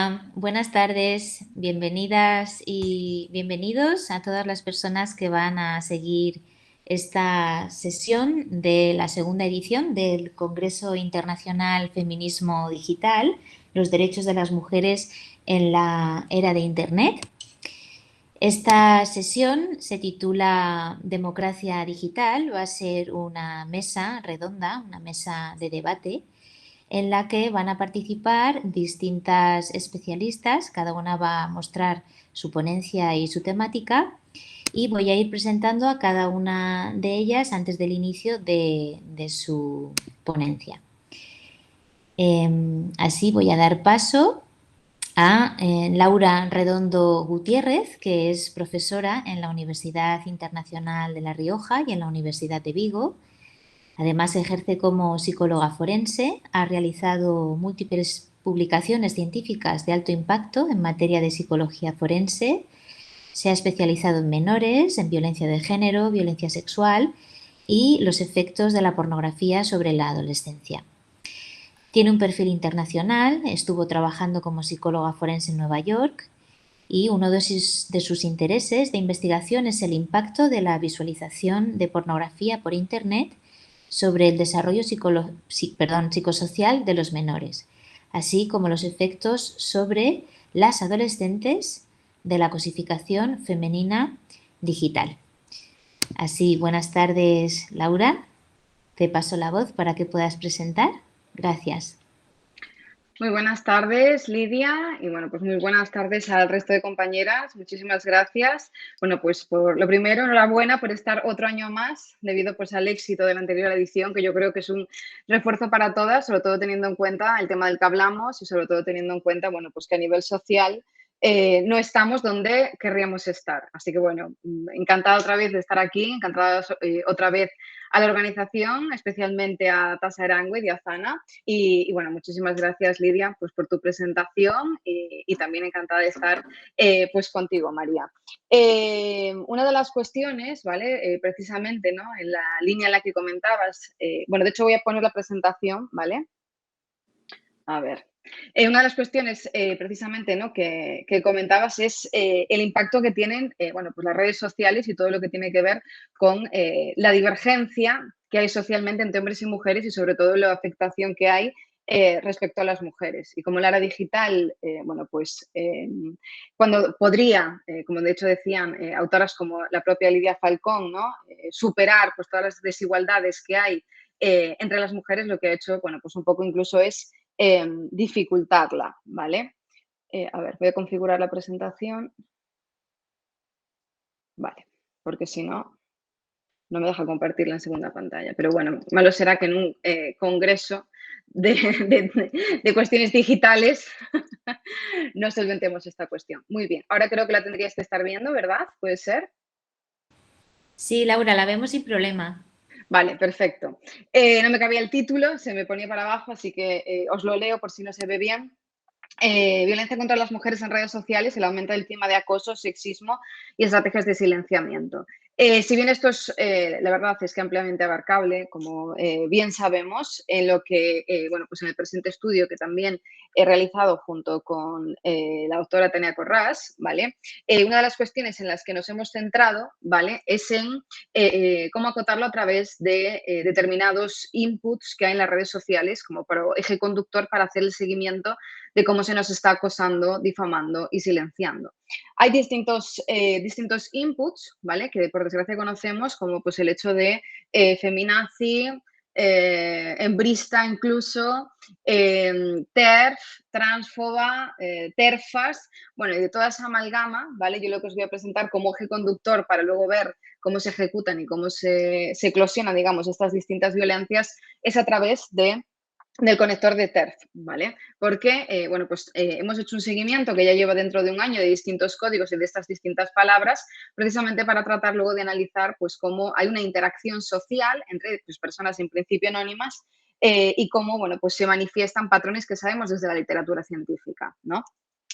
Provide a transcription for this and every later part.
Hola, buenas tardes, bienvenidas y bienvenidos a todas las personas que van a seguir esta sesión de la segunda edición del Congreso Internacional Feminismo Digital, los derechos de las mujeres en la era de Internet. Esta sesión se titula Democracia Digital, va a ser una mesa redonda, una mesa de debate en la que van a participar distintas especialistas, cada una va a mostrar su ponencia y su temática y voy a ir presentando a cada una de ellas antes del inicio de su ponencia. Así voy a dar paso a Laura Redondo Gutiérrez, que es profesora en la Universidad Internacional de La Rioja y en la Universidad de Vigo. Además, ejerce como psicóloga forense, ha realizado múltiples publicaciones científicas de alto impacto en materia de psicología forense, se ha especializado en menores, en violencia de género, violencia sexual y los efectos de la pornografía sobre la adolescencia. Tiene un perfil internacional, estuvo trabajando como psicóloga forense en Nueva York y uno de sus intereses de investigación es el impacto de la visualización de pornografía por Internet sobre el desarrollo psicosocial de los menores, así como los efectos sobre las adolescentes de la cosificación femenina digital. Así, buenas tardes, Laura. Te paso la voz para que puedas presentar. Gracias. Muy buenas tardes, Lidia, y bueno, pues muy buenas tardes al resto de compañeras. Muchísimas gracias. Bueno, pues por lo primero, enhorabuena por estar otro año más, debido pues al éxito de la anterior edición, que yo creo que es un refuerzo para todas, sobre todo teniendo en cuenta el tema del que hablamos y sobre todo teniendo en cuenta, bueno, pues que a nivel social no estamos donde querríamos estar. Así que bueno, encantada otra vez de estar aquí, encantada otra vez a la organización, especialmente a Tasa Arango y a Zana. Y bueno, muchísimas gracias, Lidia, pues por tu presentación y también encantada de estar pues contigo, María. Una de las cuestiones, ¿vale? Precisamente, ¿no? En la línea en la que comentabas, bueno, de hecho voy a poner la presentación, ¿vale? A ver. Una de las cuestiones precisamente, ¿no? que comentabas es el impacto que tienen bueno, pues las redes sociales y todo lo que tiene que ver con la divergencia que hay socialmente entre hombres y mujeres y sobre todo la afectación que hay respecto a las mujeres. Y como la era digital, bueno, pues cuando podría, como de hecho decían autoras como la propia Lidia Falcón, ¿no? Superar pues todas las desigualdades que hay entre las mujeres, lo que ha hecho, bueno, pues un poco incluso es dificultarla, ¿vale? A ver, voy a configurar la presentación. Vale, porque si no, no me deja compartirla en segunda pantalla. Pero bueno, malo será que en un congreso de cuestiones digitales no solventemos esta cuestión. Muy bien, ahora creo que la tendrías que estar viendo, ¿verdad? ¿Puede ser? Sí, Laura, la vemos sin problema. Vale, perfecto. No me cabía el título, se me ponía para abajo, así que os lo leo por si no se ve bien. Violencia contra las mujeres en redes sociales, el aumento del clima de acoso, sexismo y estrategias de silenciamiento. Si bien esto es, la verdad es que ampliamente abarcable, como bien sabemos, en lo que, bueno, pues en el presente estudio que también he realizado junto con la doctora Tania Corrás, ¿vale? Una de las cuestiones en las que nos hemos centrado, ¿vale? Es en cómo acotarlo a través de determinados inputs que hay en las redes sociales como para eje conductor para hacer el seguimiento de cómo se nos está acosando, difamando y silenciando. Hay distintos inputs, ¿vale? Que por desgracia conocemos, como pues el hecho de feminazi, embrista incluso, TERF, transfoba, TERFAS, bueno, y de toda esa amalgama, ¿vale? Yo lo que os voy a presentar como eje conductor para luego ver cómo se ejecutan y cómo se eclosionan, digamos, estas distintas violencias es a través del conector de TERF, ¿vale? Porque, bueno, pues hemos hecho un seguimiento que ya lleva dentro de un año de distintos códigos y de estas distintas palabras, precisamente para tratar luego de analizar, pues, cómo hay una interacción social entre pues, personas en principio anónimas y cómo, bueno, pues se manifiestan patrones que sabemos desde la literatura científica, ¿no?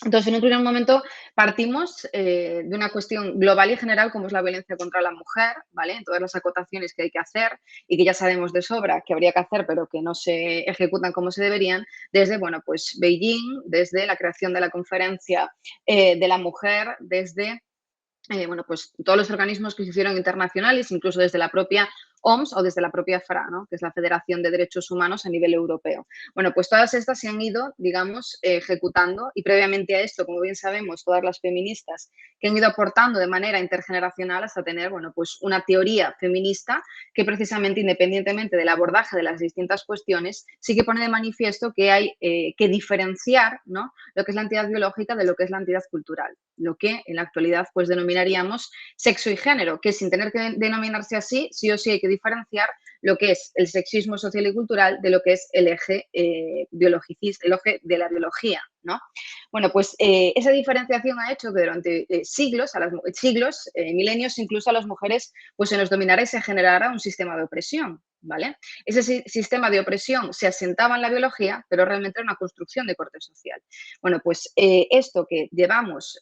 Entonces, en un primer momento partimos de una cuestión global y general como es la violencia contra la mujer, ¿vale? En todas las acotaciones que hay que hacer y que ya sabemos de sobra que habría que hacer, pero que no se ejecutan como se deberían, desde, bueno, pues Beijing, desde la creación de la conferencia de la mujer, desde bueno, pues todos los organismos que se hicieron internacionales, incluso desde la propia OMS o desde la propia FRA, ¿no? Que es la Federación de Derechos Humanos a nivel europeo. Bueno, pues todas estas se han ido, digamos, ejecutando y previamente a esto, como bien sabemos, todas las feministas que han ido aportando de manera intergeneracional hasta tener, bueno, pues una teoría feminista que precisamente, independientemente del abordaje de las distintas cuestiones, sí que pone de manifiesto que hay que diferenciar, ¿no? Lo que es la entidad biológica de lo que es la entidad cultural, lo que en la actualidad pues denominaríamos sexo y género, que sin tener que denominarse así, sí o sí hay que diferenciar lo que es el sexismo social y cultural de lo que es el eje biologicista, el eje de la biología, ¿no? Bueno, pues esa diferenciación ha hecho que durante siglos, milenios, incluso a las mujeres, pues se nos dominara y se generara un sistema de opresión, ¿vale? Ese sistema de opresión se asentaba en la biología, pero realmente era una construcción de corte social. Bueno, pues esto que llevamos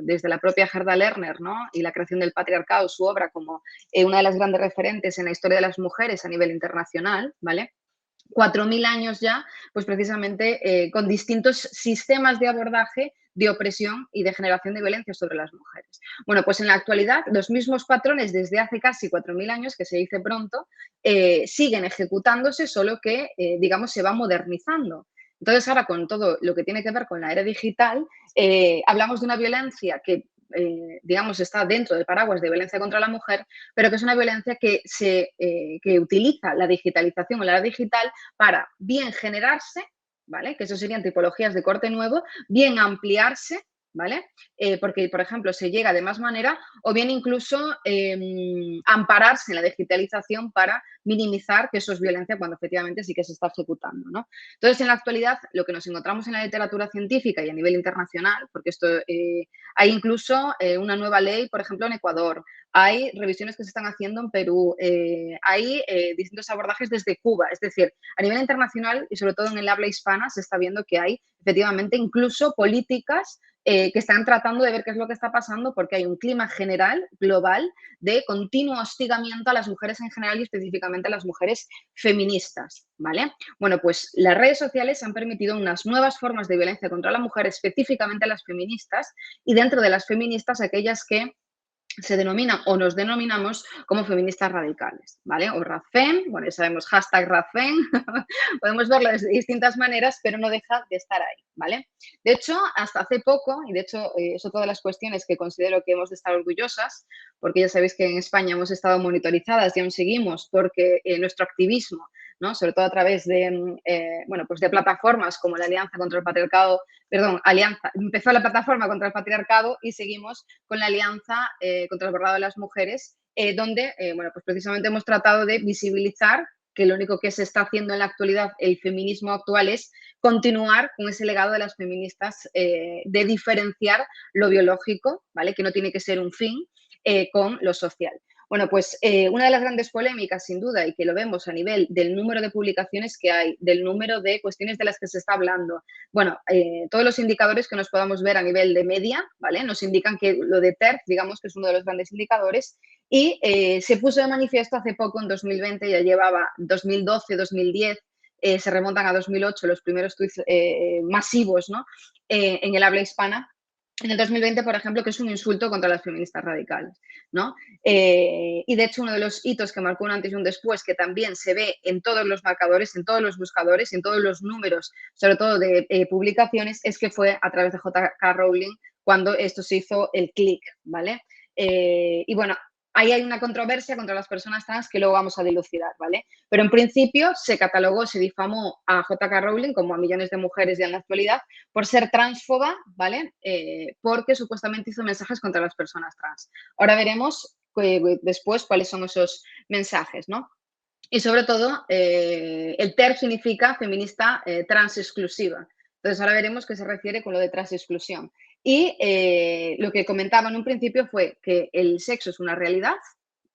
desde la propia Gerda Lerner, ¿no? Y la creación del patriarcado, su obra como una de las grandes referentes en la historia de las mujeres a nivel internacional, ¿vale? 4.000 años ya, pues precisamente con distintos sistemas de abordaje de opresión y de generación de violencia sobre las mujeres. Bueno, pues en la actualidad los mismos patrones desde hace casi 4.000 años, que se dice pronto, siguen ejecutándose, solo que, digamos, se va modernizando. Entonces, ahora con todo lo que tiene que ver con la era digital, hablamos de una violencia que, digamos, está dentro del paraguas de violencia contra la mujer, pero que es una violencia que utiliza la digitalización o la era digital para bien generarse, ¿vale? Que eso serían tipologías de corte nuevo, bien ampliarse, ¿vale? Porque, por ejemplo, se llega de más manera o bien incluso ampararse en la digitalización para minimizar que eso es violencia cuando efectivamente sí que se está ejecutando, ¿no? Entonces, en la actualidad, lo que nos encontramos en la literatura científica y a nivel internacional, porque esto hay incluso una nueva ley, por ejemplo, en Ecuador, hay revisiones que se están haciendo en Perú, hay distintos abordajes desde Cuba, es decir, a nivel internacional y sobre todo en el habla hispana se está viendo que hay efectivamente incluso políticas que están tratando de ver qué es lo que está pasando porque hay un clima general, global, de continuo hostigamiento a las mujeres en general y específicamente a las mujeres feministas, ¿vale? Bueno, pues las redes sociales han permitido unas nuevas formas de violencia contra la mujer, específicamente a las feministas, y dentro de las feministas aquellas que se denominan o nos denominamos como feministas radicales, ¿vale? O Radfem, bueno, ya sabemos, hashtag Radfem, podemos verlo de distintas maneras, pero no deja de estar ahí, ¿vale? De hecho, hasta hace poco, y de hecho es otra de las cuestiones que considero que hemos de estar orgullosas, porque ya sabéis que en España hemos estado monitorizadas y aún seguimos porque nuestro activismo, ¿no? Sobre todo a través de, bueno, pues de plataformas como la Alianza contra el Patriarcado, perdón, empezó la plataforma contra el patriarcado y seguimos con la Alianza contra el Bordado de las Mujeres, donde, bueno, pues precisamente hemos tratado de visibilizar que lo único que se está haciendo en la actualidad, el feminismo actual, es continuar con ese legado de las feministas de diferenciar lo biológico, ¿vale? Que no tiene que ser un fin, con lo social. Bueno, pues una de las grandes polémicas, sin duda, y que lo vemos a nivel del número de publicaciones que hay, del número de cuestiones de las que se está hablando, bueno, todos los indicadores que nos podamos ver a nivel de media, ¿vale? Nos indican que lo de TERF, digamos que es uno de los grandes indicadores, y se puso de manifiesto hace poco, en 2020, ya llevaba 2012, 2010, se remontan a 2008 los primeros tweets masivos, ¿no? En el habla hispana, en el 2020, por ejemplo, que es un insulto contra las feministas radicales, ¿no? Y de hecho, uno de los hitos que marcó un antes y un después, que también se ve en todos los marcadores, en todos los buscadores, en todos los números, sobre todo de publicaciones, es que fue a través de J.K. Rowling cuando esto se hizo el clic, ¿vale? Y bueno, ahí hay una controversia contra las personas trans que luego vamos a dilucidar, ¿vale? Pero en principio se catalogó, se difamó a J.K. Rowling, como a millones de mujeres ya en la actualidad, por ser transfoba, ¿vale? Porque supuestamente hizo mensajes contra las personas trans. Ahora veremos después cuáles son esos mensajes, ¿no? Y sobre todo, el TERF significa feminista trans exclusiva. Entonces, ahora veremos qué se refiere con lo de trans exclusión. Y lo que comentaba en un principio fue que el sexo es una realidad,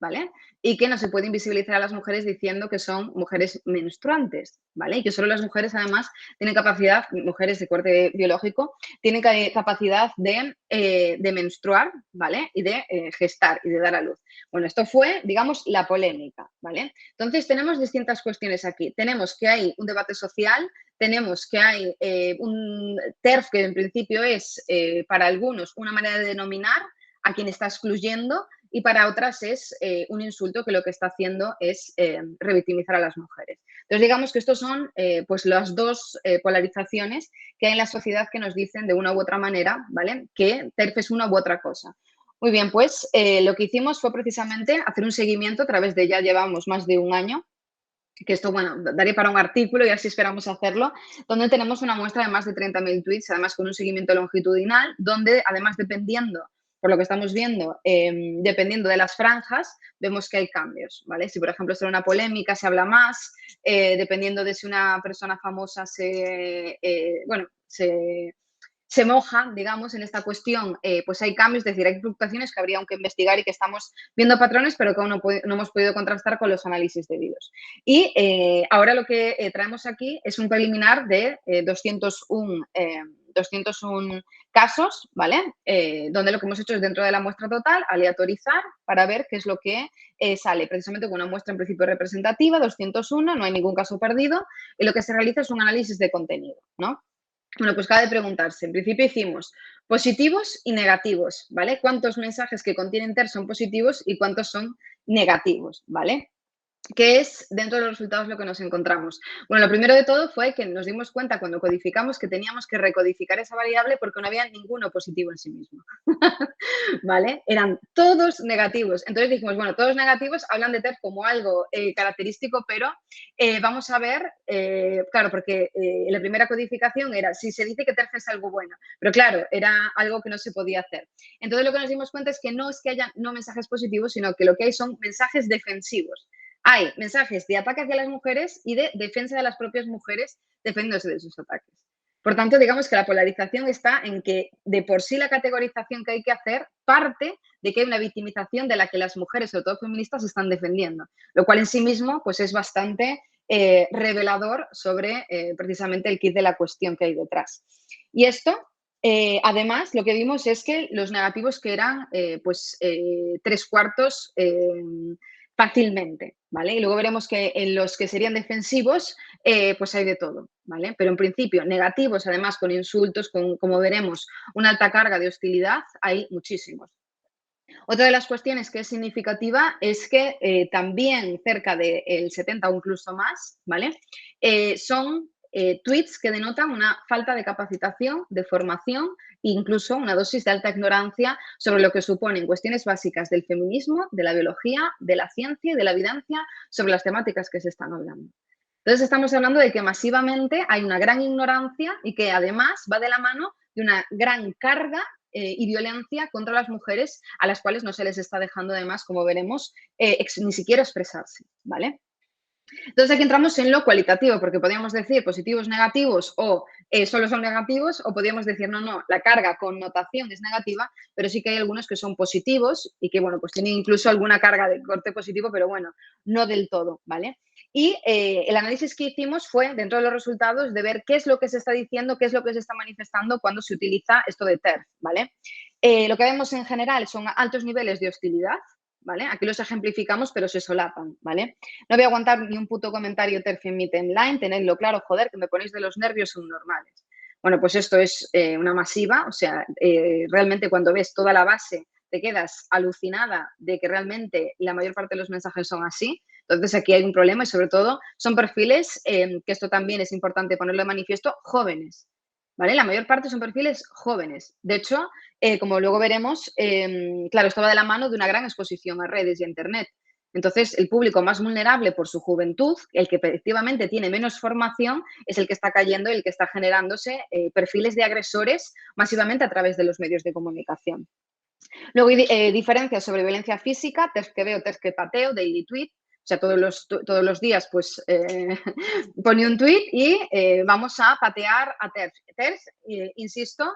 ¿vale? Y que no se puede invisibilizar a las mujeres diciendo que son mujeres menstruantes, ¿vale? Y que solo las mujeres, además, tienen capacidad, mujeres de corte biológico, tienen capacidad de menstruar, ¿vale? Y de gestar y de dar a luz. Bueno, esto fue, digamos, la polémica, ¿vale? Entonces, tenemos distintas cuestiones aquí. Tenemos que hay un debate social, tenemos que hay un TERF que en principio es para algunos una manera de denominar a quien está excluyendo y para otras es un insulto que lo que está haciendo es revictimizar a las mujeres. Entonces, digamos que estos son pues las dos polarizaciones que hay en la sociedad que nos dicen de una u otra manera, ¿vale? Que TERF es una u otra cosa. Muy bien, pues lo que hicimos fue precisamente hacer un seguimiento a través de, ya llevamos más de un año, que esto, bueno, daría para un artículo y así esperamos hacerlo, donde tenemos una muestra de más de 30.000 tweets, además con un seguimiento longitudinal, donde además dependiendo, por lo que estamos viendo, dependiendo de las franjas, vemos que hay cambios, ¿vale? Si, por ejemplo, será una polémica, se habla más, dependiendo de si una persona famosa se moja, digamos, en esta cuestión, pues hay cambios, es decir, hay fluctuaciones que habría que investigar y que estamos viendo patrones, pero que aún no hemos podido contrastar con los análisis debidos. Y ahora lo que traemos aquí es un preliminar de 201 casos, ¿vale? Donde lo que hemos hecho es dentro de la muestra total, aleatorizar para ver qué es lo que sale. Precisamente con una muestra en principio representativa, 201, no hay ningún caso perdido, y lo que se realiza es un análisis de contenido, ¿no? Bueno, pues cabe preguntarse. En principio hicimos positivos y negativos, ¿vale? ¿Cuántos mensajes que contienen TER son positivos y cuántos son negativos, ¿vale? ¿Qué es dentro de los resultados lo que nos encontramos? Bueno, lo primero de todo fue que nos dimos cuenta cuando codificamos que teníamos que recodificar esa variable porque no había ninguno positivo en sí mismo. ¿Vale? Eran todos negativos. Entonces dijimos, bueno, todos negativos hablan de TERF como algo característico, pero vamos a ver, claro, porque la primera codificación era si se dice que TERF es algo bueno, pero claro, era algo que no se podía hacer. Entonces lo que nos dimos cuenta es que haya no mensajes positivos, sino que lo que hay son mensajes defensivos. Hay mensajes de ataque hacia las mujeres y de defensa de las propias mujeres defendiéndose de sus ataques. Por tanto, digamos que la polarización está en que de por sí la categorización que hay que hacer parte de que hay una victimización de la que las mujeres, sobre todo feministas, se están defendiendo, lo cual en sí mismo pues, es bastante revelador sobre precisamente el kit de la cuestión que hay detrás. Y esto, además, lo que vimos es que los negativos que eran tres cuartos fácilmente, ¿vale? Y luego veremos que en los que serían defensivos, pues hay de todo, ¿vale? Pero en principio, negativos, además con insultos, como veremos, una alta carga de hostilidad, hay muchísimos. Otra de las cuestiones que es significativa es que también cerca del 70 o incluso más, ¿vale? Son tweets que denotan una falta de capacitación, de formación e incluso una dosis de alta ignorancia sobre lo que suponen cuestiones básicas del feminismo, de la biología, de la ciencia y de la evidencia sobre las temáticas que se están hablando. Entonces, estamos hablando de que masivamente hay una gran ignorancia y que además va de la mano de una gran carga y violencia contra las mujeres a las cuales no se les está dejando además, como veremos, ni siquiera expresarse, ¿vale? Entonces aquí entramos en lo cualitativo, porque podríamos decir positivos, negativos o solo son negativos, o podríamos decir no, la carga, connotación es negativa, pero sí que hay algunos que son positivos y que, bueno, pues tienen incluso alguna carga de corte positivo, pero bueno, no del todo, ¿vale? Y el análisis que hicimos fue, dentro de los resultados, de ver qué es lo que se está diciendo, qué es lo que se está manifestando cuando se utiliza esto de TERF, ¿vale? Lo que vemos en general son altos niveles de hostilidad, ¿vale? Aquí los ejemplificamos, pero se solapan, ¿vale? No voy a aguantar ni un puto comentario TERF en mi timeline, tenedlo claro, joder, que me ponéis de los nervios subnormales. Bueno, pues esto es una masiva, o sea, realmente cuando ves toda la base te quedas alucinada de que realmente la mayor parte de los mensajes son así. Entonces aquí hay un problema y sobre todo son perfiles, que esto también es importante ponerlo de manifiesto, jóvenes, ¿vale? La mayor parte son perfiles jóvenes. De hecho, como luego veremos, claro, esto va de la mano de una gran exposición a redes y a Internet. Entonces, el público más vulnerable por su juventud, el que efectivamente tiene menos formación, es el que está cayendo y el que está generándose perfiles de agresores masivamente a través de los medios de comunicación. Luego hay diferencias sobre violencia física, test que veo, test que pateo, daily tweet. O sea, todos los días pues pone un tweet y vamos a patear a TERF. TERF, insisto,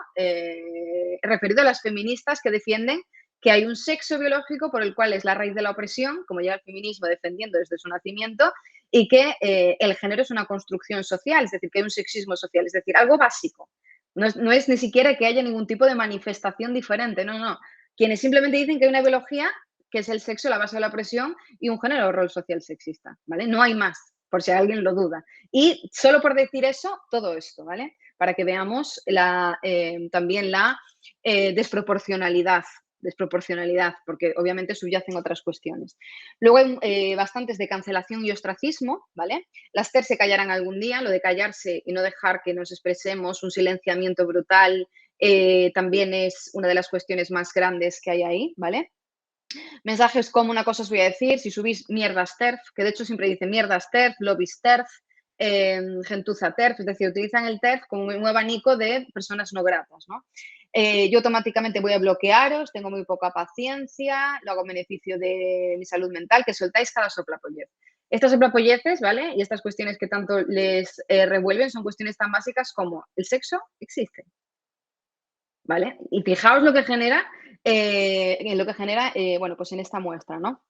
referido a las feministas que defienden que hay un sexo biológico por el cual es la raíz de la opresión, como lleva el feminismo defendiendo desde su nacimiento, y que el género es una construcción social, es decir, que hay un sexismo social, es decir, algo básico. No es ni siquiera que haya ningún tipo de manifestación diferente, no, no. Quienes simplemente dicen que hay una biología que es el sexo, la base de la opresión, y un género o rol social sexista, ¿vale? No hay más, por si alguien lo duda. Y solo por decir eso, todo esto, ¿vale? Para que veamos también la desproporcionalidad, porque obviamente subyacen otras cuestiones. Luego hay bastantes de cancelación y ostracismo, ¿vale? Las TER se callarán algún día, lo de callarse y no dejar que nos expresemos, un silenciamiento brutal, también es una de las cuestiones más grandes que hay ahí, ¿vale? Mensajes como una cosa os voy a decir, si subís mierdas TERF, que de hecho siempre dicen mierdas TERF, lobbies TERF, gentuza TERF, es decir, utilizan el TERF como un abanico de personas no gratas, ¿no? Yo automáticamente voy a bloquearos, tengo muy poca paciencia, lo hago en beneficio de mi salud mental, que soltáis cada soplapollez. Estas soplapolleces, ¿vale? Y estas cuestiones que tanto les revuelven son cuestiones tan básicas como el sexo existe, ¿vale? Y fijaos lo que genera, bueno, pues en esta muestra, ¿no?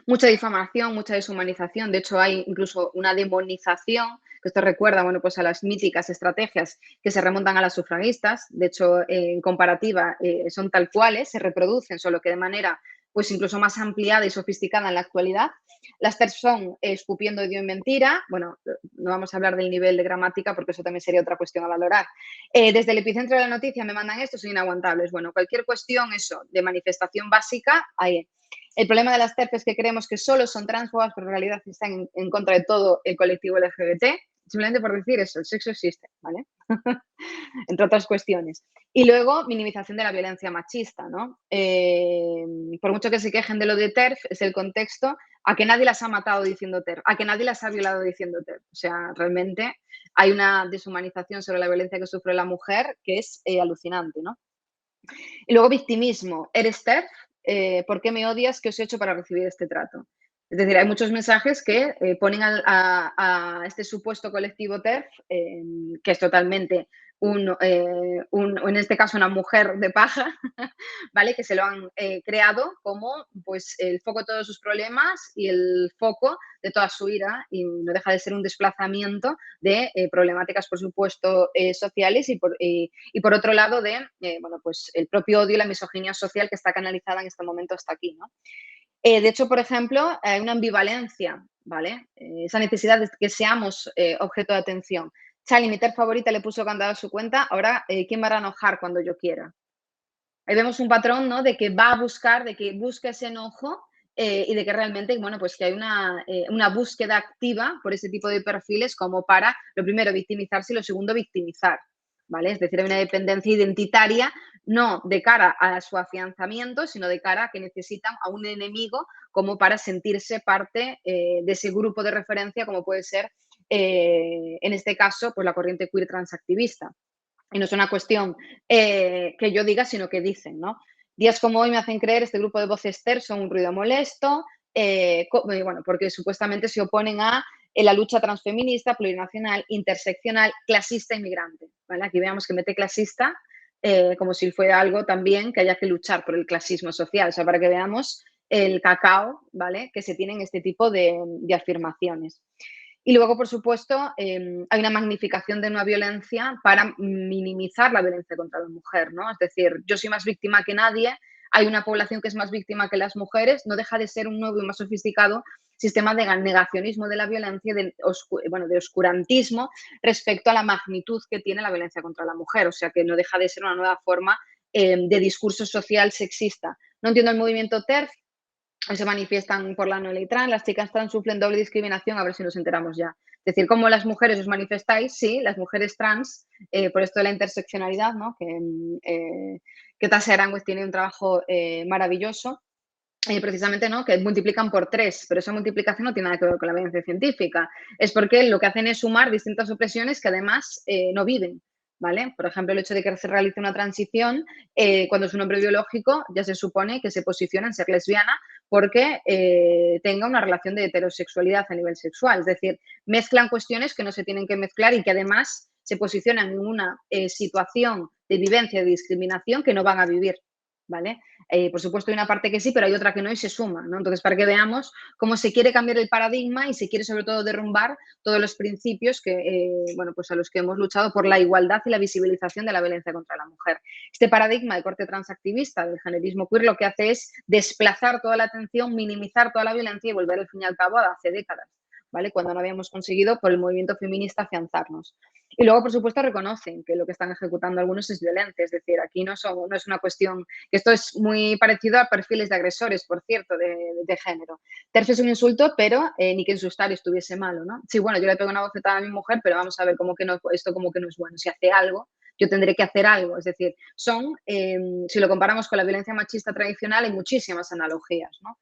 Mucha difamación, mucha deshumanización. De hecho, hay incluso una demonización, que esto recuerda, bueno, pues a las míticas estrategias que se remontan a las sufragistas. De hecho, en comparativa, son tal cuales, se reproducen, solo que de manera pues incluso más ampliada y sofisticada en la actualidad. Las TERF son escupiendo odio y mentira. Bueno, no vamos a hablar del nivel de gramática porque eso también sería otra cuestión a valorar. Desde el epicentro de la noticia me mandan esto, son inaguantables. Bueno, cualquier cuestión, eso, de manifestación básica, ahí. El problema de las TERF es que creemos que solo son transfobas, pero en realidad están en contra de todo el colectivo LGBT, simplemente por decir eso, el sexo existe, ¿vale? Entre otras cuestiones. Y luego, minimización de la violencia machista, ¿no? Por mucho que se quejen de lo de TERF, es el contexto a que nadie las ha matado diciendo TERF, a que nadie las ha violado diciendo TERF. O sea, realmente hay una deshumanización sobre la violencia que sufre la mujer que es alucinante, ¿no? Y luego victimismo. ¿Eres TERF? ¿Por qué me odias? ¿Qué os he hecho para recibir este trato? Es decir, hay muchos mensajes que ponen a este supuesto colectivo TERF, que es totalmente en este caso una mujer de paja, ¿vale? Que se lo han creado como pues, el foco de todos sus problemas y el foco de toda su ira, y no deja de ser un desplazamiento de problemáticas, por supuesto, sociales y por otro lado de, bueno, pues el propio odio y la misoginia social que está canalizada en este momento hasta aquí, ¿no? De hecho, por ejemplo, hay una ambivalencia, ¿vale? Esa necesidad de que seamos objeto de atención. Charlie, mi TERF favorita, le puso candado a su cuenta, ahora, ¿quién me va a enojar cuando yo quiera? Ahí vemos un patrón, ¿no? De que va a buscar, de que busca ese enojo y de que realmente, bueno, pues que hay una búsqueda activa por ese tipo de perfiles como para, lo primero, victimizarse y lo segundo, victimizar, ¿vale? Es decir, hay una dependencia identitaria no de cara a su afianzamiento, sino de cara a que necesitan a un enemigo como para sentirse parte de ese grupo de referencia, como puede ser, en este caso, pues la corriente queer transactivista. Y no es una cuestión que yo diga, sino que dicen, ¿no? Días como hoy me hacen creer este grupo de voces TERF son un ruido molesto, bueno, porque supuestamente se oponen a la lucha transfeminista, plurinacional, interseccional, clasista, inmigrante. ¿Vale? Aquí veamos que mete clasista como si fuera algo también que haya que luchar por el clasismo social, o sea, para que veamos el cacao, ¿vale? Que se tienen este tipo de afirmaciones. Y luego, por supuesto, hay una magnificación de una violencia para minimizar la violencia contra la mujer, ¿no? Es decir, yo soy más víctima que nadie, hay una población que es más víctima que las mujeres, no deja de ser un nuevo y más sofisticado sistema de negacionismo de la violencia, de oscurantismo respecto a la magnitud que tiene la violencia contra la mujer. O sea, que no deja de ser una nueva forma de discurso social sexista. No entiendo el movimiento TERF, se manifiestan por la no ley trans, las chicas trans sufren doble discriminación, a ver si nos enteramos ya. Es decir, ¿cómo las mujeres os manifestáis? Sí, las mujeres trans, por esto de la interseccionalidad, ¿no? Que Tasha Aranguez tiene un trabajo maravilloso, precisamente, ¿no? Que multiplican por 3, pero esa multiplicación no tiene nada que ver con la evidencia científica. Es porque lo que hacen es sumar distintas opresiones que además no viven. ¿Vale? Por ejemplo, el hecho de que se realice una transición, cuando es un hombre biológico, ya se supone que se posiciona en ser lesbiana porque tenga una relación de heterosexualidad a nivel sexual. Es decir, mezclan cuestiones que no se tienen que mezclar y que además se posicionan en una situación de vivencia de discriminación que no van a vivir. ¿vale? Por supuesto hay una parte que sí, pero hay otra que no y se suma, ¿no? Entonces, para que veamos cómo se quiere cambiar el paradigma y se quiere sobre todo derrumbar todos los principios que, bueno, pues a los que hemos luchado por la igualdad y la visibilización de la violencia contra la mujer. Este paradigma de corte transactivista del generismo queer lo que hace es desplazar toda la atención, minimizar toda la violencia y volver al fin y al cabo a hace décadas, ¿vale? Cuando no habíamos conseguido por el movimiento feminista afianzarnos. Y luego, por supuesto, reconocen que lo que están ejecutando algunos es violencia, es decir, aquí no es una cuestión, que esto es muy parecido a perfiles de agresores, por cierto, de género. TERF es un insulto, pero ni que insultar estuviese malo, ¿no? Sí, bueno, yo le pego una bofetada a mi mujer, pero vamos a ver cómo que no, esto como que no es bueno. Si hace algo, yo tendré que hacer algo. Es decir, si lo comparamos con la violencia machista tradicional, hay muchísimas analogías, ¿no?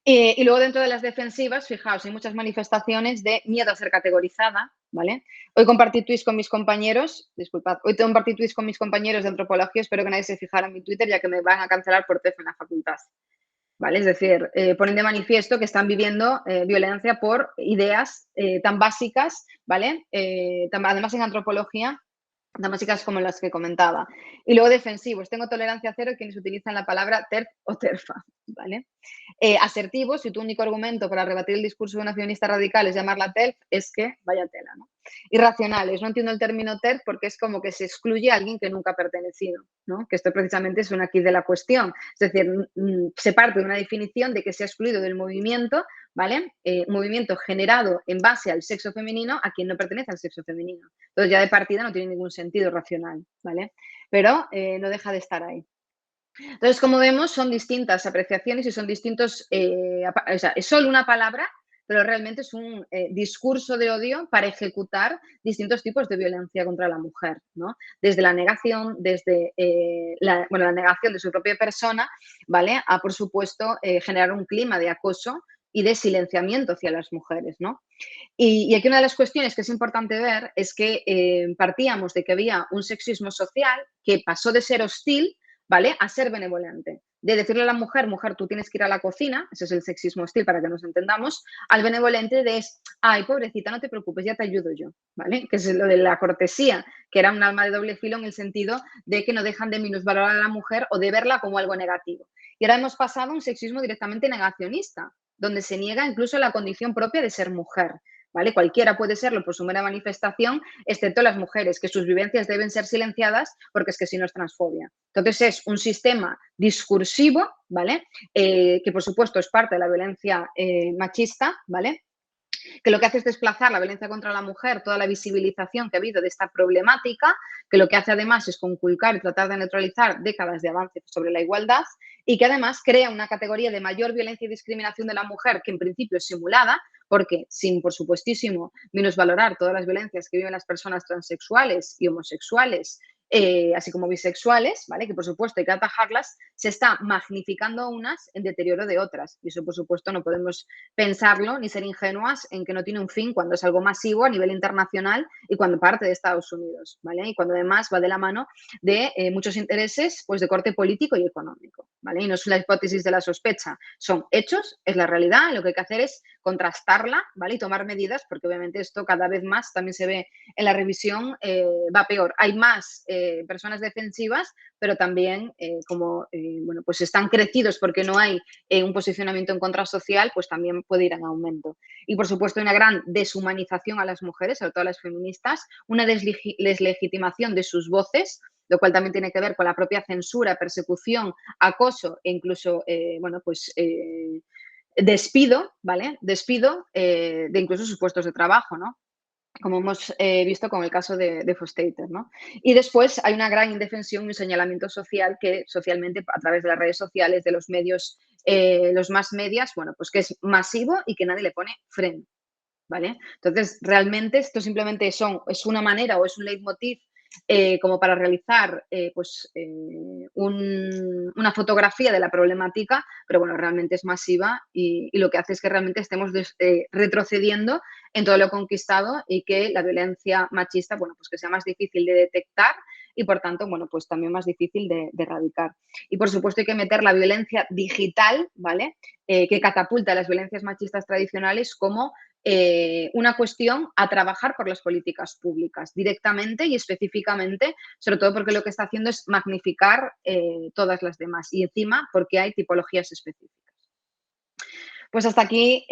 Y luego dentro de las defensivas, fijaos, hay muchas manifestaciones de miedo a ser categorizada, ¿vale? Hoy compartí tweets con mis compañeros, disculpad, hoy compartí tweets con mis compañeros de antropología, espero que nadie se fijara en mi Twitter ya que me van a cancelar por TEF en la facultad, ¿vale? Es decir, ponen de manifiesto que están viviendo violencia por ideas tan básicas, ¿vale? Además en antropología tan básicas como las que comentaba. Y luego defensivos, tengo tolerancia cero a quienes utilizan la palabra TERF o TERFA, ¿vale? Asertivos, si tu único argumento para rebatir el discurso de un nacionalista radical es llamarla TERF, es que vaya tela, ¿no? Irracionales, no entiendo el término TERF porque es como que se excluye a alguien que nunca ha pertenecido, ¿no? Que esto precisamente es una aquí de la cuestión. Es decir, se parte de una definición de que se ha excluido del movimiento, ¿vale? Movimiento generado en base al sexo femenino a quien no pertenece al sexo femenino. Entonces ya de partida no tiene ningún sentido racional, ¿vale? Pero no deja de estar ahí. Entonces, como vemos, son distintas apreciaciones y son distintos, o sea, es solo una palabra, pero realmente es un discurso de odio para ejecutar distintos tipos de violencia contra la mujer, ¿no? Desde la negación, desde la negación de su propia persona, ¿vale? A, por supuesto, generar un clima de acoso y de silenciamiento hacia las mujeres, ¿no? Y aquí una de las cuestiones que es importante ver es que partíamos de que había un sexismo social que pasó de ser hostil, ¿vale?, a ser benevolente. De decirle a la mujer, mujer, tú tienes que ir a la cocina, ese es el sexismo hostil para que nos entendamos, al benevolente de, ay, pobrecita, no te preocupes, ya te ayudo yo, ¿vale? Que es lo de la cortesía, que era un arma de doble filo en el sentido de que no dejan de minusvalorar a la mujer o de verla como algo negativo. Y ahora hemos pasado a un sexismo directamente negacionista, donde se niega incluso la condición propia de ser mujer. ¿Vale? Cualquiera puede serlo por su mera manifestación, excepto las mujeres, que sus vivencias deben ser silenciadas porque es que si no es transfobia. Entonces es un sistema discursivo, ¿vale? Que por supuesto es parte de la violencia machista, ¿vale? Que lo que hace es desplazar la violencia contra la mujer, toda la visibilización que ha habido de esta problemática, que lo que hace además es conculcar y tratar de neutralizar décadas de avance sobre la igualdad y que además crea una categoría de mayor violencia y discriminación de la mujer que en principio es simulada, porque sin, por supuestísimo, minusvalorar todas las violencias que viven las personas transexuales y homosexuales, así como bisexuales, ¿vale? Que por supuesto hay que atajarlas, se está magnificando unas en deterioro de otras. Y eso, por supuesto, no podemos pensarlo ni ser ingenuas en que no tiene un fin cuando es algo masivo a nivel internacional y cuando parte de Estados Unidos, ¿vale? Y cuando además va de la mano de muchos intereses pues, de corte político y económico, ¿vale? Y no es la hipótesis de la sospecha, son hechos, es la realidad, lo que hay que hacer es contrastarla, ¿vale? Y tomar medidas, porque obviamente esto cada vez más también se ve en la revisión, va peor. Hay más personas defensivas, pero también bueno, pues están crecidos porque no hay un posicionamiento en contra social, pues también puede ir en aumento. Y por supuesto hay una gran deshumanización a las mujeres, sobre todo a las feministas, una deslegitimación de sus voces, lo cual también tiene que ver con la propia censura, persecución, acoso e incluso, bueno, pues despido, ¿vale? Despido de incluso sus puestos de trabajo, ¿no? Como hemos visto con el caso de Fostater, ¿no? Y después hay una gran indefensión y un señalamiento social que socialmente, a través de las redes sociales, de los medios, los más medias, bueno, pues que es masivo y que nadie le pone freno, ¿vale? Entonces, realmente esto simplemente es una manera o es un leitmotiv como para realizar una fotografía de la problemática, pero bueno, realmente es masiva y lo que hace es que realmente estemos retrocediendo en todo lo conquistado y que la violencia machista, bueno, pues que sea más difícil de detectar y por tanto, bueno, pues también más difícil de erradicar. Y por supuesto hay que meter la violencia digital, ¿vale? Que catapulta las violencias machistas tradicionales como una cuestión a trabajar por las políticas públicas, directamente y específicamente, sobre todo porque lo que está haciendo es magnificar todas las demás y encima porque hay tipologías específicas. Pues hasta aquí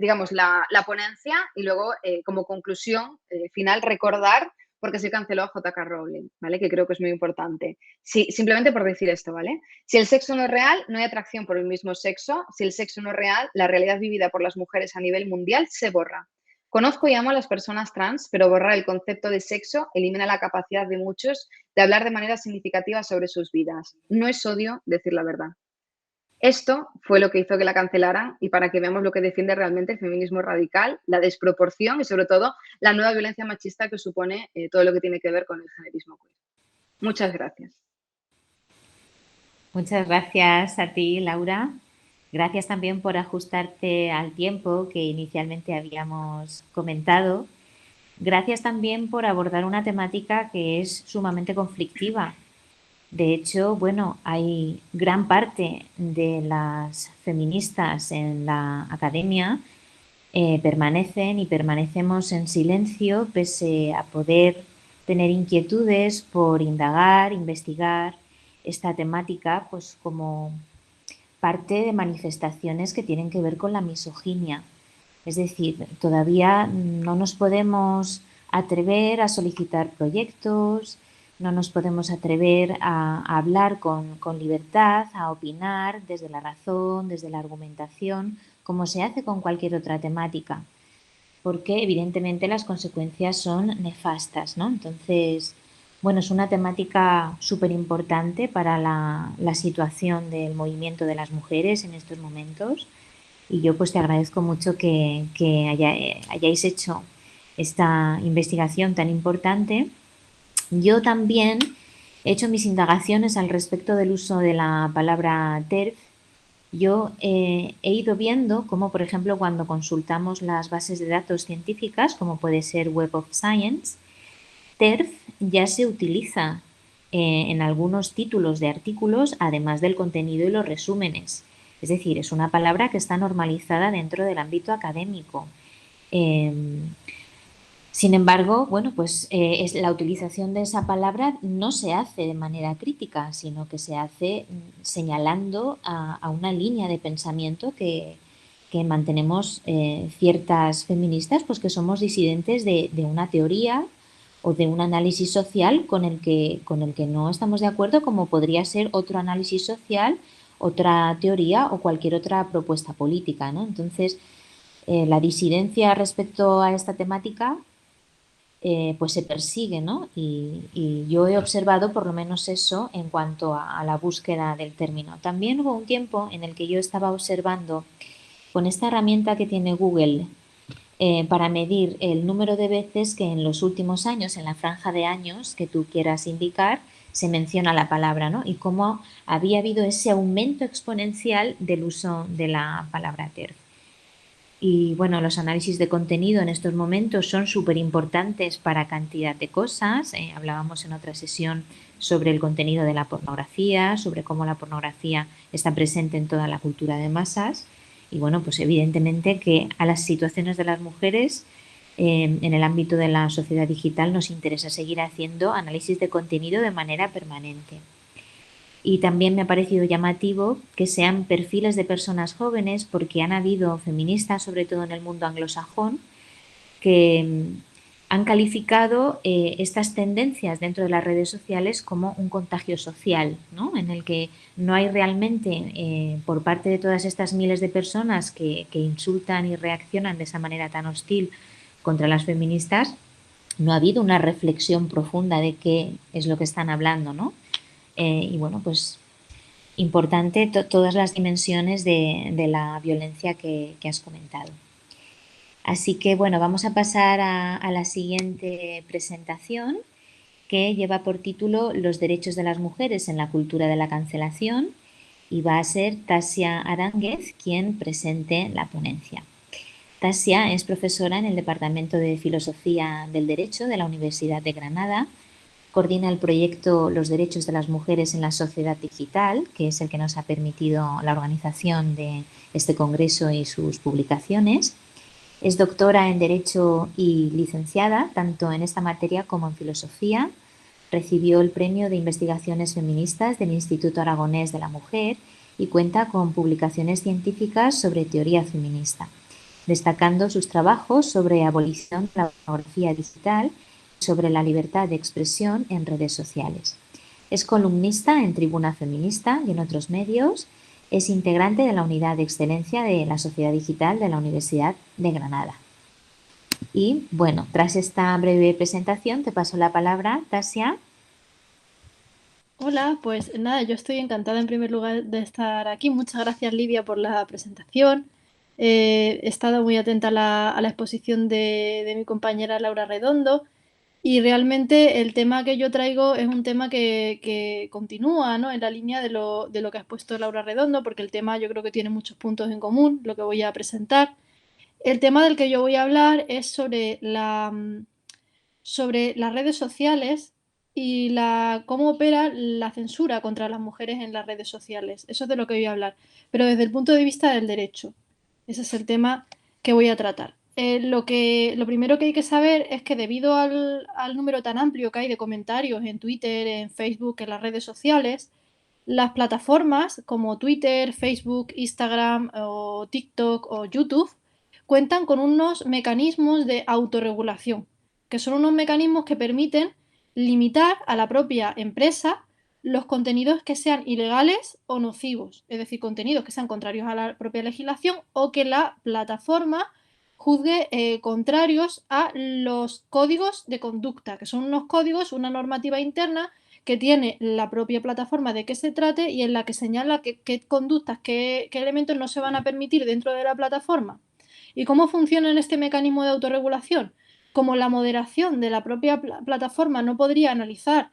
digamos, la ponencia y luego, como conclusión final, recordar por qué se canceló a J.K. Rowling, ¿vale? Que creo que es muy importante. Simplemente por decir esto, ¿vale? Si el sexo no es real, no hay atracción por el mismo sexo. Si el sexo no es real, la realidad vivida por las mujeres a nivel mundial se borra. Conozco y amo a las personas trans, pero borrar el concepto de sexo elimina la capacidad de muchos de hablar de manera significativa sobre sus vidas. No es odio decir la verdad. Esto fue lo que hizo que la cancelaran y para que veamos lo que defiende realmente el feminismo radical, la desproporción y sobre todo la nueva violencia machista que supone todo lo que tiene que ver con el generismo queer. Muchas gracias. Muchas gracias a ti, Laura. Gracias también por ajustarte al tiempo que inicialmente habíamos comentado. Gracias también por abordar una temática que es sumamente conflictiva. De hecho, bueno, hay gran parte de las feministas en la academia permanecen y permanecemos en silencio pese a poder tener inquietudes por indagar, investigar esta temática, pues como parte de manifestaciones que tienen que ver con la misoginia. Es decir, todavía no nos podemos atrever a solicitar proyectos, no nos podemos atrever a hablar con libertad, a opinar desde la razón, desde la argumentación, como se hace con cualquier otra temática, porque evidentemente las consecuencias son nefastas, ¿no? Entonces, bueno, es una temática súper importante para la situación del movimiento de las mujeres en estos momentos y yo pues te agradezco mucho que hayáis hecho esta investigación tan importante. Yo también he hecho mis indagaciones al respecto del uso de la palabra TERF. Yo he ido viendo cómo, por ejemplo, cuando consultamos las bases de datos científicas, como puede ser Web of Science, TERF ya se utiliza en algunos títulos de artículos, además del contenido y los resúmenes. Es decir, es una palabra que está normalizada dentro del ámbito académico. Eh, Sin embargo, bueno, pues la utilización de esa palabra no se hace de manera crítica, sino que se hace señalando a una línea de pensamiento que mantenemos ciertas feministas, pues que somos disidentes de una teoría o de un análisis social con el que no estamos de acuerdo, como podría ser otro análisis social, otra teoría o cualquier otra propuesta política, ¿no? Entonces, la disidencia respecto a esta temática pues se persigue, ¿no? Y yo he observado por lo menos eso en cuanto a la búsqueda del término. También hubo un tiempo en el que yo estaba observando con esta herramienta que tiene Google para medir el número de veces que en los últimos años, en la franja de años que tú quieras indicar, se menciona la palabra, ¿no? Y cómo había habido ese aumento exponencial del uso de la palabra TERF. Y bueno, los análisis de contenido en estos momentos son súper importantes para cantidad de cosas. Hablábamos en otra sesión sobre el contenido de la pornografía, sobre cómo la pornografía está presente en toda la cultura de masas. Y bueno, pues evidentemente que a las situaciones de las mujeres en el ámbito de la sociedad digital nos interesa seguir haciendo análisis de contenido de manera permanente. Y también me ha parecido llamativo que sean perfiles de personas jóvenes porque han habido feministas, sobre todo en el mundo anglosajón, que han calificado estas tendencias dentro de las redes sociales como un contagio social, ¿no? En el que no hay realmente, por parte de todas estas miles de personas que insultan y reaccionan de esa manera tan hostil contra las feministas, no ha habido una reflexión profunda de qué es lo que están hablando, ¿no? Y bueno, pues importante todas las dimensiones de la violencia que has comentado. Así que bueno, vamos a pasar a la siguiente presentación que lleva por título Los derechos de las mujeres en la cultura de la cancelación y va a ser Tasia Aránguez quien presente la ponencia. Tasia es profesora en el Departamento de Filosofía del Derecho de la Universidad de Granada. Coordina el proyecto Los derechos de las mujeres en la sociedad digital, que es el que nos ha permitido la organización de este congreso y sus publicaciones. Es doctora en Derecho y licenciada tanto en esta materia como en Filosofía. Recibió el Premio de Investigaciones Feministas del Instituto Aragonés de la Mujer y cuenta con publicaciones científicas sobre teoría feminista, destacando sus trabajos sobre abolición de la pornografía digital y sobre la libertad de expresión en redes sociales. Es columnista en Tribuna Feminista y en otros medios. Es integrante de la Unidad de Excelencia de la Sociedad Digital de la Universidad de Granada. Y bueno, tras esta breve presentación te paso la palabra, Tasia. Hola, pues nada, yo estoy encantada en primer lugar de estar aquí. Muchas gracias, Lidia, por la presentación. He estado muy atenta a la exposición de mi compañera Laura Redondo y realmente el tema que yo traigo es un tema que continúa, ¿no?, en la línea de lo que ha expuesto Laura Redondo, porque el tema yo creo que tiene muchos puntos en común, lo que voy a presentar. El tema del que yo voy a hablar es sobre las redes sociales y cómo opera la censura contra las mujeres en las redes sociales. Eso es de lo que voy a hablar, pero desde el punto de vista del derecho. Ese es el tema que voy a tratar. Lo primero que hay que saber es que debido al número tan amplio que hay de comentarios en Twitter, en Facebook, en las redes sociales, las plataformas como Twitter, Facebook, Instagram o TikTok o YouTube cuentan con unos mecanismos de autorregulación, que son unos mecanismos que permiten limitar a la propia empresa los contenidos que sean ilegales o nocivos, es decir, contenidos que sean contrarios a la propia legislación o que la plataforma juzgue contrarios a los códigos de conducta, que son unos códigos, una normativa interna que tiene la propia plataforma de qué se trate y en la que señala qué conductas, qué elementos no se van a permitir dentro de la plataforma. ¿Y cómo funciona en este mecanismo de autorregulación? Como la moderación de la propia plataforma no podría analizar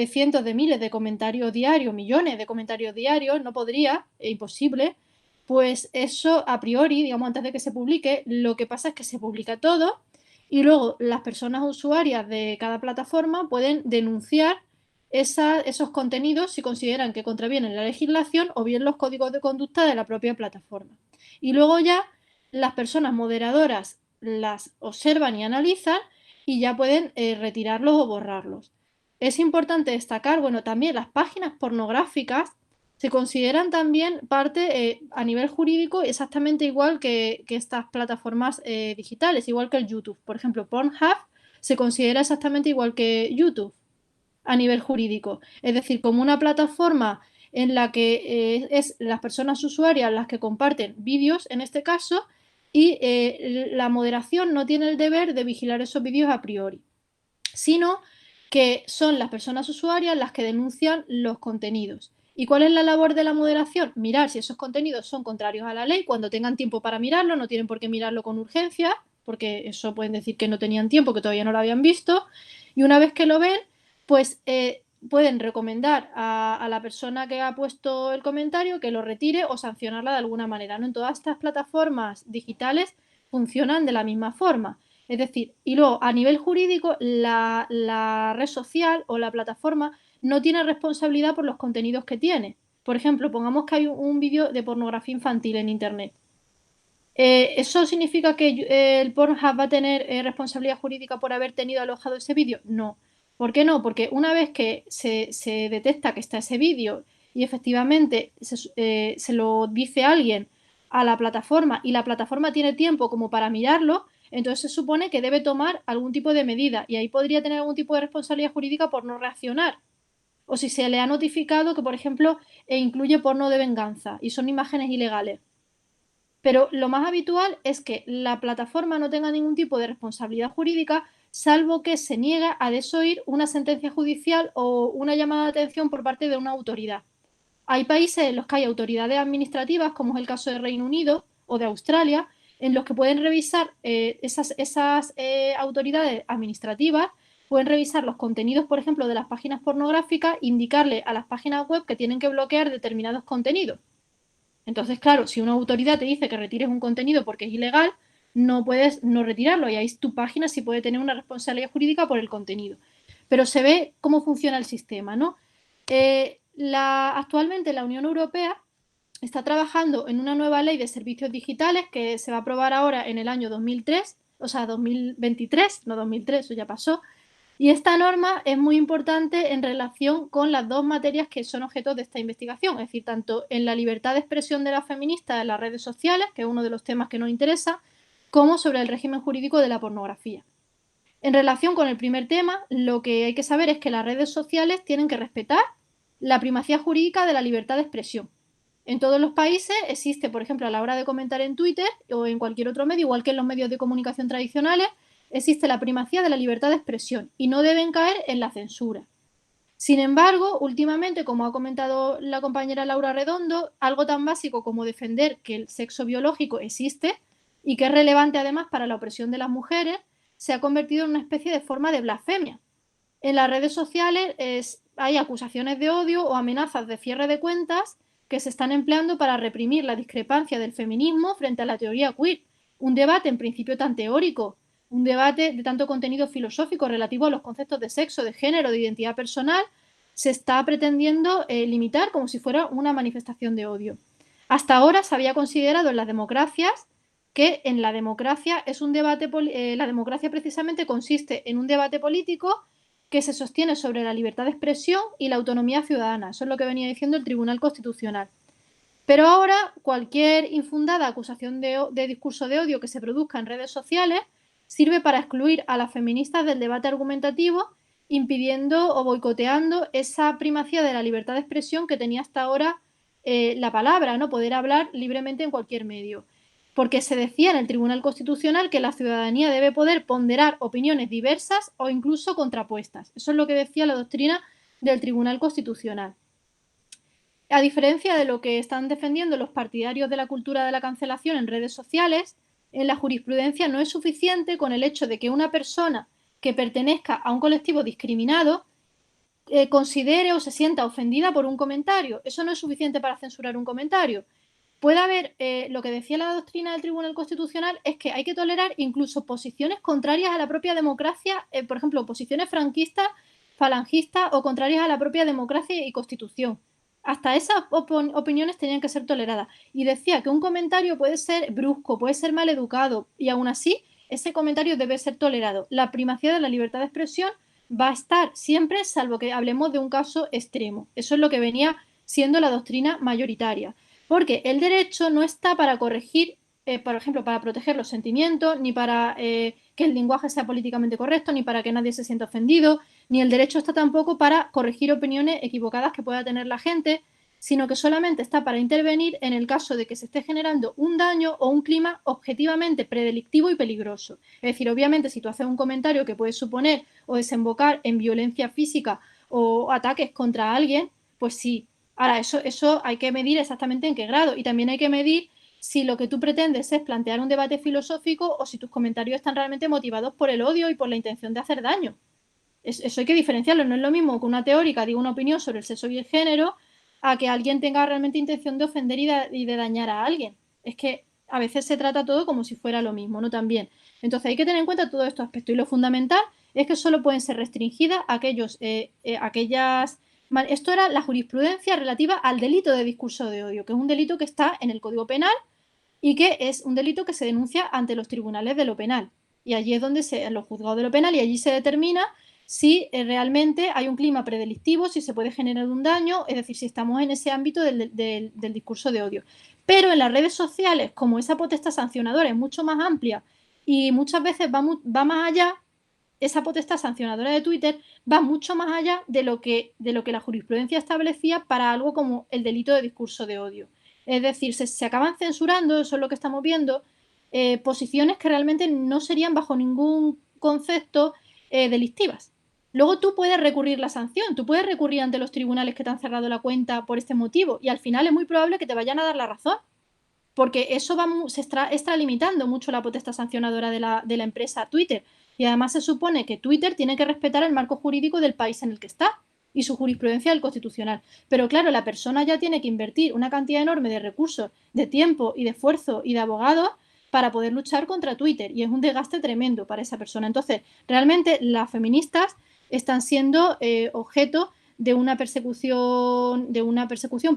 cientos de miles de comentarios diarios, millones de comentarios diarios, no podría, es imposible, pues eso a priori, digamos, antes de que se publique, lo que pasa es que se publica todo y luego las personas usuarias de cada plataforma pueden denunciar esos contenidos si consideran que contravienen la legislación o bien los códigos de conducta de la propia plataforma. Y luego ya las personas moderadoras las observan y analizan y ya pueden retirarlos o borrarlos. Es importante destacar, bueno, también las páginas pornográficas se consideran también parte a nivel jurídico exactamente igual que estas plataformas digitales, igual que el YouTube. Por ejemplo, Pornhub se considera exactamente igual que YouTube a nivel jurídico. Es decir, como una plataforma en la que es las personas usuarias las que comparten vídeos, en este caso, y la moderación no tiene el deber de vigilar esos vídeos a priori, sino que son las personas usuarias las que denuncian los contenidos. ¿Y cuál es la labor de la moderación? Mirar si esos contenidos son contrarios a la ley, cuando tengan tiempo para mirarlo, no tienen por qué mirarlo con urgencia, porque eso pueden decir que no tenían tiempo, que todavía no lo habían visto, y una vez que lo ven, pues pueden recomendar a la persona que ha puesto el comentario que lo retire o sancionarla de alguna manera, ¿no? En todas estas plataformas digitales funcionan de la misma forma. Es decir, y luego a nivel jurídico, la red social o la plataforma no tiene responsabilidad por los contenidos que tiene. Por ejemplo, pongamos que hay un vídeo de pornografía infantil en Internet. ¿Eso significa que el Pornhub va a tener responsabilidad jurídica por haber tenido alojado ese vídeo? No. ¿Por qué no? Porque una vez que se detecta que está ese vídeo y efectivamente se lo dice alguien a la plataforma y la plataforma tiene tiempo como para mirarlo, entonces se supone que debe tomar algún tipo de medida y ahí podría tener algún tipo de responsabilidad jurídica por no reaccionar. O si se le ha notificado que, por ejemplo, incluye porno de venganza y son imágenes ilegales. Pero lo más habitual es que la plataforma no tenga ningún tipo de responsabilidad jurídica, salvo que se niega a desoír una sentencia judicial o una llamada de atención por parte de una autoridad. Hay países en los que hay autoridades administrativas, como es el caso de Reino Unido o de Australia, en los que pueden revisar esas autoridades administrativas, pueden revisar los contenidos, por ejemplo, de las páginas pornográficas, indicarle a las páginas web que tienen que bloquear determinados contenidos. Entonces, claro, si una autoridad te dice que retires un contenido porque es ilegal, no puedes no retirarlo y ahí tu página sí puede tener una responsabilidad jurídica por el contenido. pero se ve cómo funciona el sistema, ¿no? Actualmente la Unión Europea está trabajando en una nueva ley de servicios digitales que se va a aprobar ahora en el año 2003, o sea, 2023, no 2003, eso ya pasó. Y esta norma es muy importante en relación con las dos materias que son objeto de esta investigación, es decir, tanto en la libertad de expresión de las feministas en las redes sociales, que es uno de los temas que nos interesa, como sobre el régimen jurídico de la pornografía. En relación con el primer tema, lo que hay que saber es que las redes sociales tienen que respetar la primacía jurídica de la libertad de expresión. En todos los países existe, por ejemplo, a la hora de comentar en Twitter o en cualquier otro medio, igual que en los medios de comunicación tradicionales, existe la primacía de la libertad de expresión y no deben caer en la censura. Sin embargo, últimamente, como ha comentado la compañera Laura Redondo, algo tan básico como defender que el sexo biológico existe y que es relevante además para la opresión de las mujeres, se ha convertido en una especie de forma de blasfemia. En las redes sociales hay acusaciones de odio o amenazas de cierre de cuentas que se están empleando para reprimir la discrepancia del feminismo frente a la teoría queer, un debate en principio tan teórico, un debate de tanto contenido filosófico relativo a los conceptos de sexo, de género, de identidad personal, se está pretendiendo limitar como si fuera una manifestación de odio. Hasta ahora se había considerado en las democracias que en la democracia es un debate, la democracia precisamente consiste en un debate político que se sostiene sobre la libertad de expresión y la autonomía ciudadana. Eso es lo que venía diciendo el Tribunal Constitucional. Pero ahora cualquier infundada acusación de discurso de odio que se produzca en redes sociales sirve para excluir a las feministas del debate argumentativo, impidiendo o boicoteando esa primacía de la libertad de expresión que tenía hasta ahora la palabra, ¿no? Poder hablar libremente en cualquier medio. Porque se decía en el Tribunal Constitucional que la ciudadanía debe poder ponderar opiniones diversas o incluso contrapuestas. Eso es lo que decía la doctrina del Tribunal Constitucional. A diferencia de lo que están defendiendo los partidarios de la cultura de la cancelación en redes sociales, en la jurisprudencia no es suficiente con el hecho de que una persona que pertenezca a un colectivo discriminado considere o se sienta ofendida por un comentario. Eso no es suficiente para censurar un comentario. Puede haber, lo que decía la doctrina del Tribunal Constitucional es que hay que tolerar incluso posiciones contrarias a la propia democracia, por ejemplo, posiciones franquistas, falangistas o contrarias a la propia democracia y constitución. Hasta esas opiniones tenían que ser toleradas. Y decía que un comentario puede ser brusco, puede ser mal educado, y aún así ese comentario debe ser tolerado. La primacía de la libertad de expresión va a estar siempre, salvo que hablemos de un caso extremo. Eso es lo que venía siendo la doctrina mayoritaria. Porque el derecho no está para corregir, por ejemplo, para proteger los sentimientos, ni para que el lenguaje sea políticamente correcto, ni para que nadie se sienta ofendido, ni el derecho está tampoco para corregir opiniones equivocadas que pueda tener la gente, sino que solamente está para intervenir en el caso de que se esté generando un daño o un clima objetivamente predelictivo y peligroso. Es decir, obviamente, si tú haces un comentario que puede suponer o desembocar en violencia física o ataques contra alguien, pues sí. Ahora, eso hay que medir exactamente en qué grado y también hay que medir si lo que tú pretendes es plantear un debate filosófico o si tus comentarios están realmente motivados por el odio y por la intención de hacer daño. Eso hay que diferenciarlo. No es lo mismo que una teórica diga una opinión sobre el sexo y el género a que alguien tenga realmente intención de ofender y de dañar a alguien. Es que a veces se trata todo como si fuera lo mismo, ¿no? También. Entonces hay que tener en cuenta todos estos aspectos. Y lo fundamental es que solo pueden ser restringidas aquellas... Esto era la jurisprudencia relativa al delito de discurso de odio, que es un delito que está en el Código Penal y que es un delito que se denuncia ante los tribunales de lo penal. Y allí es donde en los juzgados de lo penal, y allí se determina si realmente hay un clima predelictivo, si se puede generar un daño, es decir, si estamos en ese ámbito del discurso de odio. Pero en las redes sociales, como esa potestad sancionadora es mucho más amplia y muchas veces va más allá, esa potestad sancionadora de Twitter va mucho más allá de lo que la jurisprudencia establecía para algo como el delito de discurso de odio. Es decir, se acaban censurando, eso es lo que estamos viendo, posiciones que realmente no serían bajo ningún concepto delictivas. Luego tú puedes recurrir la sanción, tú puedes recurrir ante los tribunales que te han cerrado la cuenta por este motivo y al final es muy probable que te vayan a dar la razón, porque eso se está extralimitando mucho la potestad sancionadora de la empresa Twitter. Y además se supone que Twitter tiene que respetar el marco jurídico del país en el que está y su jurisprudencia del constitucional. Pero claro, la persona ya tiene que invertir una cantidad enorme de recursos, de tiempo y de esfuerzo y de abogados para poder luchar contra Twitter. Y es un desgaste tremendo para esa persona. Entonces, realmente las feministas están siendo objeto de una persecución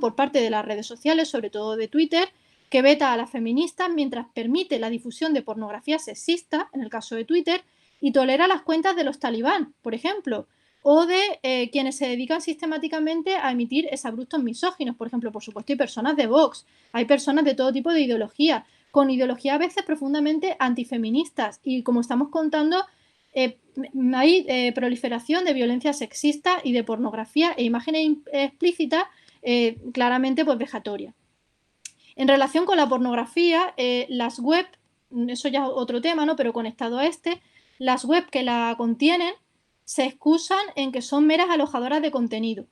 por parte de las redes sociales, sobre todo de Twitter, que veta a las feministas mientras permite la difusión de pornografía sexista, en el caso de Twitter, y tolera las cuentas de los talibán, por ejemplo, o de quienes se dedican sistemáticamente a emitir exabruptos misóginos. Por ejemplo, por supuesto, hay personas de Vox, hay personas de todo tipo de ideología, con ideología a veces profundamente antifeministas. Y como estamos contando, hay proliferación de violencia sexista y de pornografía e imágenes explícitas claramente pues vejatoria. En relación con la pornografía, las web, eso ya es otro tema, ¿no? Pero conectado a este, las web que la contienen se excusan en que son meras alojadoras de contenido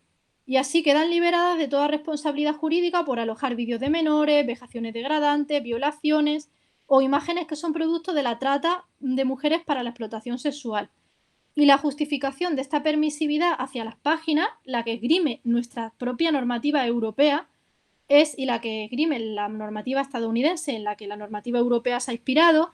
y así quedan liberadas de toda responsabilidad jurídica por alojar vídeos de menores, vejaciones degradantes, violaciones o imágenes que son producto de la trata de mujeres para la explotación sexual. Y la justificación de esta permisividad hacia las páginas, la que esgrime nuestra propia normativa europea, y la que esgrime la normativa estadounidense, en la que la normativa europea se ha inspirado,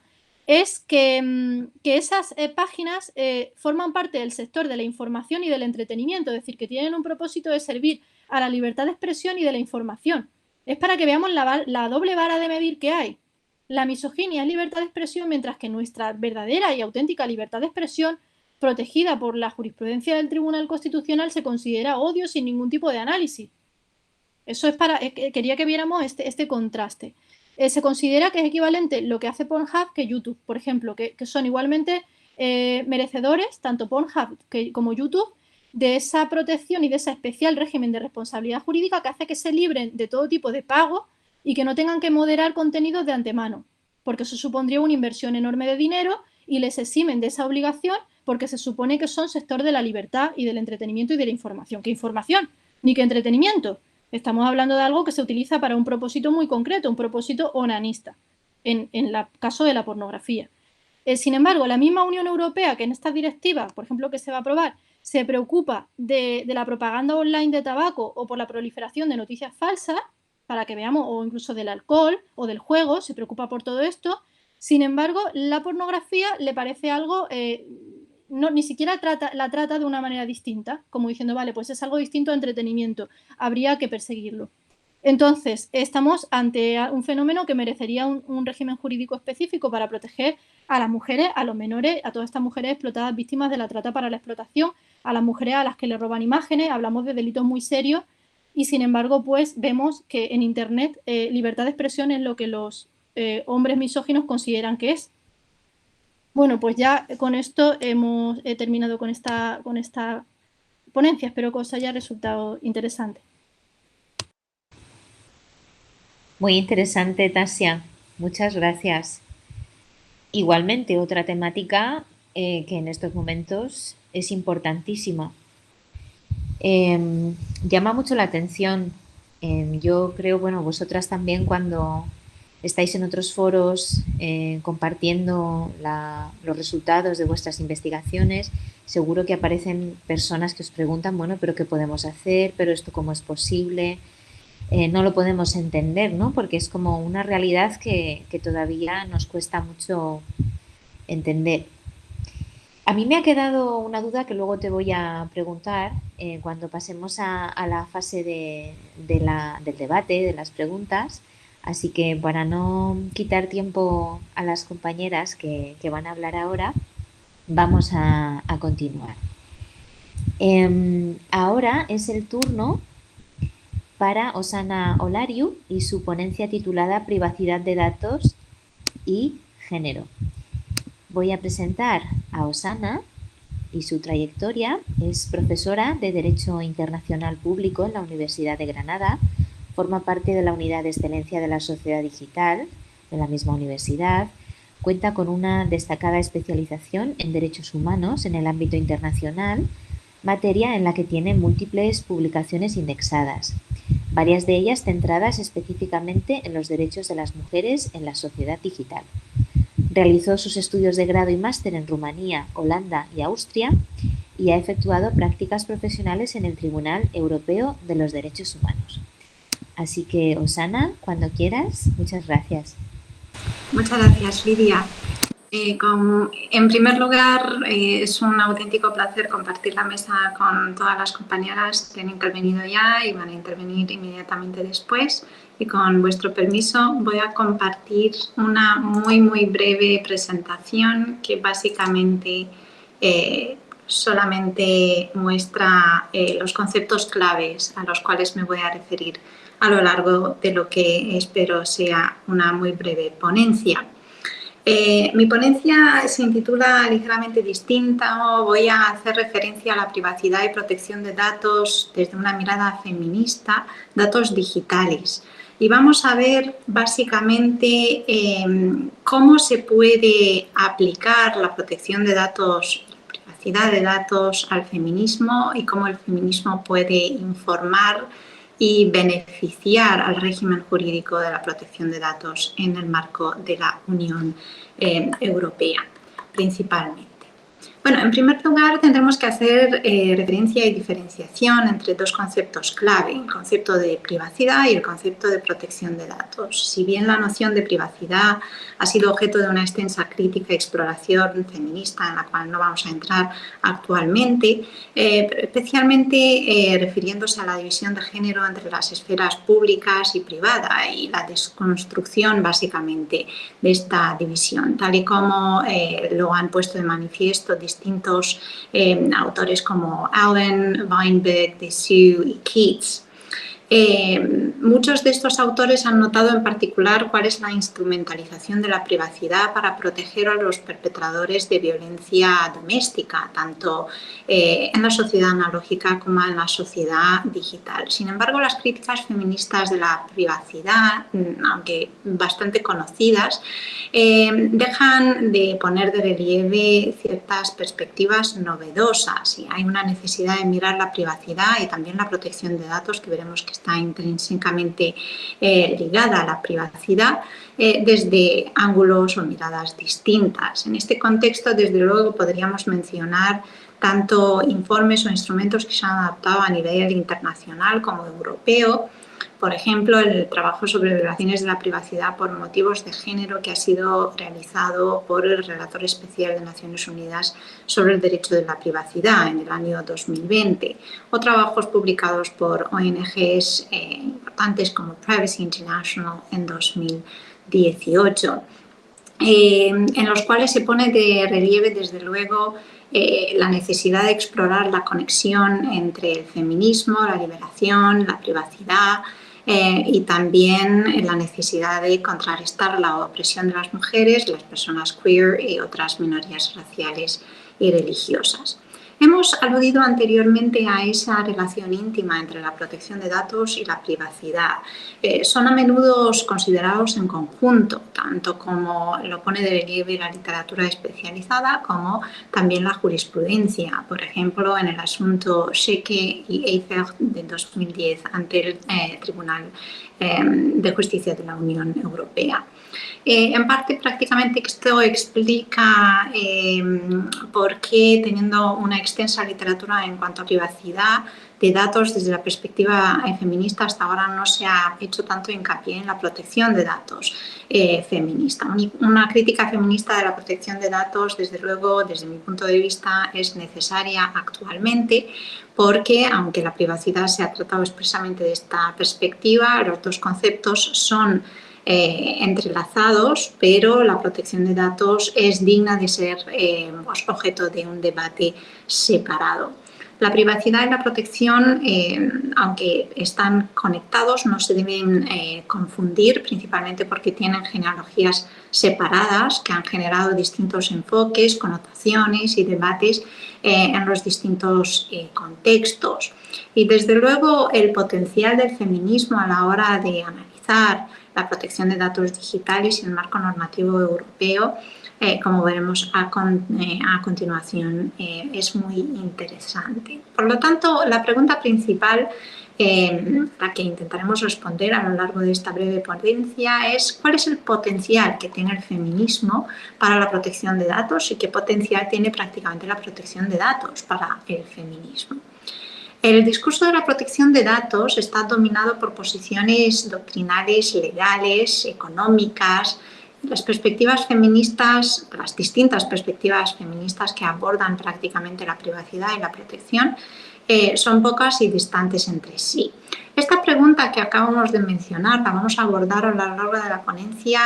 es que esas páginas forman parte del sector de la información y del entretenimiento, es decir, que tienen un propósito de servir a la libertad de expresión y de la información. Es para que veamos la doble vara de medir que hay. La misoginia es libertad de expresión, mientras que nuestra verdadera y auténtica libertad de expresión, protegida por la jurisprudencia del Tribunal Constitucional, se considera odio sin ningún tipo de análisis. Eso es quería que viéramos este contraste. Se considera que es equivalente lo que hace Pornhub que YouTube, por ejemplo, que son igualmente merecedores, tanto Pornhub como YouTube, de esa protección y de ese especial régimen de responsabilidad jurídica que hace que se libren de todo tipo de pago y que no tengan que moderar contenidos de antemano, porque eso supondría una inversión enorme de dinero y les eximen de esa obligación porque se supone que son sector de la libertad y del entretenimiento y de la información. ¿Qué información? Ni qué entretenimiento. Estamos hablando de algo que se utiliza para un propósito muy concreto, un propósito onanista, en el caso de la pornografía. Sin embargo, la misma Unión Europea, que en esta directiva, por ejemplo, que se va a aprobar, se preocupa de la propaganda online de tabaco o por la proliferación de noticias falsas, para que veamos, o incluso del alcohol o del juego, se preocupa por todo esto. Sin embargo, la pornografía le parece algo... ni siquiera la trata de una manera distinta, como diciendo, vale, pues es algo distinto a entretenimiento, habría que perseguirlo. Entonces, estamos ante un fenómeno que merecería un régimen jurídico específico para proteger a las mujeres, a los menores, a todas estas mujeres explotadas, víctimas de la trata para la explotación, a las mujeres a las que le roban imágenes, hablamos de delitos muy serios y, sin embargo, pues vemos que en Internet libertad de expresión es lo que los hombres misóginos consideran que es. Bueno, pues ya con esto hemos terminado con esta ponencia. Espero que os haya resultado interesante. Muy interesante, Tasia. Muchas gracias. Igualmente, otra temática que en estos momentos es importantísima. Llama mucho la atención. Yo creo, bueno, vosotras también cuando estáis en otros foros compartiendo los resultados de vuestras investigaciones, seguro que aparecen personas que os preguntan, bueno, pero ¿qué podemos hacer? ¿Pero esto cómo es posible? No lo podemos entender, ¿no? Porque es como una realidad que todavía nos cuesta mucho entender. A mí me ha quedado una duda que luego te voy a preguntar cuando pasemos a la fase del debate, de las preguntas. Así que para no quitar tiempo a las compañeras que van a hablar ahora, vamos a continuar. Ahora es el turno para Osana Olariu y su ponencia titulada Privacidad de datos y género. Voy a presentar a Osana y su trayectoria. Es profesora de Derecho Internacional Público en la Universidad de Granada. Forma parte de la Unidad de Excelencia de la Sociedad Digital de la misma universidad. Cuenta con una destacada especialización en derechos humanos en el ámbito internacional, materia en la que tiene múltiples publicaciones indexadas, varias de ellas centradas específicamente en los derechos de las mujeres en la sociedad digital. Realizó sus estudios de grado y máster en Rumanía, Holanda y Austria y ha efectuado prácticas profesionales en el Tribunal Europeo de los Derechos Humanos. Así que, Osana, cuando quieras, muchas gracias. Muchas gracias, Lidia. En primer lugar, es un auténtico placer compartir la mesa con todas las compañeras que han intervenido ya y van a intervenir inmediatamente después. Y con vuestro permiso voy a compartir una muy breve presentación que básicamente solamente muestra los conceptos claves a los cuales me voy a referir a lo largo de lo que espero sea una muy breve ponencia. Mi ponencia se intitula ligeramente distinta. Voy a hacer referencia a la privacidad y protección de datos desde una mirada feminista, datos digitales. Y vamos a ver básicamente cómo se puede aplicar la protección de datos, la privacidad de datos al feminismo y cómo el feminismo puede informar y beneficiar al régimen jurídico de la protección de datos en el marco de la Unión Europea, principalmente. Bueno, en primer lugar tendremos que hacer referencia y diferenciación entre dos conceptos clave, el concepto de privacidad y el concepto de protección de datos. Si bien la noción de privacidad ha sido objeto de una extensa crítica y exploración feminista en la cual no vamos a entrar actualmente, especialmente refiriéndose a la división de género entre las esferas públicas y privada y la desconstrucción básicamente de esta división, tal y como lo han puesto de manifiesto distintos autores como Allen, Weinberg, Dessau y Keats. Muchos de estos autores han notado en particular cuál es la instrumentalización de la privacidad para proteger a los perpetradores de violencia doméstica, tanto en la sociedad analógica como en la sociedad digital. Sin embargo, las críticas feministas de la privacidad, aunque bastante conocidas, dejan de poner de relieve ciertas perspectivas novedosas y hay una necesidad de mirar la privacidad y también la protección de datos, que veremos que está intrínsecamente ligada a la privacidad desde ángulos o miradas distintas. En este contexto, desde luego, podríamos mencionar tanto informes o instrumentos que se han adaptado a nivel internacional como europeo. Por ejemplo, el trabajo sobre violaciones de la privacidad por motivos de género que ha sido realizado por el Relator Especial de Naciones Unidas sobre el Derecho de la Privacidad en el año 2020, o trabajos publicados por ONGs importantes como Privacy International en 2018, en los cuales se pone de relieve, desde luego, la necesidad de explorar la conexión entre el feminismo, la liberación, la privacidad y también la necesidad de contrarrestar la opresión de las mujeres, las personas queer y otras minorías raciales y religiosas. Hemos aludido anteriormente a esa relación íntima entre la protección de datos y la privacidad. Son a menudo considerados en conjunto, tanto como lo pone de relieve la literatura especializada como también la jurisprudencia. Por ejemplo, en el asunto Scheke y Eifert de 2010 ante el Tribunal de Justicia de la Unión Europea. En parte, prácticamente esto explica por qué, teniendo una extensa literatura en cuanto a privacidad de datos desde la perspectiva feminista, hasta ahora no se ha hecho tanto hincapié en la protección de datos feminista. Una crítica feminista de la protección de datos, desde luego, desde mi punto de vista, es necesaria actualmente, porque aunque la privacidad se ha tratado expresamente de esta perspectiva, los dos conceptos son entrelazados, pero la protección de datos es digna de ser objeto de un debate separado. La privacidad y la protección, aunque están conectados, no se deben confundir, principalmente porque tienen genealogías separadas que han generado distintos enfoques, connotaciones y debates en los distintos contextos. Y desde luego el potencial del feminismo a la hora de analizar la protección de datos digitales y el marco normativo europeo, como veremos a continuación, es muy interesante. Por lo tanto, la pregunta principal la que intentaremos responder a lo largo de esta breve ponencia es ¿cuál es el potencial que tiene el feminismo para la protección de datos y qué potencial tiene prácticamente la protección de datos para el feminismo? El discurso de la protección de datos está dominado por posiciones doctrinales, legales, económicas Las perspectivas feministas, las distintas perspectivas feministas que abordan prácticamente la privacidad y la protección son pocas y distantes entre sí. Esta pregunta que acabamos de mencionar la vamos a abordar a lo largo de la ponencia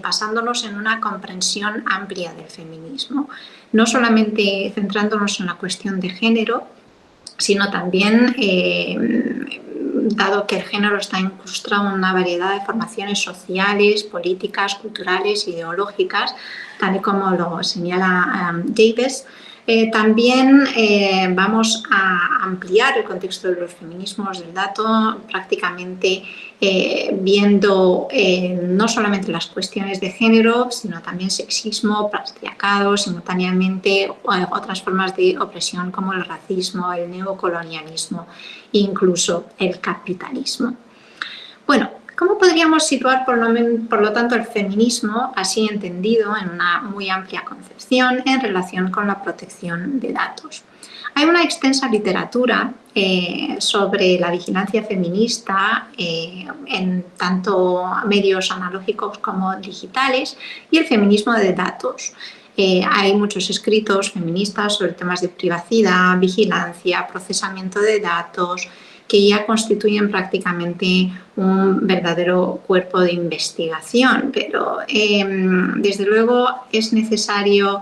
basándonos en una comprensión amplia del feminismo, no solamente centrándonos en la cuestión de género, sino también, dado que el género está incrustado en una variedad de formaciones sociales, políticas, culturales, ideológicas, tal y como lo señala Davis, también vamos a ampliar el contexto de los feminismos del dato, prácticamente viendo no solamente las cuestiones de género, sino también sexismo, patriarcado, simultáneamente otras formas de opresión como el racismo, el neocolonialismo e incluso el capitalismo. Bueno, ¿cómo podríamos situar por lo tanto el feminismo, así entendido en una muy amplia concepción, en relación con la protección de datos? Hay una extensa literatura sobre la vigilancia feminista en tanto medios analógicos como digitales y el feminismo de datos. Hay muchos escritos feministas sobre temas de privacidad, vigilancia, procesamiento de datos, que ya constituyen prácticamente un verdadero cuerpo de investigación, pero desde luego es necesario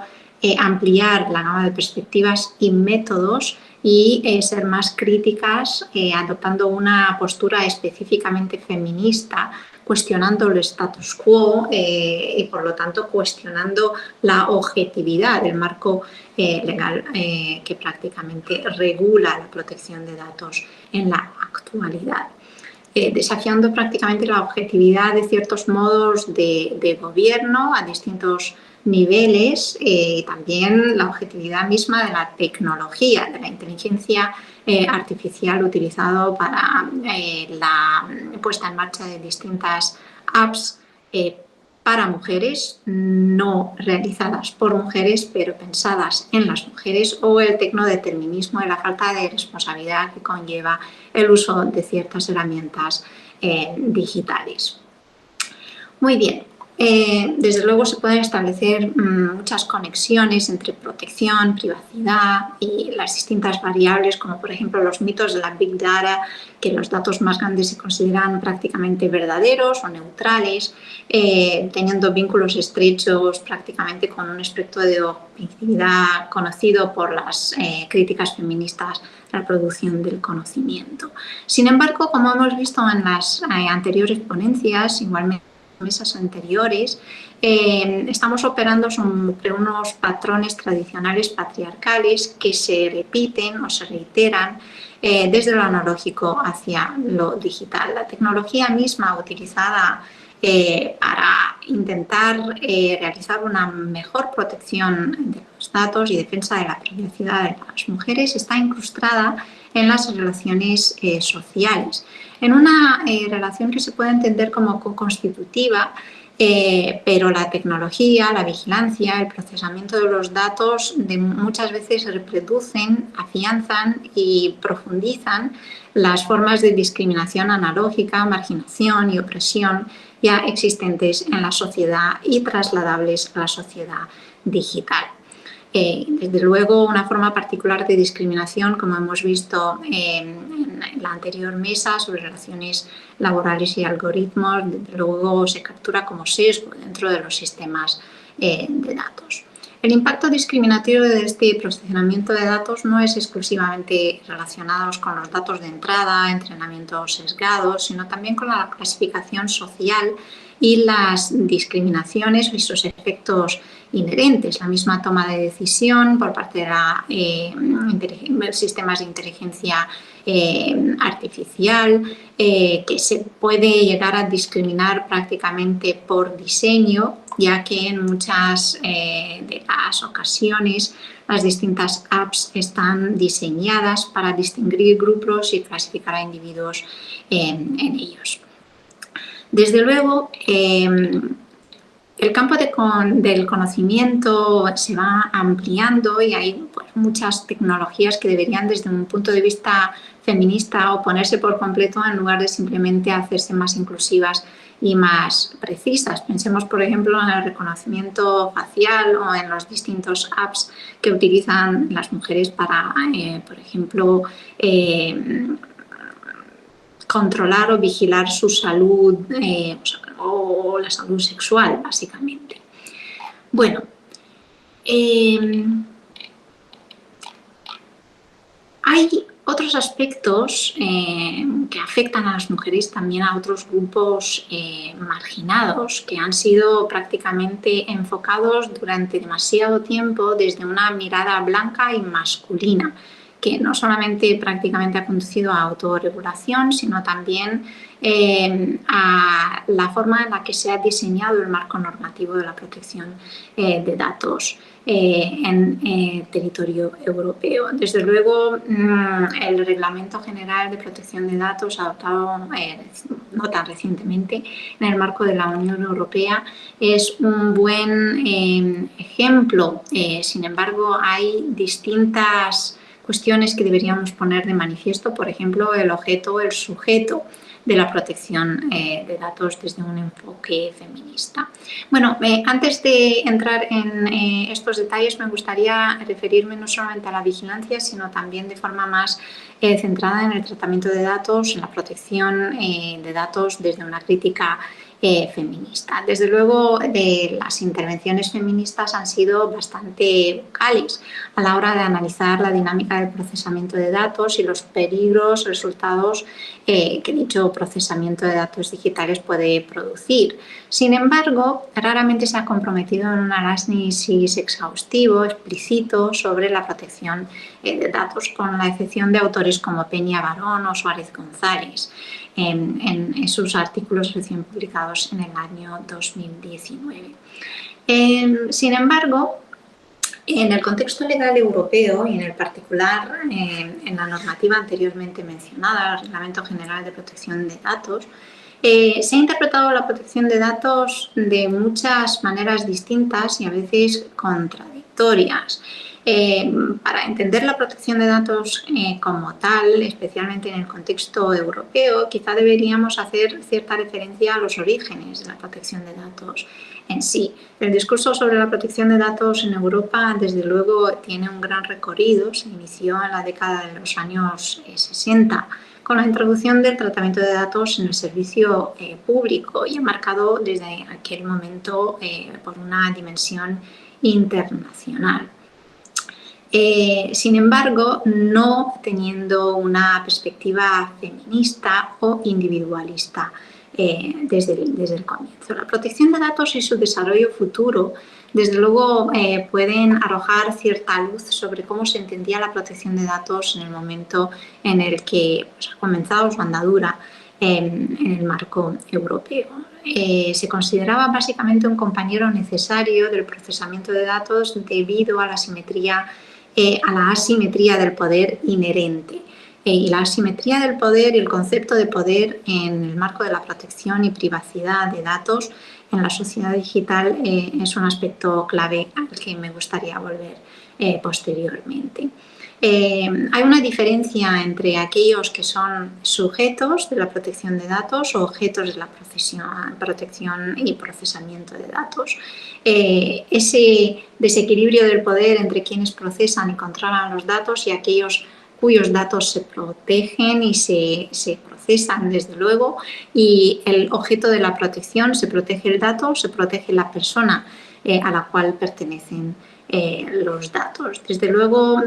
ampliar la gama de perspectivas y métodos y ser más críticas, adoptando una postura específicamente feminista, cuestionando el status quo y por lo tanto cuestionando la objetividad del marco legal que prácticamente regula la protección de datos en la actualidad. Desafiando prácticamente la objetividad de ciertos modos de gobierno a distintos niveles, también la objetividad misma de la tecnología, de la inteligencia artificial utilizado para la puesta en marcha de distintas apps para mujeres, no realizadas por mujeres, pero pensadas en las mujeres, o el tecnodeterminismo y la falta de responsabilidad que conlleva el uso de ciertas herramientas digitales. Muy bien. Desde luego se pueden establecer muchas conexiones entre protección, privacidad y las distintas variables, como por ejemplo los mitos de la Big Data, que los datos más grandes se consideran prácticamente verdaderos o neutrales, teniendo vínculos estrechos prácticamente con un espectro de objetividad conocido por las críticas feministas a la producción del conocimiento. Sin embargo, como hemos visto en las anteriores ponencias, igualmente mesas anteriores, estamos operando sobre unos patrones tradicionales patriarcales que se repiten o se reiteran desde lo analógico hacia lo digital. La tecnología misma utilizada para intentar realizar una mejor protección de los datos y defensa de la privacidad de las mujeres está incrustada en las relaciones sociales, en una relación que se puede entender como co-constitutiva, pero la tecnología, la vigilancia, el procesamiento de los datos muchas veces reproducen, afianzan y profundizan las formas de discriminación analógica, marginación y opresión ya existentes en la sociedad y trasladables a la sociedad digital. Desde luego, una forma particular de discriminación, como hemos visto en la anterior mesa sobre relaciones laborales y algoritmos, desde luego se captura como sesgo dentro de los sistemas de datos. El impacto discriminatorio de este procesamiento de datos no es exclusivamente relacionado con los datos de entrada, entrenamientos sesgados, sino también con la clasificación social y las discriminaciones y sus efectos inherentes, la misma toma de decisión por parte de sistemas de inteligencia artificial, que se puede llegar a discriminar prácticamente por diseño, ya que en muchas de las ocasiones las distintas apps están diseñadas para distinguir grupos y clasificar a individuos en ellos. Desde luego, el campo del conocimiento se va ampliando y hay pues, muchas tecnologías que deberían desde un punto de vista feminista oponerse por completo en lugar de simplemente hacerse más inclusivas y más precisas. Pensemos, por ejemplo, en el reconocimiento facial o en los distintos apps que utilizan las mujeres para, por ejemplo, controlar o vigilar su salud o la salud sexual, básicamente. Bueno, hay otros aspectos que afectan a las mujeres, también a otros grupos marginados, que han sido prácticamente enfocados durante demasiado tiempo desde una mirada blanca y masculina, que no solamente prácticamente ha conducido a autorregulación, sino también a la forma en la que se ha diseñado el marco normativo de la protección de datos en territorio europeo. Desde luego, el Reglamento General de Protección de Datos adoptado no tan recientemente en el marco de la Unión Europea es un buen ejemplo. Sin embargo, hay distintas cuestiones que deberíamos poner de manifiesto, por ejemplo, el objeto, el sujeto de la protección de datos desde un enfoque feminista. Bueno, antes de entrar en estos detalles me gustaría referirme no solamente a la vigilancia, sino también de forma más centrada en el tratamiento de datos, en la protección de datos desde una crítica feminista. Desde luego, las intervenciones feministas han sido bastante vocales a la hora de analizar la dinámica del procesamiento de datos y los peligros, resultados que dicho procesamiento de datos digitales puede producir. Sin embargo, raramente se ha comprometido en un análisis exhaustivo, explícito, sobre la protección de datos, con la excepción de autores como Peña Barón o Suárez González, en sus artículos recién publicados en el año 2019. Sin embargo, en el contexto legal europeo y en el particular en la normativa anteriormente mencionada, el Reglamento General de Protección de Datos, se ha interpretado la protección de datos de muchas maneras distintas y a veces contradictorias. Para entender la protección de datos como tal, especialmente en el contexto europeo, quizá deberíamos hacer cierta referencia a los orígenes de la protección de datos en sí. El discurso sobre la protección de datos en Europa, desde luego, tiene un gran recorrido. Se inició en la década de los años 60 con la introducción del tratamiento de datos en el servicio público y marcado desde aquel momento por una dimensión internacional. Sin embargo, no teniendo una perspectiva feminista o individualista desde el comienzo. La protección de datos y su desarrollo futuro, desde luego, pueden arrojar cierta luz sobre cómo se entendía la protección de datos en el momento en el que ha comenzado su andadura en el marco europeo. Se consideraba básicamente un compañero necesario del procesamiento de datos debido a la asimetría del poder inherente. Y la asimetría del poder y el concepto de poder en el marco de la protección y privacidad de datos en la sociedad digital es un aspecto clave al que me gustaría volver posteriormente. Hay una diferencia entre aquellos que son sujetos de la protección de datos o objetos de la protección y procesamiento de datos. Ese desequilibrio del poder entre quienes procesan y controlan los datos y aquellos cuyos datos se protegen y se procesan, desde luego, y el objeto de la protección, se protege el dato, se protege la persona a la cual pertenecen los datos. Desde luego,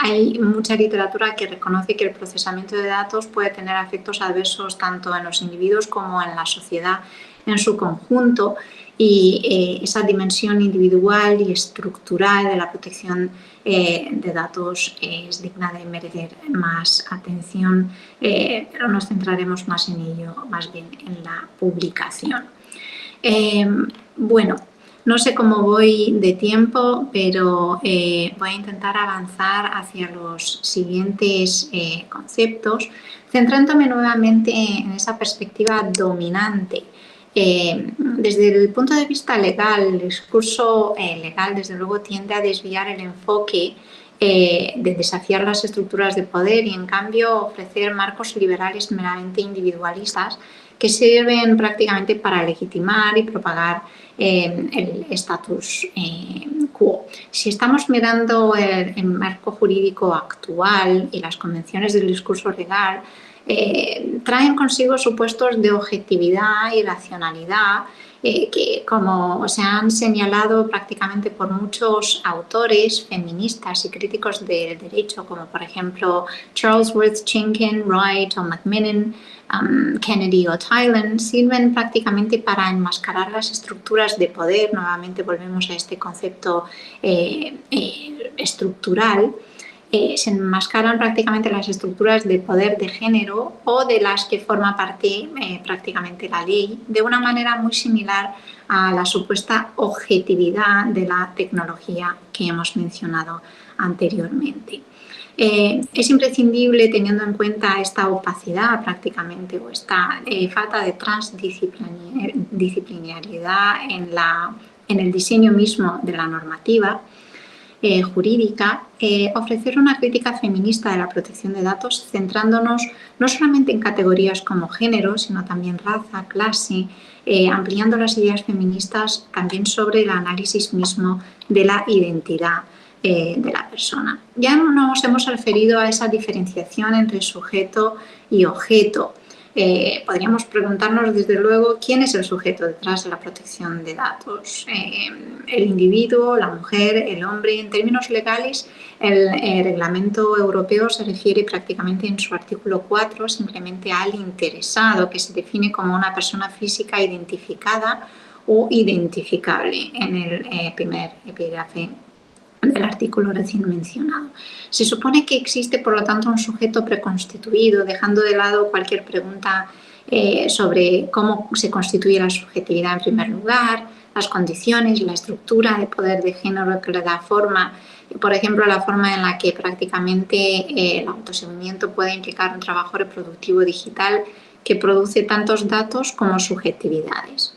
hay mucha literatura que reconoce que el procesamiento de datos puede tener efectos adversos tanto en los individuos como en la sociedad en su conjunto, y esa dimensión individual y estructural de la protección de datos es digna de merecer más atención, pero nos centraremos más en ello, más bien en la publicación. Bueno, no sé cómo voy de tiempo, pero voy a intentar avanzar hacia los siguientes conceptos, centrándome nuevamente en esa perspectiva dominante. Desde el punto de vista legal, el discurso legal desde luego tiende a desviar el enfoque de desafiar las estructuras de poder y en cambio ofrecer marcos liberales meramente individualistas que sirven prácticamente para legitimar y propagar el status quo. Si estamos mirando el marco jurídico actual y las convenciones del discurso legal, traen consigo supuestos de objetividad y racionalidad que, como se han señalado prácticamente por muchos autores feministas y críticos del derecho, como por ejemplo Charles Worth Chinkin, Wright o Macmillan, Kennedy o Tylen, sirven prácticamente para enmascarar las estructuras de poder. Nuevamente volvemos a este concepto estructural. Se enmascaran prácticamente las estructuras de poder de género o de las que forma parte prácticamente la ley, de una manera muy similar a la supuesta objetividad de la tecnología que hemos mencionado anteriormente. Es imprescindible, teniendo en cuenta esta opacidad prácticamente o esta falta de transdisciplinariedad en el diseño mismo de la normativa jurídica, ofrecer una crítica feminista de la protección de datos, centrándonos no solamente en categorías como género, sino también raza, clase, ampliando las ideas feministas también sobre el análisis mismo de la identidad de la persona. Ya nos hemos referido a esa diferenciación entre sujeto y objeto. Podríamos preguntarnos desde luego quién es el sujeto detrás de la protección de datos. El individuo, la mujer, el hombre. En términos legales, el reglamento europeo se refiere prácticamente en su artículo 4 simplemente al interesado, que se define como una persona física identificada o identificable en el primer epígrafe del artículo recién mencionado. Se supone que existe, por lo tanto, un sujeto preconstituido, dejando de lado cualquier pregunta sobre cómo se constituye la subjetividad en primer lugar, las condiciones, la estructura de poder de género que le da forma, por ejemplo, la forma en la que prácticamente el autoseguimiento puede implicar un trabajo reproductivo digital que produce tantos datos como subjetividades.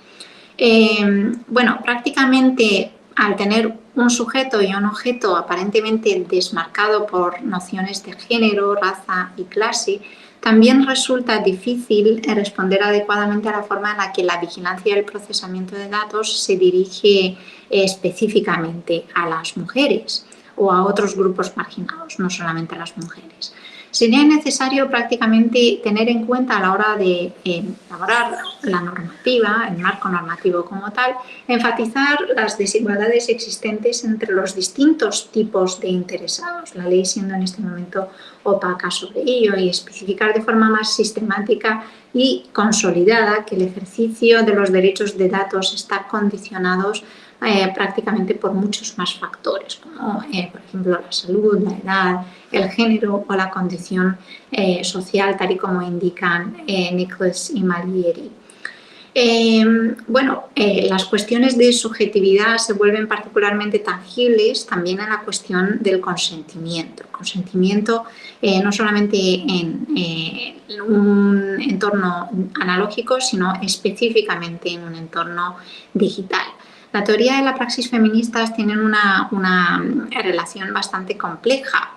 Bueno, prácticamente al tener un sujeto y un objeto aparentemente desmarcado por nociones de género, raza y clase, también resulta difícil responder adecuadamente a la forma en la que la vigilancia y el procesamiento de datos se dirige específicamente a las mujeres o a otros grupos marginados, no solamente a las mujeres. Sería necesario prácticamente tener en cuenta a la hora de elaborar la normativa, el marco normativo como tal, enfatizar las desigualdades existentes entre los distintos tipos de interesados, la ley siendo en este momento opaca sobre ello, y especificar de forma más sistemática y consolidada que el ejercicio de los derechos de datos está condicionado prácticamente por muchos más factores, como por ejemplo la salud, la edad, el género o la condición social, tal y como indican Nicholas y Malieri. Las cuestiones de subjetividad se vuelven particularmente tangibles también en la cuestión del consentimiento. El consentimiento no solamente en un entorno analógico, sino específicamente en un entorno digital. La teoría y la praxis feministas tienen una relación bastante compleja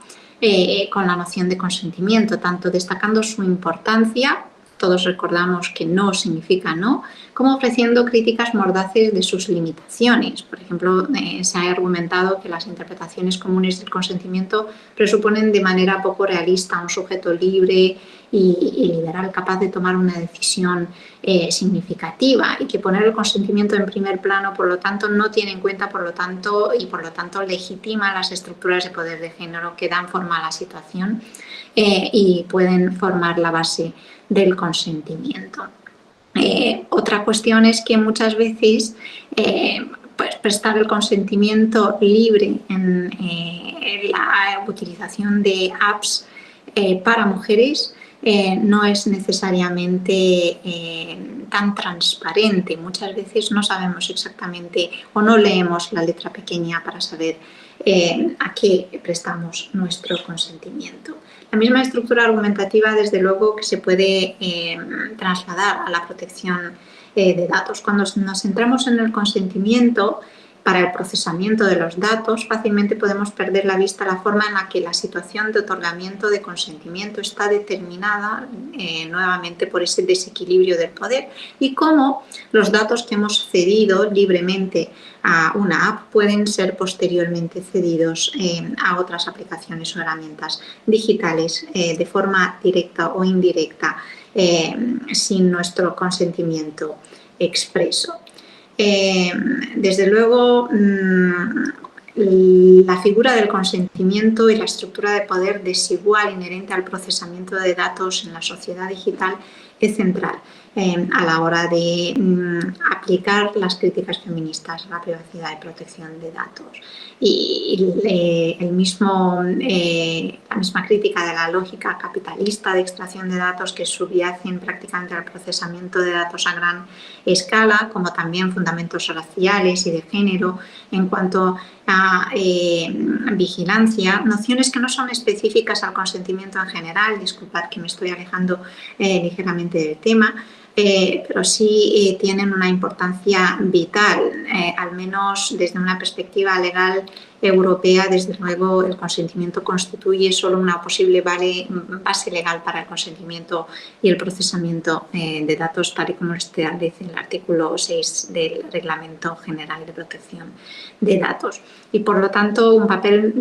con la noción de consentimiento, tanto destacando su importancia, todos recordamos que no significa no, como ofreciendo críticas mordaces de sus limitaciones. Por ejemplo, se ha argumentado que las interpretaciones comunes del consentimiento presuponen de manera poco realista un sujeto libre y liberal capaz de tomar una decisión significativa, y que poner el consentimiento en primer plano, por lo tanto, no tiene en cuenta, por lo tanto legitima las estructuras de poder de género que dan forma a la situación y pueden formar la base del consentimiento. Otra cuestión es que muchas veces prestar el consentimiento libre en la utilización de apps para mujeres no es necesariamente tan transparente. Muchas veces no sabemos exactamente o no leemos la letra pequeña para saber a qué prestamos nuestro consentimiento. La misma estructura argumentativa, desde luego, que se puede trasladar a la protección de datos. Cuando nos centramos en el consentimiento, para el procesamiento de los datos, fácilmente podemos perder la vista la forma en la que la situación de otorgamiento de consentimiento está determinada nuevamente por ese desequilibrio del poder y cómo los datos que hemos cedido libremente a una app pueden ser posteriormente cedidos a otras aplicaciones o herramientas digitales de forma directa o indirecta sin nuestro consentimiento expreso. Desde luego, la figura del consentimiento y la estructura de poder desigual inherente al procesamiento de datos en la sociedad digital es central a la hora de aplicar las críticas feministas a la privacidad y protección de datos. Y la misma crítica de la lógica capitalista de extracción de datos que subyacen prácticamente al procesamiento de datos a gran escala, como también fundamentos raciales y de género en cuanto a vigilancia, nociones que no son específicas al consentimiento en general, disculpad que me estoy alejando ligeramente del tema, pero sí tienen una importancia vital, al menos desde una perspectiva legal europea. Desde luego, el consentimiento constituye solo una posible base legal para el consentimiento y el procesamiento de datos, tal y como establece el artículo 6 del Reglamento General de Protección de Datos. Y, por lo tanto, un papel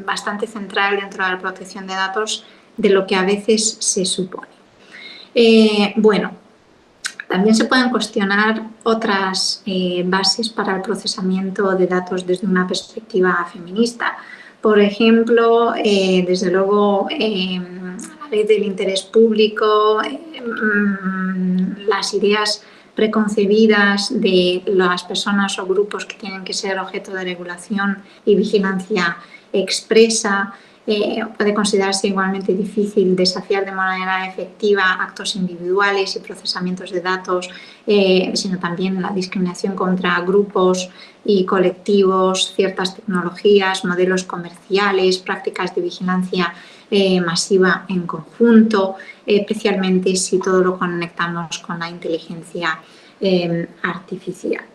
bastante central dentro de la protección de datos de lo que a veces se supone. Bueno, también se pueden cuestionar otras bases para el procesamiento de datos desde una perspectiva feminista. Por ejemplo, desde luego, la ley del interés público, las ideas preconcebidas de las personas o grupos que tienen que ser objeto de regulación y vigilancia expresa. Puede considerarse igualmente difícil desafiar de manera efectiva actos individuales y procesamientos de datos, sino también la discriminación contra grupos y colectivos, ciertas tecnologías, modelos comerciales, prácticas de vigilancia masiva en conjunto, especialmente si todo lo conectamos con la inteligencia artificial.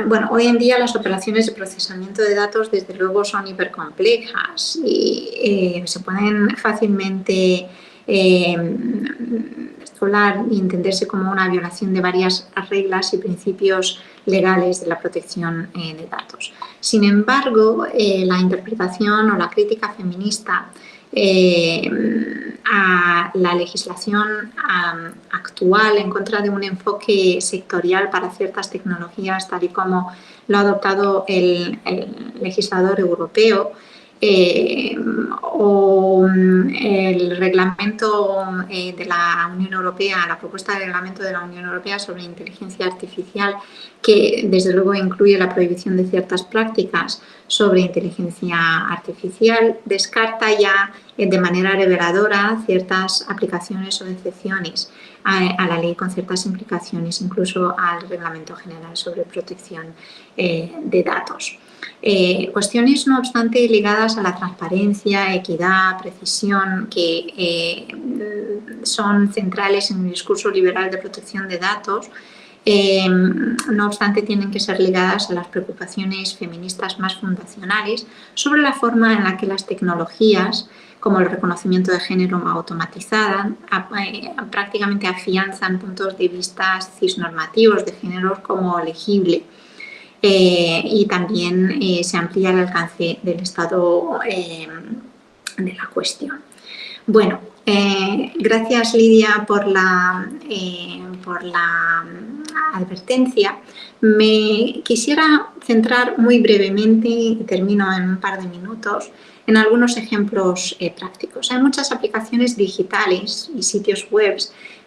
Bueno, hoy en día las operaciones de procesamiento de datos desde luego son hipercomplejas y se pueden fácilmente desdoblar y entenderse como una violación de varias reglas y principios legales de la protección de datos. Sin embargo, la interpretación o la crítica feminista a la legislación actual en contra de un enfoque sectorial para ciertas tecnologías, tal y como lo ha adoptado el legislador europeo, o el reglamento de la Unión Europea, la propuesta de reglamento de la Unión Europea sobre inteligencia artificial, que desde luego incluye la prohibición de ciertas prácticas sobre inteligencia artificial, descarta ya de manera reveladora ciertas aplicaciones o excepciones a la ley con ciertas implicaciones, incluso al Reglamento General sobre Protección de Datos. Cuestiones, no obstante, ligadas a la transparencia, equidad, precisión, que son centrales en el discurso liberal de protección de datos, no obstante, tienen que ser ligadas a las preocupaciones feministas más fundacionales sobre la forma en la que las tecnologías, como el reconocimiento de género automatizada, prácticamente afianzan puntos de vista cisnormativos de género como legible. Y también se amplía el alcance del estado de la cuestión. Bueno, gracias Lidia por la advertencia. Me quisiera centrar muy brevemente, y termino en un par de minutos, en algunos ejemplos prácticos. Hay muchas aplicaciones digitales y sitios web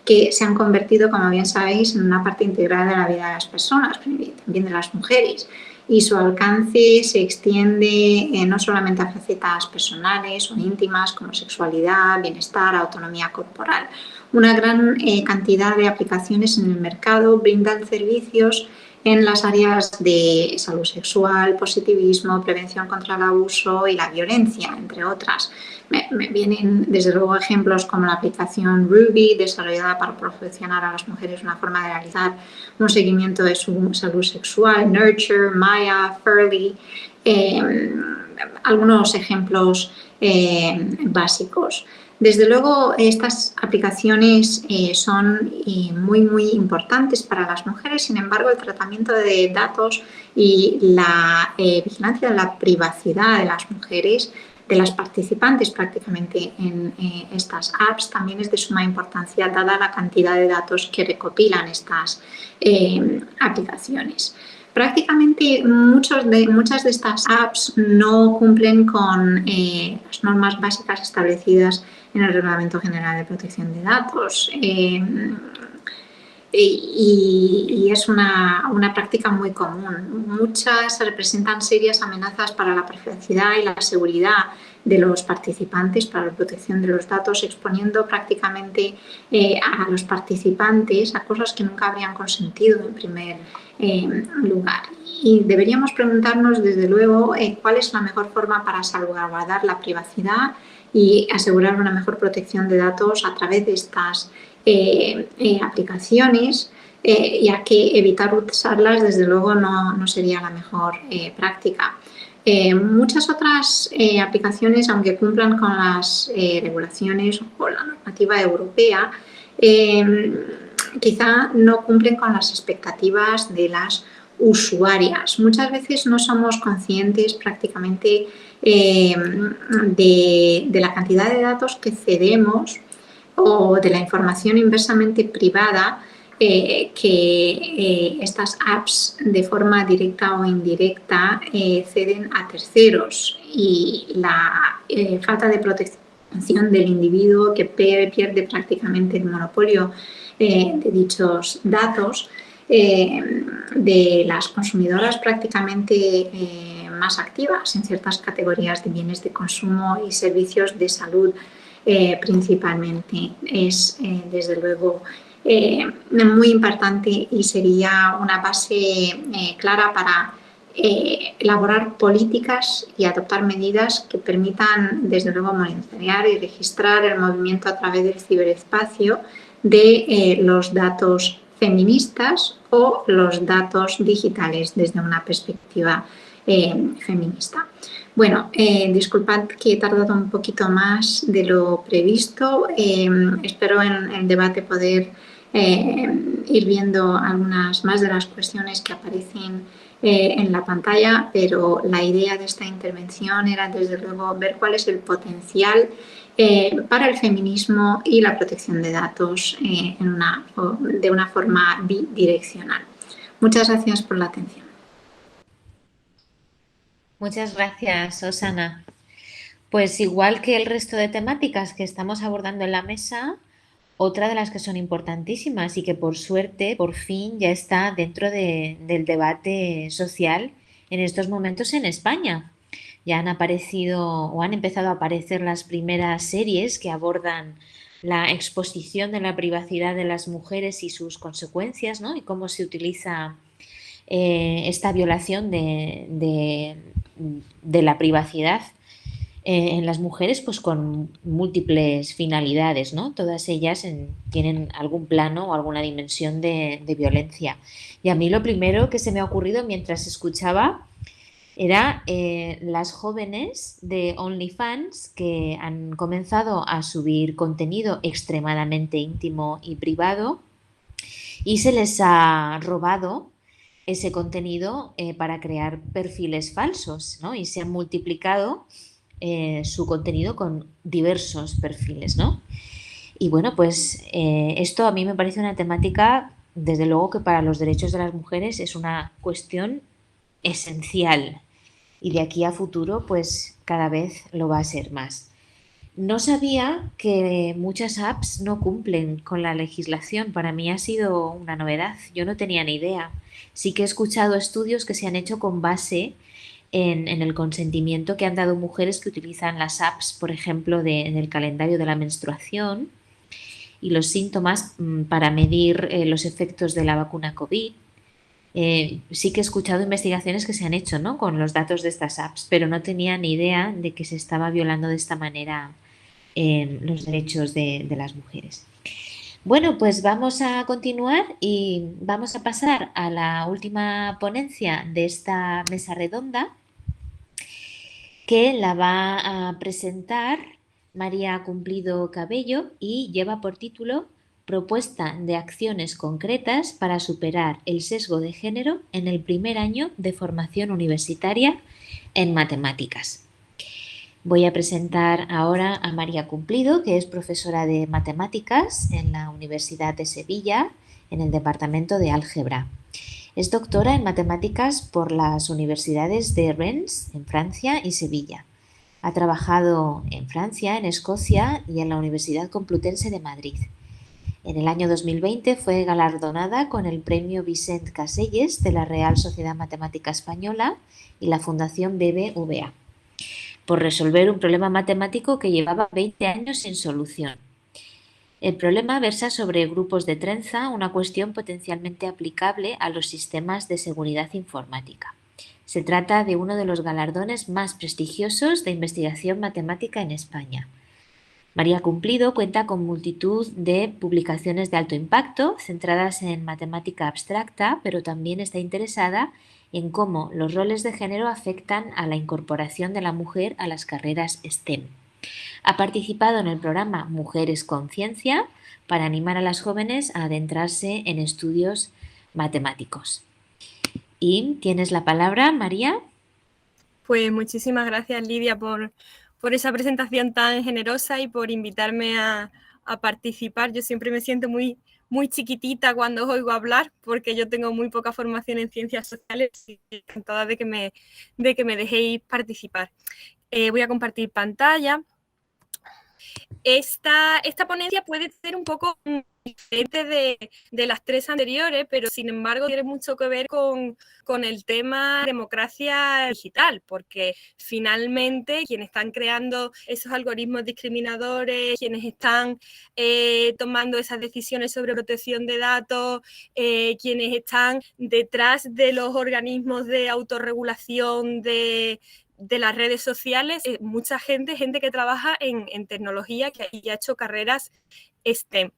que se han convertido, como bien sabéis, en una parte integral de la vida de las personas, también de las mujeres, y su alcance se extiende no solamente a facetas personales o íntimas como sexualidad, bienestar, autonomía corporal. Una gran cantidad de aplicaciones en el mercado brindan servicios en las áreas de salud sexual, positivismo, prevención contra el abuso y la violencia, entre otras. Me vienen desde luego ejemplos como la aplicación Ruby, desarrollada para proporcionar a las mujeres una forma de realizar un seguimiento de su salud sexual, Nurture, Maya, Furly, algunos ejemplos básicos. Desde luego, estas aplicaciones son muy importantes para las mujeres. Sin embargo, el tratamiento de datos y la vigilancia de la privacidad de las mujeres, de las participantes prácticamente en estas apps, también es de suma importancia dada la cantidad de datos que recopilan estas aplicaciones. Prácticamente muchas de estas apps no cumplen con las normas básicas establecidas en el Reglamento General de Protección de Datos. Y es una práctica muy común. Muchas representan serias amenazas para la privacidad y la seguridad de los participantes, para la protección de los datos, exponiendo prácticamente a los participantes a cosas que nunca habrían consentido en primer lugar. Y deberíamos preguntarnos, desde luego, cuál es la mejor forma para salvaguardar la privacidad y asegurar una mejor protección de datos a través de estas aplicaciones, ya que evitar usarlas desde luego no sería la mejor práctica. Muchas otras aplicaciones, aunque cumplan con las regulaciones o la normativa europea, quizá no cumplen con las expectativas de las usuarias. Muchas veces no somos conscientes prácticamente de la cantidad de datos que cedemos o de la información inversamente privada que estas apps de forma directa o indirecta ceden a terceros, y la falta de protección del individuo, que pierde prácticamente el monopolio de dichos datos, de las consumidoras prácticamente más activas en ciertas categorías de bienes de consumo y servicios de salud principalmente, es desde luego muy importante y sería una base clara para elaborar políticas y adoptar medidas que permitan desde luego monitorear y registrar el movimiento a través del ciberespacio de los datos feministas o los datos digitales desde una perspectiva feminista. Bueno, disculpad que he tardado un poquito más de lo previsto. Espero en el debate poder ir viendo algunas más de las cuestiones que aparecen en la pantalla, pero la idea de esta intervención era desde luego ver cuál es el potencial para el feminismo y la protección de datos de una forma bidireccional. Muchas gracias por la atención. Muchas gracias, Osana. Pues igual que el resto de temáticas que estamos abordando en la mesa, otra de las que son importantísimas y que por suerte, por fin, ya está dentro del debate social en estos momentos en España. Ya han aparecido o han empezado a aparecer las primeras series que abordan la exposición de la privacidad de las mujeres y sus consecuencias, ¿no? Y cómo se utiliza esta violación de la privacidad en las mujeres, pues con múltiples finalidades, ¿no? Todas ellas tienen algún plano o alguna dimensión de violencia. Y a mí lo primero que se me ha ocurrido mientras escuchaba era las jóvenes de OnlyFans que han comenzado a subir contenido extremadamente íntimo y privado y se les ha robado ese contenido para crear perfiles falsos, ¿no? Y se han multiplicado su contenido con diversos perfiles, ¿no? Y bueno, pues esto a mí me parece una temática, desde luego, que para los derechos de las mujeres es una cuestión esencial y de aquí a futuro pues cada vez lo va a ser más. No sabía que muchas apps no cumplen con la legislación. Para mí ha sido una novedad. Yo no tenía ni idea. Sí que he escuchado estudios que se han hecho con base en el consentimiento que han dado mujeres que utilizan las apps, por ejemplo, en el calendario de la menstruación y los síntomas para medir los efectos de la vacuna COVID. Sí que he escuchado investigaciones que se han hecho, ¿no?, con los datos de estas apps, pero no tenía ni idea de que se estaba violando de esta manera los derechos de las mujeres. Bueno, pues vamos a continuar y vamos a pasar a la última ponencia de esta mesa redonda, que la va a presentar María Cumplido Cabello y lleva por título Propuesta de acciones concretas para superar el sesgo de género en el primer año de formación universitaria en matemáticas. Voy a presentar ahora a María Cumplido, que es profesora de matemáticas en la Universidad de Sevilla, en el departamento de álgebra. Es doctora en matemáticas por las universidades de Rennes, en Francia, y Sevilla. Ha trabajado en Francia, en Escocia y en la Universidad Complutense de Madrid. En el año 2020 fue galardonada con el premio Vicent Caselles de la Real Sociedad Matemática Española y la Fundación BBVA, por resolver un problema matemático que llevaba 20 años sin solución. El problema versa sobre grupos de trenza, una cuestión potencialmente aplicable a los sistemas de seguridad informática. Se trata de uno de los galardones más prestigiosos de investigación matemática en España. María Cumplido cuenta con multitud de publicaciones de alto impacto centradas en matemática abstracta, pero también está interesada en cómo los roles de género afectan a la incorporación de la mujer a las carreras STEM. Ha participado en el programa Mujeres con Ciencia para animar a las jóvenes a adentrarse en estudios matemáticos. Y tienes la palabra, María. Pues muchísimas gracias, Lidia, por esa presentación tan generosa y por invitarme a participar. Yo siempre me siento muy chiquitita cuando os oigo hablar, porque yo tengo muy poca formación en ciencias sociales y encantada de que me dejéis participar. Voy a compartir pantalla. Esta ponencia puede ser un poco diferente de las tres anteriores, pero sin embargo tiene mucho que ver con el tema democracia digital, porque finalmente quienes están creando esos algoritmos discriminadores, quienes están tomando esas decisiones sobre protección de datos, quienes están detrás de los organismos de autorregulación de las redes sociales, mucha gente que trabaja en tecnología, que ya ha hecho carreras STEM.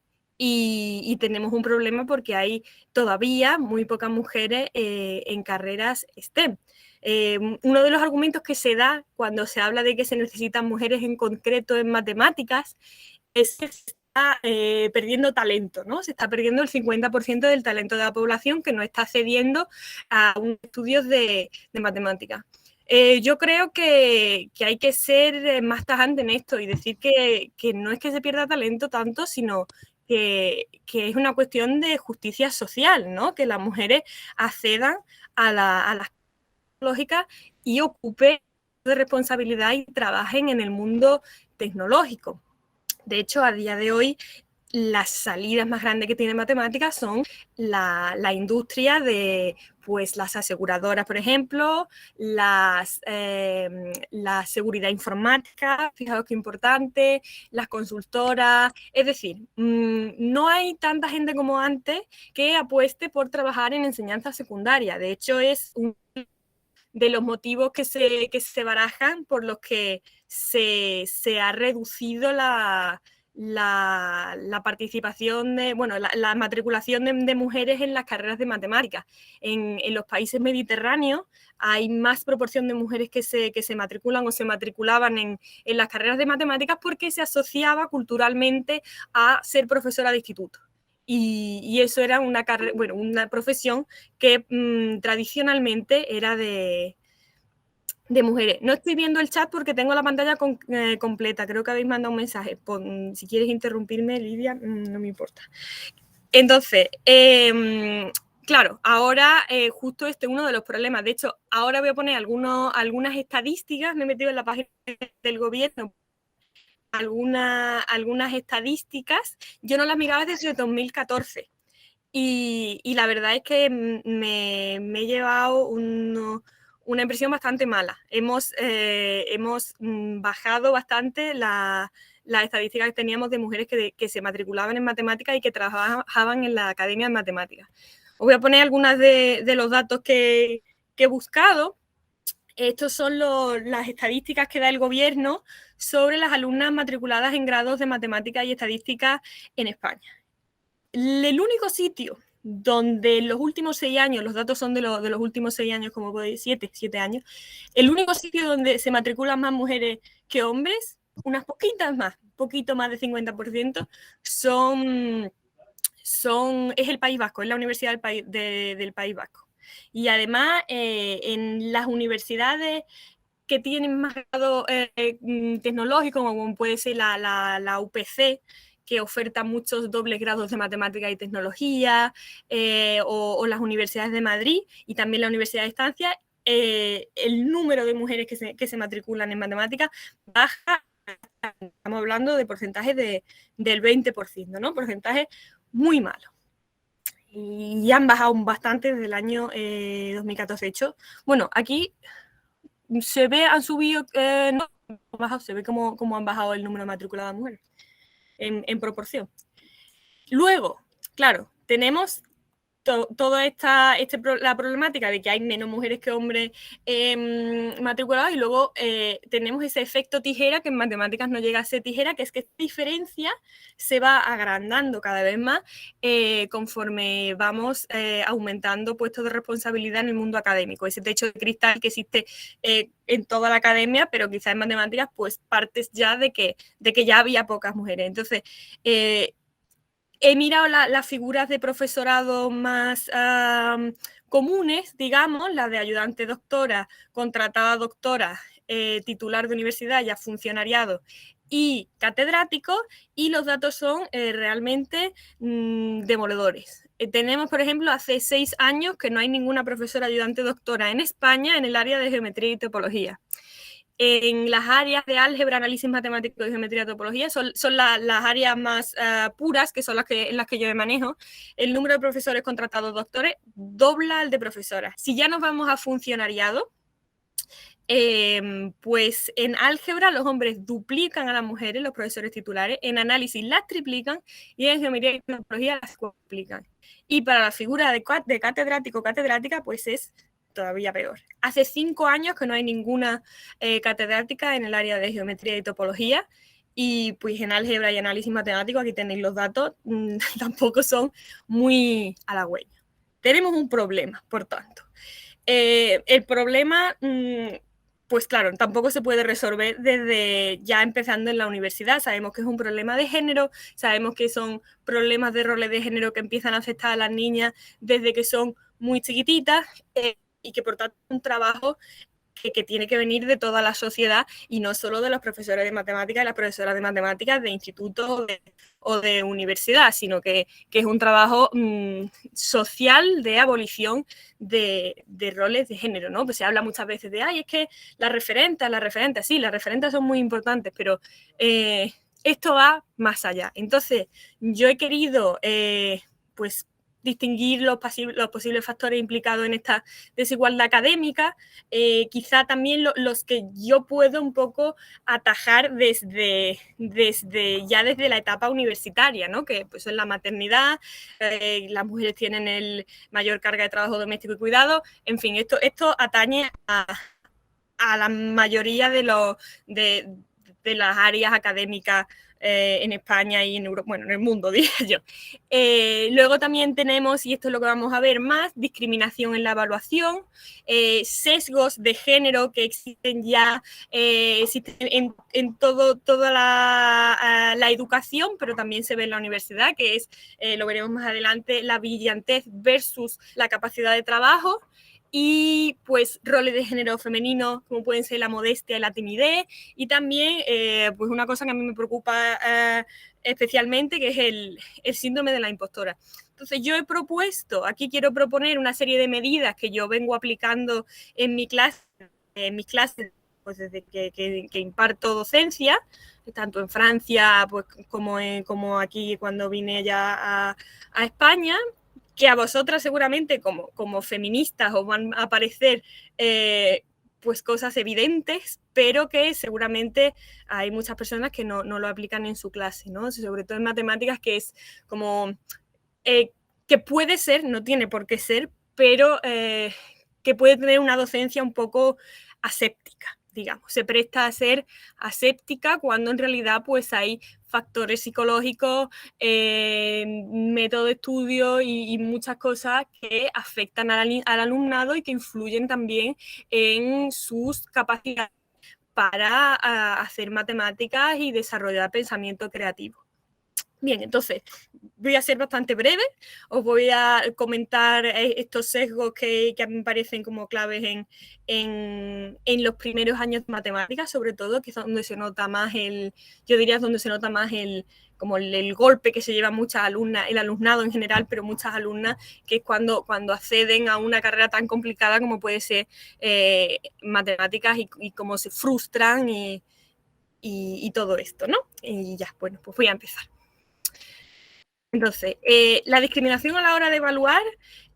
Y tenemos un problema porque hay todavía muy pocas mujeres en carreras STEM. Uno de los argumentos que se da cuando se habla de que se necesitan mujeres en concreto en matemáticas es que se está perdiendo talento, ¿no? Se está perdiendo el 50% del talento de la población que no está accediendo a estudios de matemáticas. Yo creo que hay que ser más tajante en esto y decir que no es que se pierda talento tanto, sino que es una cuestión de justicia social, ¿no? Que las mujeres accedan a las tecnológicas y ocupen de responsabilidad y trabajen en el mundo tecnológico. De hecho, a día de hoy, las salidas más grandes que tiene matemáticas son la industria de pues las aseguradoras, por ejemplo, la seguridad informática, fijaos qué importante, las consultoras, es decir, no hay tanta gente como antes que apueste por trabajar en enseñanza secundaria. De hecho, es uno de los motivos que se barajan por los que se ha reducido la participación la matriculación de mujeres en las carreras de matemáticas. En los países mediterráneos hay más proporción de mujeres que se matriculan o se matriculaban en las carreras de matemáticas porque se asociaba culturalmente a ser profesora de instituto. Y eso era una profesión que tradicionalmente era de mujeres. No estoy viendo el chat porque tengo la pantalla completa. Creo que habéis mandado un mensaje. Si quieres interrumpirme, Lidia, no me importa. Entonces, claro, ahora justo este es uno de los problemas. De hecho, ahora voy a poner algunas estadísticas. Me he metido en la página del gobierno. Algunas estadísticas. Yo no las miraba desde 2014. Y la verdad es que me he llevado una impresión bastante mala. Hemos bajado bastante las estadísticas que teníamos de mujeres que se matriculaban en matemáticas y que trabajaban en la Academia de Matemáticas. Os voy a poner algunas de los datos que he buscado. Estos son las estadísticas que da el gobierno sobre las alumnas matriculadas en grados de matemáticas y estadística en España. El único sitio donde en los últimos 6 años, los datos son de los últimos 6 años, como podéis, 7 años, el único sitio donde se matriculan más mujeres que hombres, unas poquitas más, poquito más de 50%, es el País Vasco, es la Universidad del País Vasco. Y además, en las universidades que tienen más grado tecnológico, como puede ser la UPC, que oferta muchos dobles grados de matemática y tecnología, o las universidades de Madrid y también la Universidad de Estancia, el número de mujeres que se matriculan en matemáticas baja, estamos hablando de porcentajes del 20%, ¿no? Porcentajes muy malos. Y han bajado bastante desde el año 2014. De hecho, bueno, aquí se ve, han subido, no, bajado, se ve cómo han bajado el número de matriculadas mujeres en proporción. Luego, claro, tenemos toda la problemática de que hay menos mujeres que hombres matriculados, y luego tenemos ese efecto tijera, que en matemáticas no llega a ser tijera, que es que esta diferencia se va agrandando cada vez más conforme vamos aumentando puestos de responsabilidad en el mundo académico. Ese techo de cristal que existe en toda la academia, pero quizás en matemáticas pues partes ya de que ya había pocas mujeres. Entonces, he mirado las figuras de profesorado más comunes, digamos, las de ayudante doctora, contratada doctora, titular de universidad, ya funcionariado y catedrático, y los datos son realmente demoledores. Tenemos, por ejemplo, hace 6 años que no hay ninguna profesora ayudante doctora en España en el área de geometría y topología. En las áreas de álgebra, análisis matemático y geometría y topología son las áreas más puras, que son en las que yo me manejo. El número de profesores contratados doctores dobla al de profesoras. Si ya nos vamos a funcionariado, pues en álgebra los hombres duplican a las mujeres, los profesores titulares, en análisis las triplican y en geometría y topología las cuaplican. Y para la figura de catedrático o catedrática, pues es todavía peor. Hace 5 años que no hay ninguna catedrática en el área de geometría y topología, y pues en álgebra y análisis matemático, aquí tenéis los datos, tampoco son muy halagüeños. Tenemos un problema, por tanto. El problema, pues claro, tampoco se puede resolver desde ya empezando en la universidad. Sabemos que es un problema de género, sabemos que son problemas de roles de género que empiezan a afectar a las niñas desde que son muy chiquititas, y que por tanto es un trabajo que tiene que venir de toda la sociedad y no solo de los profesores de matemáticas y las profesoras de matemáticas de instituto o de universidad, sino que es un trabajo social de abolición de roles de género, ¿no? Pues se habla muchas veces de, es que las referentes, sí, las referentes son muy importantes, pero esto va más allá. Entonces, yo he querido, pues, distinguir los posibles factores implicados en esta desigualdad académica, quizá también los que yo puedo un poco atajar desde la etapa universitaria, ¿no? Que pues es la maternidad, las mujeres tienen el mayor carga de trabajo doméstico y cuidado, en fin, esto atañe a la mayoría de las áreas académicas en España y en Europa, bueno, en el mundo, diría yo. Luego también tenemos, y esto es lo que vamos a ver más, discriminación en la evaluación, sesgos de género que existen ya existen en toda la educación, pero también se ve en la universidad, que es, lo veremos más adelante, la brillantez versus la capacidad de trabajo. Y pues roles de género femenino como pueden ser la modestia y la timidez, y también pues una cosa que a mí me preocupa especialmente, que es el síndrome de la impostora. Entonces yo quiero proponer una serie de medidas que yo vengo aplicando en mis clases pues desde que imparto docencia, tanto en Francia pues, como aquí cuando vine ya a España, que a vosotras seguramente como feministas os van a parecer pues cosas evidentes, pero que seguramente hay muchas personas que no lo aplican en su clase, ¿no? Sobre todo en matemáticas, que es como que que puede ser, no tiene por qué ser, pero que puede tener una docencia un poco aséptica, digamos. Se presta a ser aséptica cuando en realidad pues hay factores psicológicos, método de estudio y muchas cosas que afectan al alumnado y que influyen también en sus capacidades para hacer matemáticas y desarrollar pensamiento creativo. Bien, entonces voy a ser bastante breve, os voy a comentar estos sesgos que a mí me parecen como claves en los primeros años de matemáticas, sobre todo, que es donde se nota más yo diría donde se nota más como el golpe que se lleva muchas alumnas, el alumnado en general, pero muchas alumnas, que es cuando acceden a una carrera tan complicada como puede ser matemáticas y cómo se frustran y todo esto, ¿no? Y ya, bueno, pues voy a empezar. Entonces, la discriminación a la hora de evaluar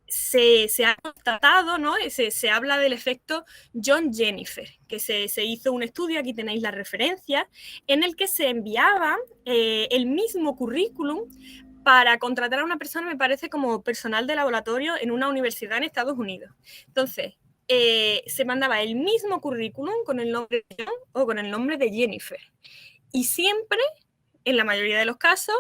se ha constatado, ¿no? Se habla del efecto John-Jennifer, que se hizo un estudio, aquí tenéis la referencia, en el que se enviaba el mismo currículum para contratar a una persona, me parece, como personal de laboratorio en una universidad en Estados Unidos. Entonces, se mandaba el mismo currículum con el nombre de John o con el nombre de Jennifer. Y siempre, en la mayoría de los casos,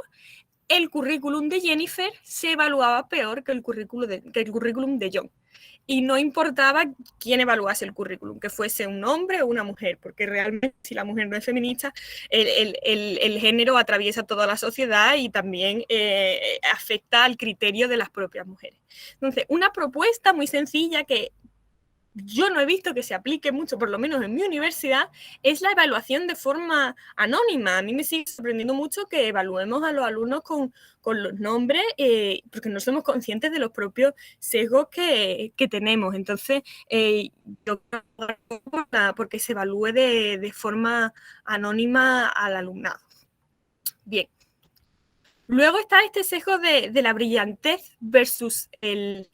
el currículum de Jennifer se evaluaba peor que el currículum de John. Y no importaba quién evaluase el currículum, que fuese un hombre o una mujer, porque realmente si la mujer no es feminista, el género atraviesa toda la sociedad y también afecta al criterio de las propias mujeres. Entonces, una propuesta muy sencilla que yo no he visto que se aplique mucho, por lo menos en mi universidad, es la evaluación de forma anónima. A mí me sigue sorprendiendo mucho que evaluemos a los alumnos con los nombres, porque no somos conscientes de los propios sesgos que tenemos. Entonces, yo creo porque se evalúe de forma anónima al alumnado. Bien. Luego está este sesgo de la brillantez versus el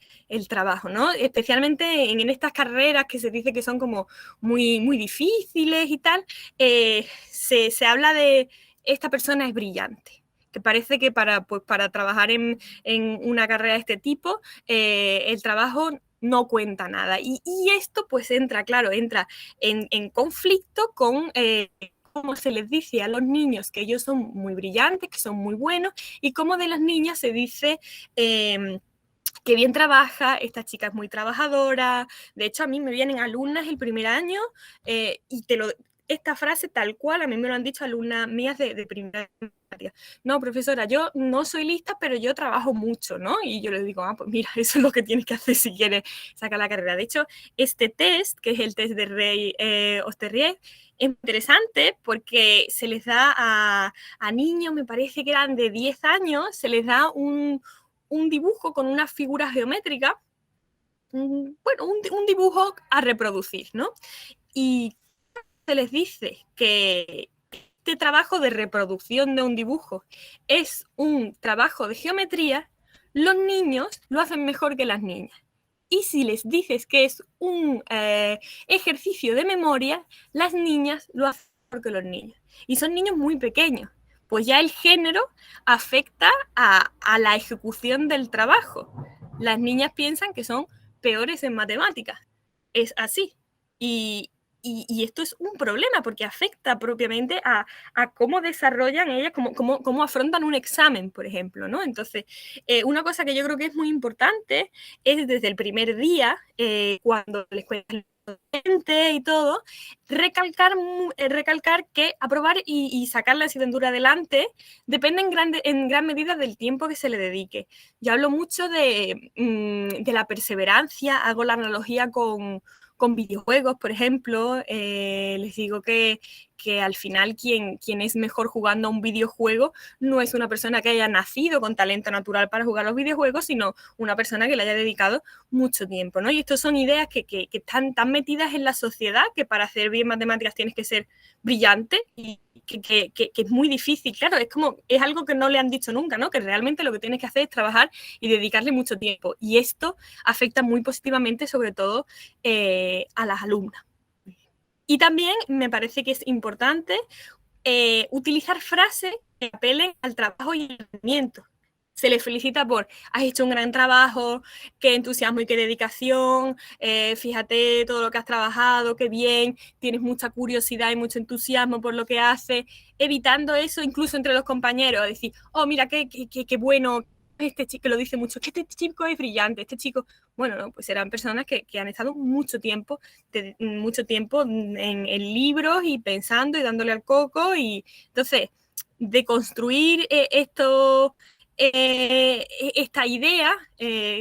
trabajo, ¿no? Especialmente en estas carreras que se dice que son como muy, muy difíciles y tal, se habla de esta persona es brillante, que parece que para trabajar en una carrera de este tipo, el trabajo no cuenta nada. Y esto pues entra en conflicto con cómo se les dice a los niños que ellos son muy brillantes, que son muy buenos, y cómo de las niñas se dice que bien trabaja, esta chica es muy trabajadora. De hecho, a mí me vienen alumnas el primer año y esta frase tal cual, a mí me lo han dicho alumnas mías de primaria. No, profesora, yo no soy lista, pero yo trabajo mucho, ¿no? Y yo les digo, pues mira, eso es lo que tienes que hacer si quieres sacar la carrera. De hecho, este test, que es el test de Rey-Osterrier, es interesante porque se les da a niños, me parece que eran de 10 años, se les da un dibujo con una figura geométrica, un dibujo a reproducir, ¿no? Y se les dice que este trabajo de reproducción de un dibujo es un trabajo de geometría, los niños lo hacen mejor que las niñas. Y si les dices que es un ejercicio de memoria, las niñas lo hacen mejor que los niños. Y son niños muy pequeños. Pues ya el género afecta a la ejecución del trabajo. Las niñas piensan que son peores en matemáticas. Es así. Y esto es un problema porque afecta propiamente a cómo desarrollan ellas, cómo afrontan un examen, por ejemplo, ¿no? Entonces, una cosa que yo creo que es muy importante es desde el primer día, cuando les cuentan y todo, recalcar que aprobar y sacar la asignatura adelante depende en gran medida del tiempo que se le dedique. Yo hablo mucho de la perseverancia, hago la analogía con videojuegos, por ejemplo. Les digo que al final quien es mejor jugando a un videojuego no es una persona que haya nacido con talento natural para jugar a los videojuegos, sino una persona que le haya dedicado mucho tiempo, ¿no? Y estas son ideas que están tan metidas en la sociedad que para hacer bien matemáticas tienes que ser brillante y que es muy difícil. Claro, es algo que no le han dicho nunca, ¿no? Que realmente lo que tienes que hacer es trabajar y dedicarle mucho tiempo. Y esto afecta muy positivamente, sobre todo, a las alumnas. Y también me parece que es importante utilizar frases que apelen al trabajo y al rendimiento. Se le felicita por, has hecho un gran trabajo, qué entusiasmo y qué dedicación, fíjate todo lo que has trabajado, qué bien, tienes mucha curiosidad y mucho entusiasmo por lo que haces, evitando eso incluso entre los compañeros, decir, oh, mira, qué bueno, este chico, lo dice mucho, que este chico es brillante, este chico, bueno, no, pues eran personas que han estado mucho tiempo en libros y pensando y dándole al coco, y entonces, de construir esta idea,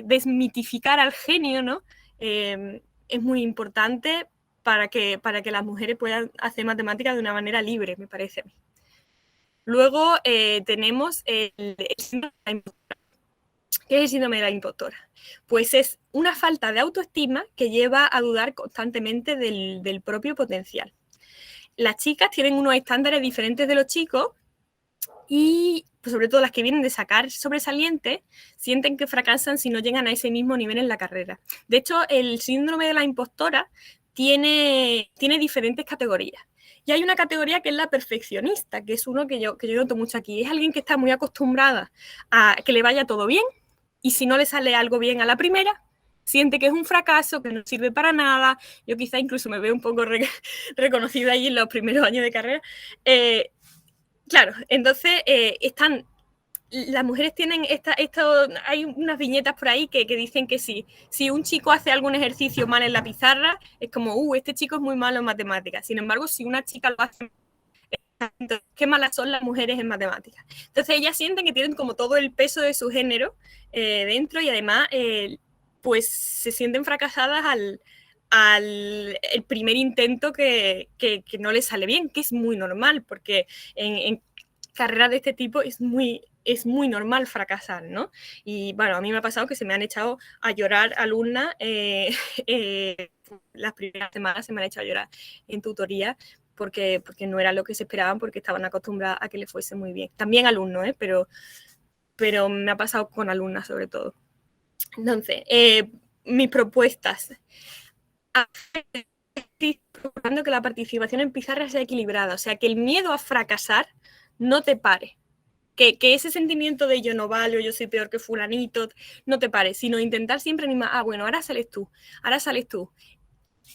desmitificar al genio, ¿no? Es muy importante para que las mujeres puedan hacer matemáticas de una manera libre, me parece. Luego tenemos el síndrome de la impostora. ¿Qué es el síndrome de la impostora? Pues es una falta de autoestima que lleva a dudar constantemente del propio potencial. Las chicas tienen unos estándares diferentes de los chicos, y pues, sobre todo las que vienen de sacar sobresalientes, sienten que fracasan si no llegan a ese mismo nivel en la carrera. De hecho, el síndrome de la impostora tiene diferentes categorías. Y hay una categoría que es la perfeccionista, que es uno que yo noto mucho aquí. Es alguien que está muy acostumbrada a que le vaya todo bien, y si no le sale algo bien a la primera, siente que es un fracaso, que no sirve para nada. Yo quizá incluso me veo un poco reconocida ahí en los primeros años de carrera. Claro, entonces las mujeres tienen hay unas viñetas por ahí que dicen que si un chico hace algún ejercicio mal en la pizarra, es como, este chico es muy malo en matemáticas. Sin embargo, si una chica lo hace, entonces, qué malas son las mujeres en matemáticas. Entonces ellas sienten que tienen como todo el peso de su género dentro, y además pues se sienten fracasadas el primer intento que no les sale bien, que es muy normal, porque en carreras de este tipo es muy normal fracasar, ¿no? Y bueno, a mí me ha pasado que se me han echado a llorar alumnas, las primeras semanas se me han echado a llorar en tutoría, porque no era lo que se esperaban, porque estaban acostumbradas a que les fuese muy bien. También alumnos, pero me ha pasado con alumnas sobre todo. Entonces, mis propuestas. Estoy procurando que la participación en pizarra sea equilibrada, o sea, que el miedo a fracasar no te pare. Que ese sentimiento de yo no valgo, yo soy peor que fulanito, no te pare, sino intentar siempre animar, bueno, ahora sales tú.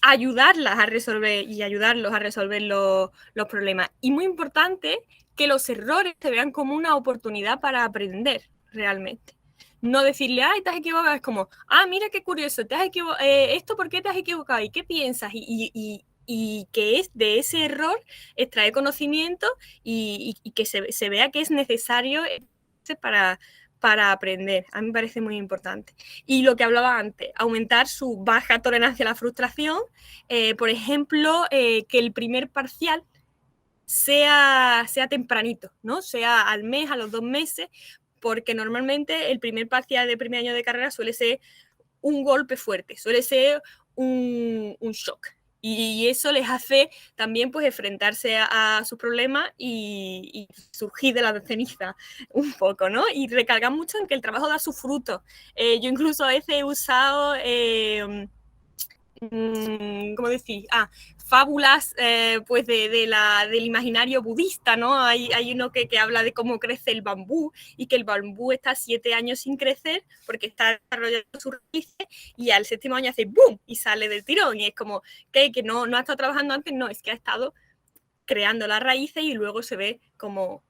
Ayudarlas a resolver y ayudarlos a resolver los problemas. Y muy importante, que los errores te vean como una oportunidad para aprender realmente. No decirle, ay, te has equivocado, es como, mira qué curioso, te has equivocado, esto, ¿por qué te has equivocado? ¿Y qué piensas? Y que es de ese error extraer conocimiento y que se vea que es necesario para aprender. A mí me parece muy importante. Y lo que hablaba antes, aumentar su baja tolerancia a la frustración, por ejemplo, que el primer parcial sea tempranito, ¿no? Sea al mes, a los 2 meses, porque normalmente el primer parcial de primer año de carrera suele ser un golpe fuerte, suele ser un shock. Y eso les hace también pues enfrentarse a sus problemas y surgir de la ceniza un poco, ¿no? Y recargar mucho en que el trabajo da sus frutos. Yo incluso a veces he usado, ¿cómo decir? Fábulas pues del imaginario budista, ¿no? Hay uno que habla de cómo crece el bambú, y que el bambú está 7 años sin crecer porque está desarrollando sus raíces, y al 7º año hace ¡boom! Y sale del tirón, y es como que no ha estado trabajando antes, no, es que ha estado creando las raíces, y luego se ve como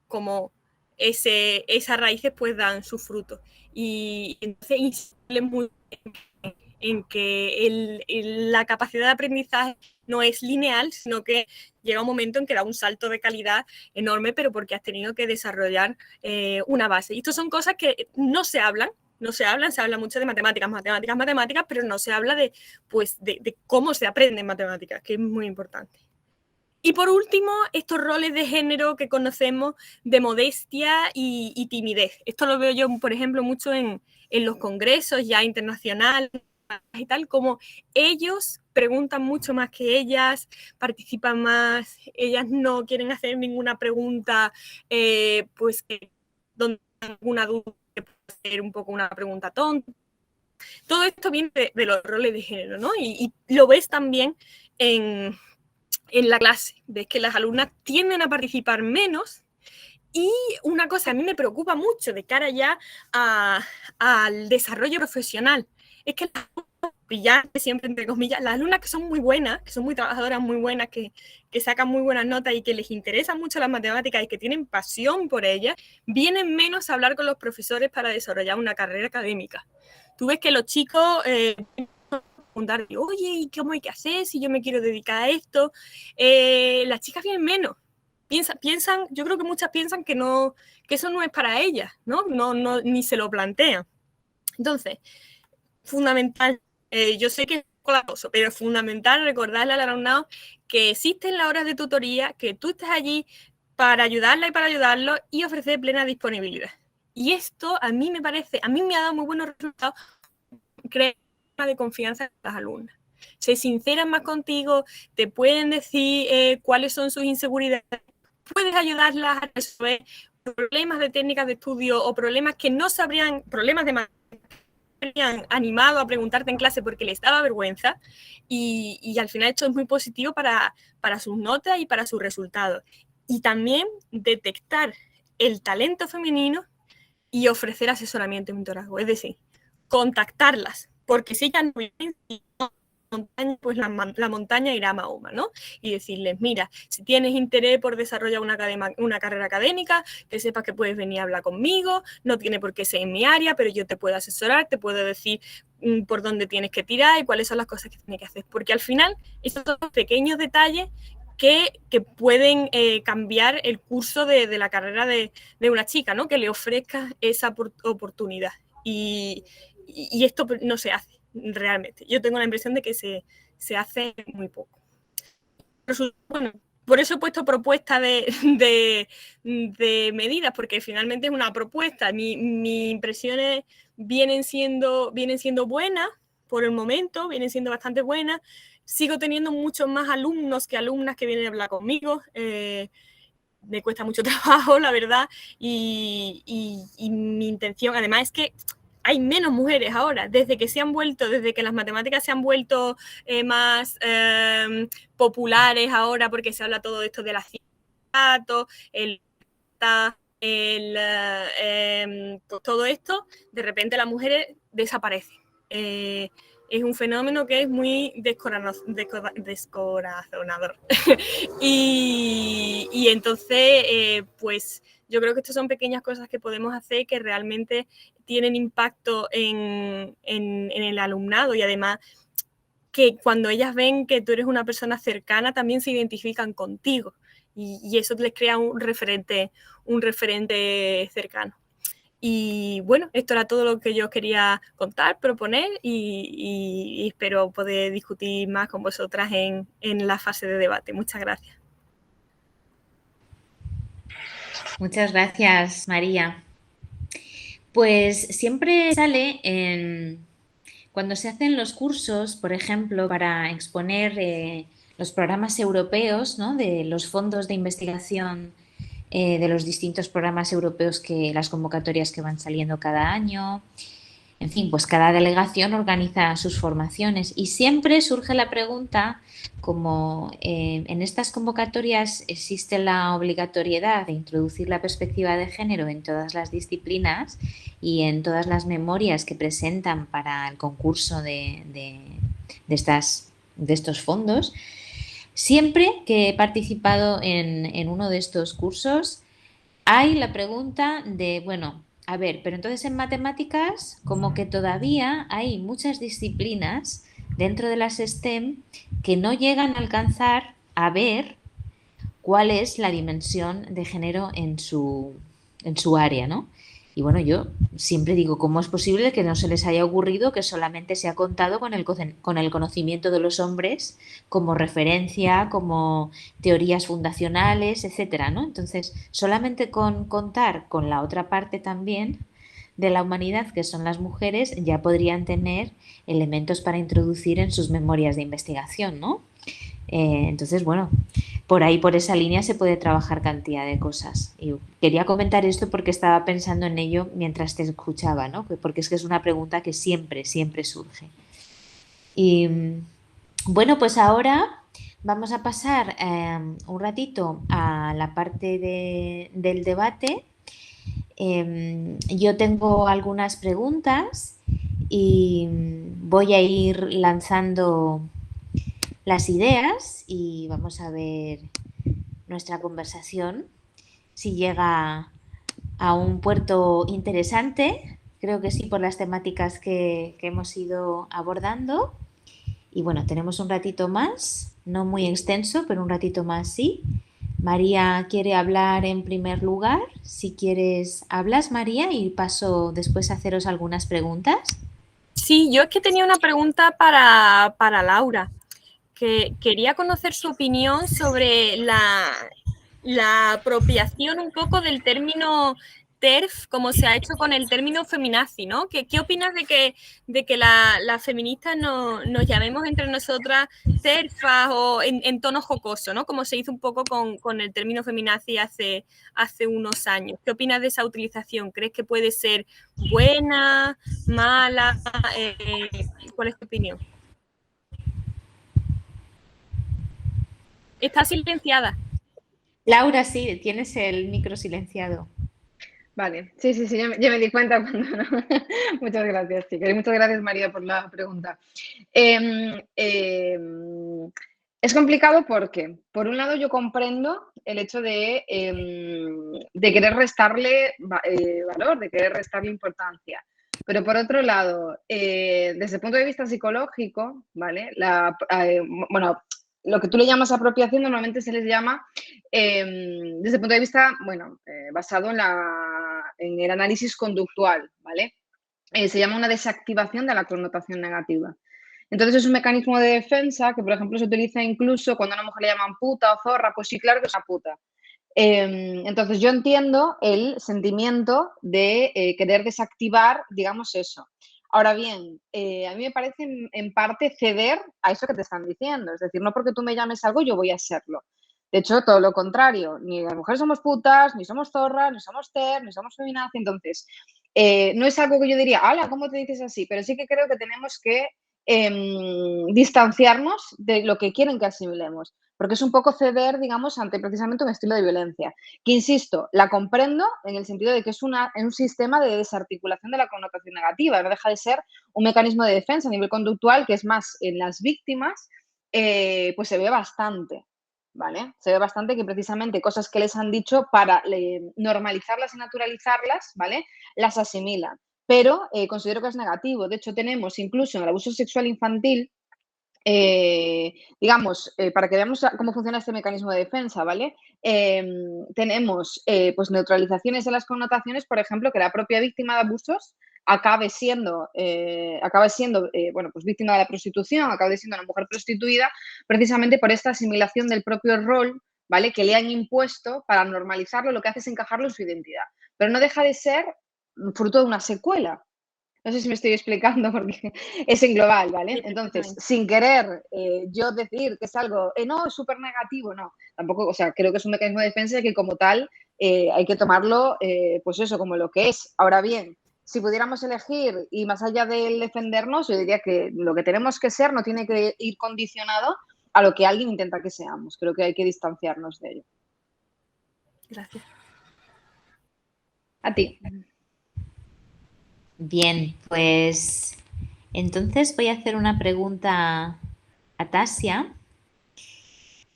esas raíces pues dan sus frutos. Y entonces insiste muy en que la capacidad de aprendizaje no es lineal, sino que llega un momento en que da un salto de calidad enorme, pero porque has tenido que desarrollar una base. Y estas son cosas que no se hablan, se habla mucho de matemáticas, pero no se habla de cómo se aprende en matemáticas, que es muy importante. Y por último, estos roles de género que conocemos de modestia y timidez. Esto lo veo yo, por ejemplo, mucho en los congresos ya internacionales y tal, como ellos preguntan mucho más que ellas, participan más, ellas no quieren hacer ninguna pregunta, pues donde alguna duda que puede ser un poco una pregunta tonta. Todo esto viene de los roles de género, ¿no? Y lo ves también en la clase, ves que las alumnas tienden a participar menos Y una cosa a mí me preocupa mucho de cara ya al desarrollo profesional, es que las brillantes, siempre entre comillas, las alumnas que son muy buenas, que son muy trabajadoras, muy buenas, que sacan muy buenas notas y que les interesan mucho las matemáticas y que tienen pasión por ellas, vienen menos a hablar con los profesores para desarrollar una carrera académica. Tú ves que los chicos preguntar, oye, ¿y cómo hay que hacer si yo me quiero dedicar a esto? Las chicas vienen menos. Piensan, yo creo que muchas piensan que eso no es para ellas, ¿no? Ni se lo plantean. Entonces, fundamental, yo sé que es colaboso, pero es fundamental recordarle al alumnado que existen las horas de tutoría, que tú estás allí para ayudarla y para ayudarlo y ofrecer plena disponibilidad. Y esto a mí me ha dado muy buenos resultados, crear de confianza en las alumnas. Se sinceran más contigo, te pueden decir cuáles son sus inseguridades, puedes ayudarlas a resolver problemas de técnicas de estudio o problemas que no sabrían, problemas de habrían animado a preguntarte en clase porque les daba vergüenza, y al final esto es muy positivo para sus notas y para sus resultados. Y también detectar el talento femenino y ofrecer asesoramiento y mentorazgo, es decir, contactarlas, porque si ellas no vienen, pues la montaña irá a Mahoma, ¿no? Y decirles, mira, si tienes interés por desarrollar una carrera académica, que sepas que puedes venir a hablar conmigo, no tiene por qué ser en mi área, pero yo te puedo asesorar, te puedo decir por dónde tienes que tirar y cuáles son las cosas que tienes que hacer, porque al final esos son pequeños detalles que pueden cambiar el curso de la carrera de una chica, ¿no? Que le ofrezca esa oportunidad. Y esto no se hace realmente. Yo tengo la impresión de que se hace muy poco. Bueno, por eso he puesto propuesta de medidas, porque finalmente es una propuesta. Mis impresiones vienen siendo buenas por el momento, vienen siendo bastante buenas. Sigo teniendo muchos más alumnos que alumnas que vienen a hablar conmigo. Me cuesta mucho trabajo, la verdad, y mi intención, además, es que hay menos mujeres ahora, desde que las matemáticas se han vuelto más populares ahora, porque se habla todo esto de la ciencia, todo esto, de repente las mujeres desaparecen. Es un fenómeno que es muy descorazonador. y entonces, pues yo creo que estas son pequeñas cosas que podemos hacer que realmente tienen impacto en el alumnado, y además que cuando ellas ven que tú eres una persona cercana también se identifican contigo, y eso les crea un referente cercano. Y bueno, esto era todo lo que yo quería contar, proponer, y espero poder discutir más con vosotras en la fase de debate. Muchas gracias. Muchas gracias, María. Pues siempre sale cuando se hacen los cursos, por ejemplo, para exponer los programas europeos, ¿no? De los fondos de investigación de los distintos programas europeos, las convocatorias que van saliendo cada año. En fin, pues cada delegación organiza sus formaciones y siempre surge la pregunta, como en estas convocatorias existe la obligatoriedad de introducir la perspectiva de género en todas las disciplinas y en todas las memorias que presentan para el concurso de estos fondos. Siempre que he participado en uno de estos cursos hay la pregunta de, bueno, a ver, pero entonces en matemáticas como que todavía hay muchas disciplinas dentro de las STEM que no llegan a alcanzar a ver cuál es la dimensión de género en su área, ¿no? Y bueno, yo siempre digo, ¿cómo es posible que no se les haya ocurrido que solamente se ha contado con el conocimiento de los hombres como referencia, como teorías fundacionales, etcétera, ¿no? Entonces, solamente con contar con la otra parte también de la humanidad, que son las mujeres, ya podrían tener elementos para introducir en sus memorias de investigación, ¿no? Entonces, bueno, por ahí, por esa línea se puede trabajar cantidad de cosas. Y quería comentar esto porque estaba pensando en ello mientras te escuchaba, ¿no? Porque es que es una pregunta que siempre surge. Y bueno, pues ahora Vamos a pasar un ratito a la parte del debate. Yo tengo algunas preguntas y voy a ir lanzando las ideas y vamos a ver nuestra conversación si llega a un puerto interesante. Creo que sí, por las temáticas que hemos ido abordando. Y bueno, tenemos un ratito más, no muy extenso, pero un ratito más sí. María quiere hablar en primer lugar. Si quieres, hablas, María, y paso después a haceros algunas preguntas. Sí, yo es que tenía una pregunta para Laura, que quería conocer su opinión sobre la apropiación un poco del término TERF, como se ha hecho con el término feminazi, ¿no? ¿Qué opinas de que las feministas nos llamemos entre nosotras TERFas o en tono jocoso, ¿no? Como se hizo un poco con el término feminazi hace unos años. ¿Qué opinas de esa utilización? ¿Crees que puede ser buena, mala? ¿Cuál es tu opinión? Está silenciada. Laura, sí, tienes el micro silenciado. Vale, sí, ya me di cuenta cuando no. Muchas gracias, chicas. Y muchas gracias, María, por la pregunta. Es complicado porque, por un lado, yo comprendo el hecho de querer restarle valor, de querer restarle importancia. Pero por otro lado, desde el punto de vista psicológico, ¿vale? Bueno, lo que tú le llamas apropiación normalmente se les llama, desde el punto de vista, bueno, basado en el análisis conductual, ¿vale? Se llama una desactivación de la connotación negativa. Entonces es un mecanismo de defensa que, por ejemplo, se utiliza incluso cuando a una mujer le llaman puta o zorra, pues sí, claro que es una puta. Entonces yo entiendo el sentimiento de querer desactivar, digamos, eso. Ahora bien, a mí me parece en parte ceder a eso que te están diciendo. Es decir, no porque tú me llames algo yo voy a serlo. De hecho, todo lo contrario. Ni las mujeres somos putas, ni somos zorras, ni somos ter, ni somos feminazi. Entonces, no es algo que yo diría, ¡hala! ¿Cómo te dices así? Pero sí que creo que tenemos que distanciarnos de lo que quieren que asimilemos, porque es un poco ceder, digamos, ante precisamente un estilo de violencia, que insisto, la comprendo en el sentido de que es un sistema de desarticulación de la connotación negativa, no deja de ser un mecanismo de defensa a nivel conductual que es más en las víctimas, pues se ve bastante, ¿vale? Se ve bastante que precisamente cosas que les han dicho para normalizarlas y naturalizarlas, ¿vale? Las asimilan. Pero considero que es negativo. De hecho, tenemos incluso en el abuso sexual infantil, digamos, para que veamos cómo funciona este mecanismo de defensa, ¿vale? Tenemos pues neutralizaciones de las connotaciones, por ejemplo, que la propia víctima de abusos acabe siendo bueno, pues víctima de la prostitución, acabe siendo una mujer prostituida, precisamente por esta asimilación del propio rol, ¿vale? Que le han impuesto para normalizarlo, lo que hace es encajarlo en su identidad. Pero no deja de ser fruto de una secuela. No sé si me estoy explicando porque es en global, ¿vale? Entonces, sin querer yo decir que es algo, no, es súper negativo, no. Tampoco, o sea, creo que es un mecanismo de defensa que como tal hay que tomarlo, pues eso, como lo que es. Ahora bien, si pudiéramos elegir y más allá del defendernos, yo diría que lo que tenemos que ser no tiene que ir condicionado a lo que alguien intenta que seamos. Creo que hay que distanciarnos de ello. Gracias. A ti. Bien, pues entonces voy a hacer una pregunta a Tasia.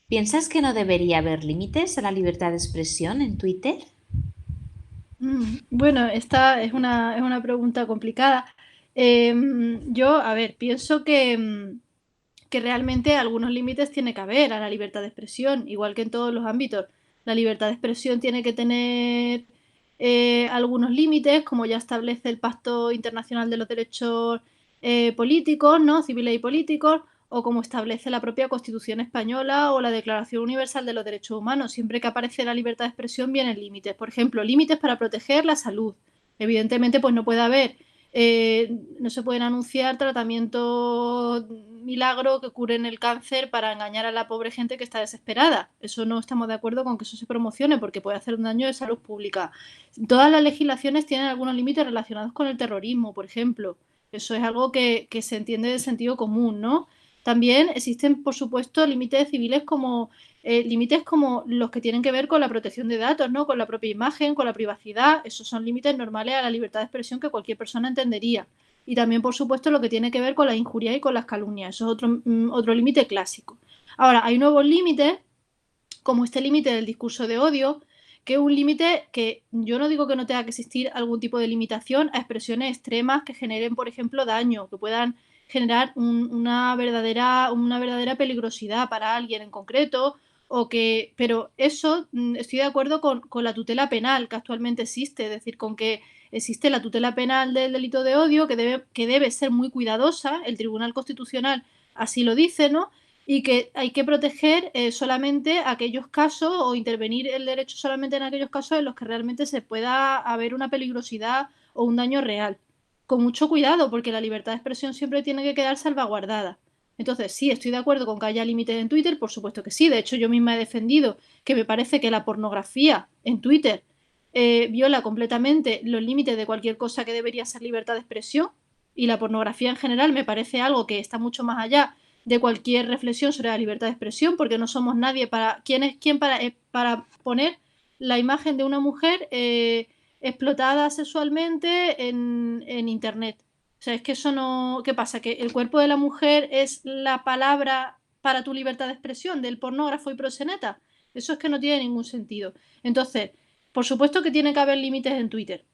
¿Piensas que no debería haber límites a la libertad de expresión en Twitter? Bueno, esta es una pregunta complicada. Yo, a ver, pienso que realmente algunos límites tiene que haber a la libertad de expresión, igual que en todos los ámbitos. La libertad de expresión tiene que tener algunos límites, como ya establece el Pacto Internacional de los Derechos Políticos, ¿no? Civiles y políticos, o como establece la propia Constitución española o la Declaración Universal de los Derechos Humanos. Siempre que aparece la libertad de expresión vienen límites. Por ejemplo, límites para proteger la salud. Evidentemente, pues no puede haber, no se pueden anunciar tratamientos milagro que curen el cáncer para engañar a la pobre gente que está desesperada. Eso no estamos de acuerdo con que eso se promocione porque puede hacer un daño de salud pública. Todas las legislaciones tienen algunos límites relacionados con el terrorismo, por ejemplo. Eso es algo que se entiende de sentido común, ¿no? También existen, por supuesto, límites civiles límites como los que tienen que ver con la protección de datos, ¿no? Con la propia imagen, con la privacidad. Esos son límites normales a la libertad de expresión que cualquier persona entendería. Y también, por supuesto, lo que tiene que ver con la injuria y con las calumnias. Eso es otro límite clásico. Ahora, hay nuevos límites, como este límite del discurso de odio, que es un límite que yo no digo que no tenga que existir algún tipo de limitación a expresiones extremas que generen, por ejemplo, daño, que puedan generar una verdadera peligrosidad para alguien en concreto, pero eso estoy de acuerdo con la tutela penal que actualmente existe, es decir, con que existe la tutela penal del delito de odio que debe ser muy cuidadosa, el Tribunal Constitucional así lo dice, ¿no? Y que hay que proteger solamente aquellos casos o intervenir el derecho solamente en aquellos casos en los que realmente se pueda haber una peligrosidad o un daño real. Con mucho cuidado, porque la libertad de expresión siempre tiene que quedar salvaguardada. Entonces, sí, estoy de acuerdo con que haya límites en Twitter, por supuesto que sí. De hecho, yo misma he defendido que me parece que la pornografía en Twitter viola completamente los límites de cualquier cosa que debería ser libertad de expresión, y la pornografía en general me parece algo que está mucho más allá de cualquier reflexión sobre la libertad de expresión, porque no somos nadie para poner la imagen de una mujer explotada sexualmente en Internet. O sea, es que eso no... ¿Qué pasa? ¿Que el cuerpo de la mujer es la palabra para tu libertad de expresión del pornógrafo y proxeneta? Eso es que no tiene ningún sentido. Entonces, por supuesto que tiene que haber límites en Twitter,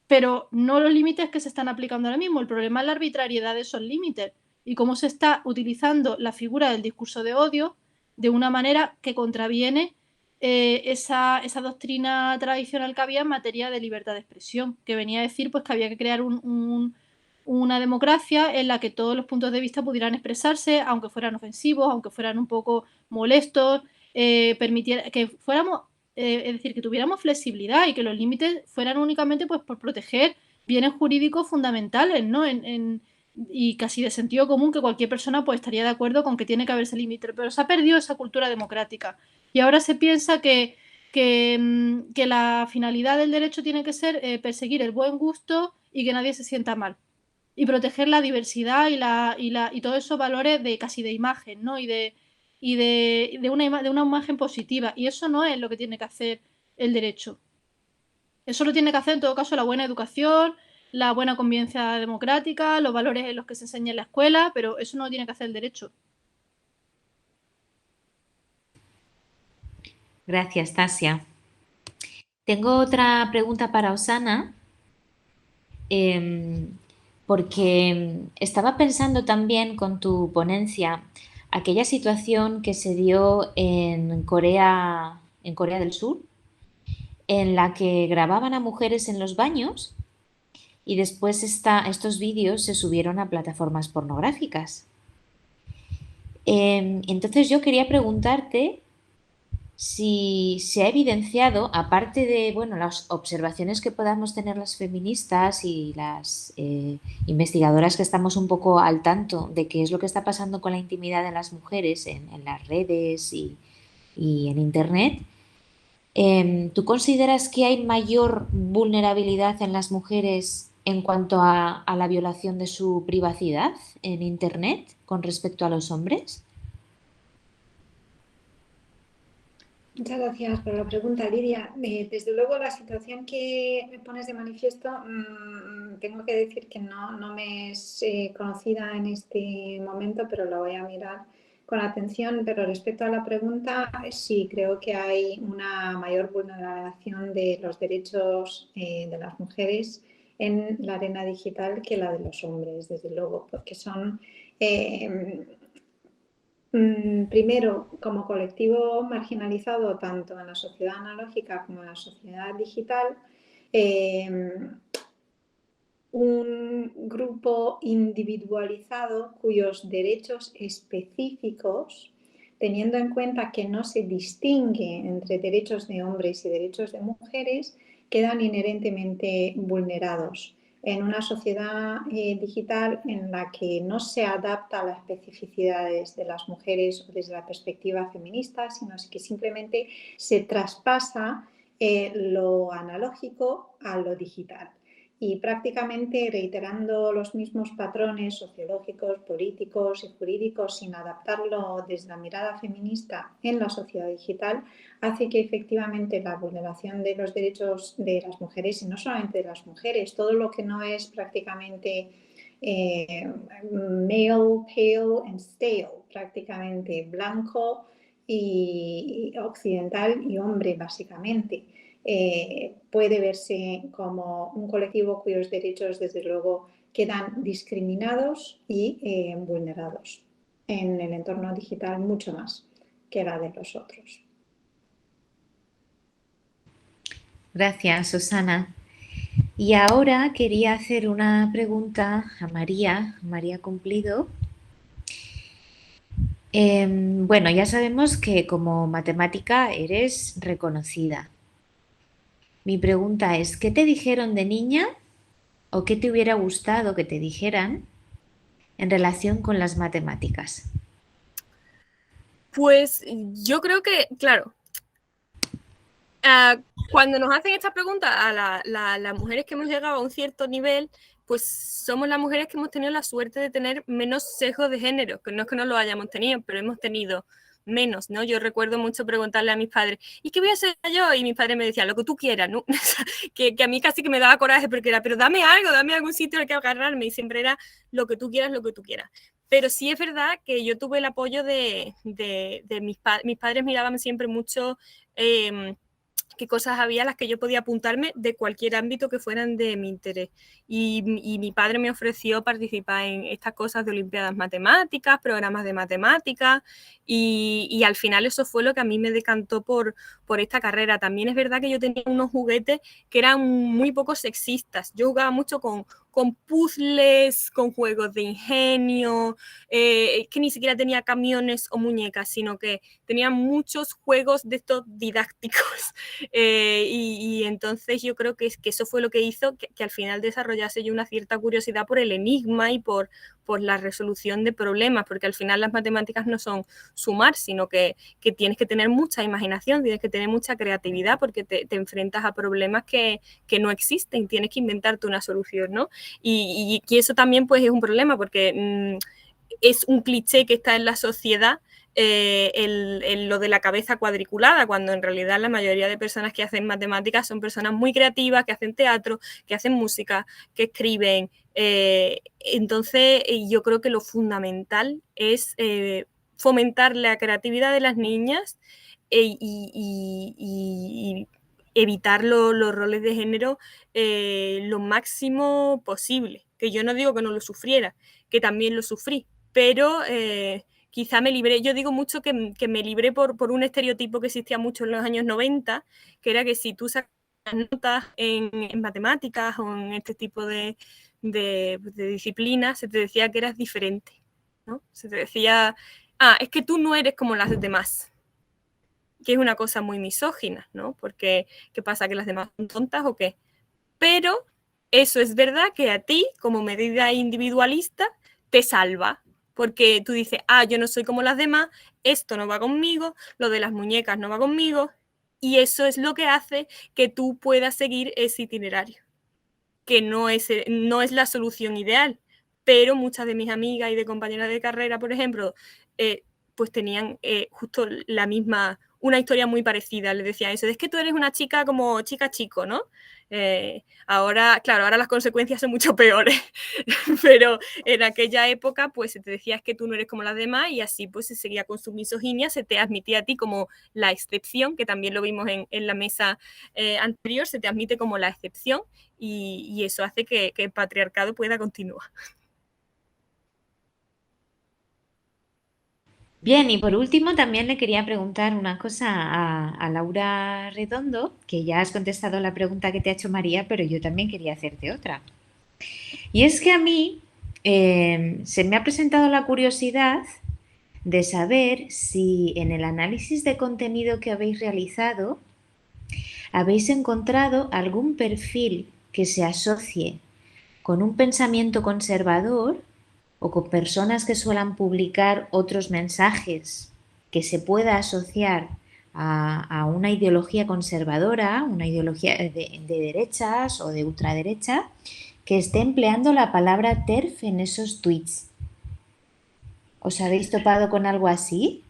pero no los límites que se están aplicando ahora mismo. El problema es la arbitrariedad de esos límites y cómo se está utilizando la figura del discurso de odio de una manera que contraviene esa doctrina tradicional que había en materia de libertad de expresión, que venía a decir pues, que había que crear una democracia en la que todos los puntos de vista pudieran expresarse, aunque fueran ofensivos, aunque fueran un poco molestos, permitiera que fuéramos es decir, que tuviéramos flexibilidad y que los límites fueran únicamente pues, por proteger bienes jurídicos fundamentales, ¿no? Y casi de sentido común que cualquier persona pues, estaría de acuerdo con que tiene que haberse límites, pero se ha perdido esa cultura democrática. Y ahora se piensa que la finalidad del derecho tiene que ser perseguir el buen gusto y que nadie se sienta mal. Y proteger la diversidad y todos esos valores de casi de imagen, ¿no? De una imagen positiva. Y eso no es lo que tiene que hacer el derecho. Eso lo tiene que hacer en todo caso la buena educación, la buena convivencia democrática, los valores en los que se enseña en la escuela, pero eso no lo tiene que hacer el derecho. Gracias, Tasia. Tengo otra pregunta para Osana, porque estaba pensando también con tu ponencia aquella situación que se dio en Corea del Sur, en la que grababan a mujeres en los baños y después estos vídeos se subieron a plataformas pornográficas. Entonces yo quería preguntarte si se ha evidenciado, aparte de las observaciones que podamos tener las feministas y las investigadoras que estamos un poco al tanto de qué es lo que está pasando con la intimidad de las mujeres en las redes y en Internet, ¿tú consideras que hay mayor vulnerabilidad en las mujeres en cuanto a la violación de su privacidad en Internet con respecto a los hombres? Muchas gracias por la pregunta, Lidia. Desde luego, la situación que me pones de manifiesto, tengo que decir que no me es conocida en este momento, pero la voy a mirar con atención. Pero respecto a la pregunta, sí, creo que hay una mayor vulneración de los derechos de las mujeres en la arena digital que la de los hombres, desde luego, porque son... primero, como colectivo marginalizado tanto en la sociedad analógica como en la sociedad digital, un grupo individualizado cuyos derechos específicos, teniendo en cuenta que no se distingue entre derechos de hombres y derechos de mujeres, quedan inherentemente vulnerados en una sociedad digital en la que no se adapta a las especificidades de las mujeres desde la perspectiva feminista, sino que simplemente se traspasa lo analógico a lo digital. y prácticamente reiterando los mismos patrones sociológicos, políticos y jurídicos sin adaptarlo desde la mirada feminista en la sociedad digital, hace que efectivamente la vulneración de los derechos de las mujeres, y no solamente de las mujeres, todo lo que no es prácticamente male, pale and stale, prácticamente blanco y occidental y hombre básicamente, puede verse como un colectivo cuyos derechos desde luego quedan discriminados y vulnerados en el entorno digital mucho más que la de los otros. Gracias, Susana. Y ahora quería hacer una pregunta a María Cumplido. Bueno, ya sabemos que como matemática eres reconocida. Mi pregunta es, ¿qué te dijeron de niña o qué te hubiera gustado que te dijeran en relación con las matemáticas? Pues yo creo que, claro, cuando nos hacen estas preguntas a las mujeres que hemos llegado a un cierto nivel, pues somos las mujeres que hemos tenido la suerte de tener menos sesgo de género, que no es que no lo hayamos tenido, pero hemos tenido menos, ¿no? Yo recuerdo mucho preguntarle a mis padres, ¿y qué voy a hacer yo? Y mis padres me decían, lo que tú quieras, ¿no? que a mí casi que me daba coraje porque era, pero dame algo, dame algún sitio al que agarrarme, y siempre era lo que tú quieras, lo que tú quieras. Pero sí es verdad que yo tuve el apoyo de mis padres miraban siempre mucho qué cosas había a las que yo podía apuntarme de cualquier ámbito que fueran de mi interés. Y mi padre me ofreció participar en estas cosas de olimpiadas matemáticas, programas de matemáticas, y al final eso fue lo que a mí me decantó por esta carrera. También es verdad que yo tenía unos juguetes que eran muy poco sexistas. Yo jugaba mucho con puzzles, con juegos de ingenio, que ni siquiera tenía camiones o muñecas, sino que tenía muchos juegos de estos didácticos. Y entonces yo creo que eso fue lo que hizo que al final desarrollase yo una cierta curiosidad por el enigma y por la resolución de problemas, porque al final las matemáticas no son sumar, sino que tienes que tener mucha imaginación, tienes que tener mucha creatividad, porque te enfrentas a problemas que no existen, tienes que inventarte una solución, ¿no? Y eso también pues es un problema, porque es un cliché que está en la sociedad, lo de la cabeza cuadriculada, cuando en realidad la mayoría de personas que hacen matemáticas son personas muy creativas, que hacen teatro, que hacen música, que escriben. Entonces yo creo que lo fundamental es fomentar la creatividad de las niñas y evitar los roles de género lo máximo posible. Que yo no digo que no lo sufriera, que también lo sufrí, pero quizá me libré, yo digo mucho que me libré por un estereotipo que existía mucho en los años 90, que era que si tú sacas notas en matemáticas o en este tipo de disciplinas, se te decía que eras diferente, ¿no? Se te decía, es que tú no eres como las demás, que es una cosa muy misógina, ¿no? Porque, ¿qué pasa? ¿Que las demás son tontas o qué? Pero eso es verdad que a ti, como medida individualista, te salva, porque tú dices, yo no soy como las demás, esto no va conmigo, lo de las muñecas no va conmigo, y eso es lo que hace que tú puedas seguir ese itinerario, que no es la solución ideal, pero muchas de mis amigas y de compañeras de carrera, por ejemplo, pues tenían justo la misma, una historia muy parecida. Les decían eso, es que tú eres una chica como chica-chico, ¿no? Ahora, claro, ahora las consecuencias son mucho peores, pero en aquella época pues se te decía que tú no eres como las demás, y así pues se seguía con su misoginia, se te admitía a ti como la excepción, que también lo vimos en la mesa anterior, se te admite como la excepción, y eso hace que el patriarcado pueda continuar. Bien, y por último también le quería preguntar una cosa a Laura Redondo, que ya has contestado la pregunta que te ha hecho María, pero yo también quería hacerte otra. Y es que a mí se me ha presentado la curiosidad de saber si en el análisis de contenido que habéis realizado habéis encontrado algún perfil que se asocie con un pensamiento conservador o con personas que suelan publicar otros mensajes que se pueda asociar a una ideología conservadora, una ideología de derechas o de ultraderecha, que esté empleando la palabra TERF en esos tweets. ¿Os habéis topado con algo así?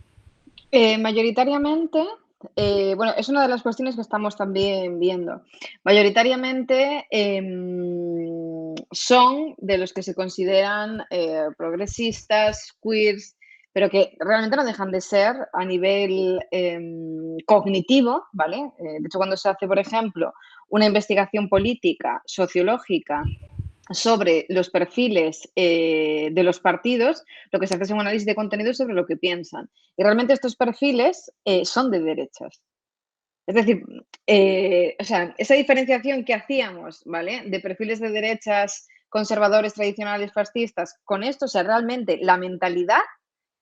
Mayoritariamente, bueno, es una de las cuestiones que estamos también viendo. Mayoritariamente son de los que se consideran progresistas, queers, pero que realmente no dejan de ser a nivel cognitivo, ¿vale? De hecho, cuando se hace, por ejemplo, una investigación política, sociológica, sobre los perfiles de los partidos, lo que se hace es un análisis de contenido sobre lo que piensan. Y realmente estos perfiles son de derechas. Es decir, o sea, esa diferenciación que hacíamos, ¿vale? De perfiles de derechas, conservadores, tradicionales, fascistas, con esto, o sea, realmente la mentalidad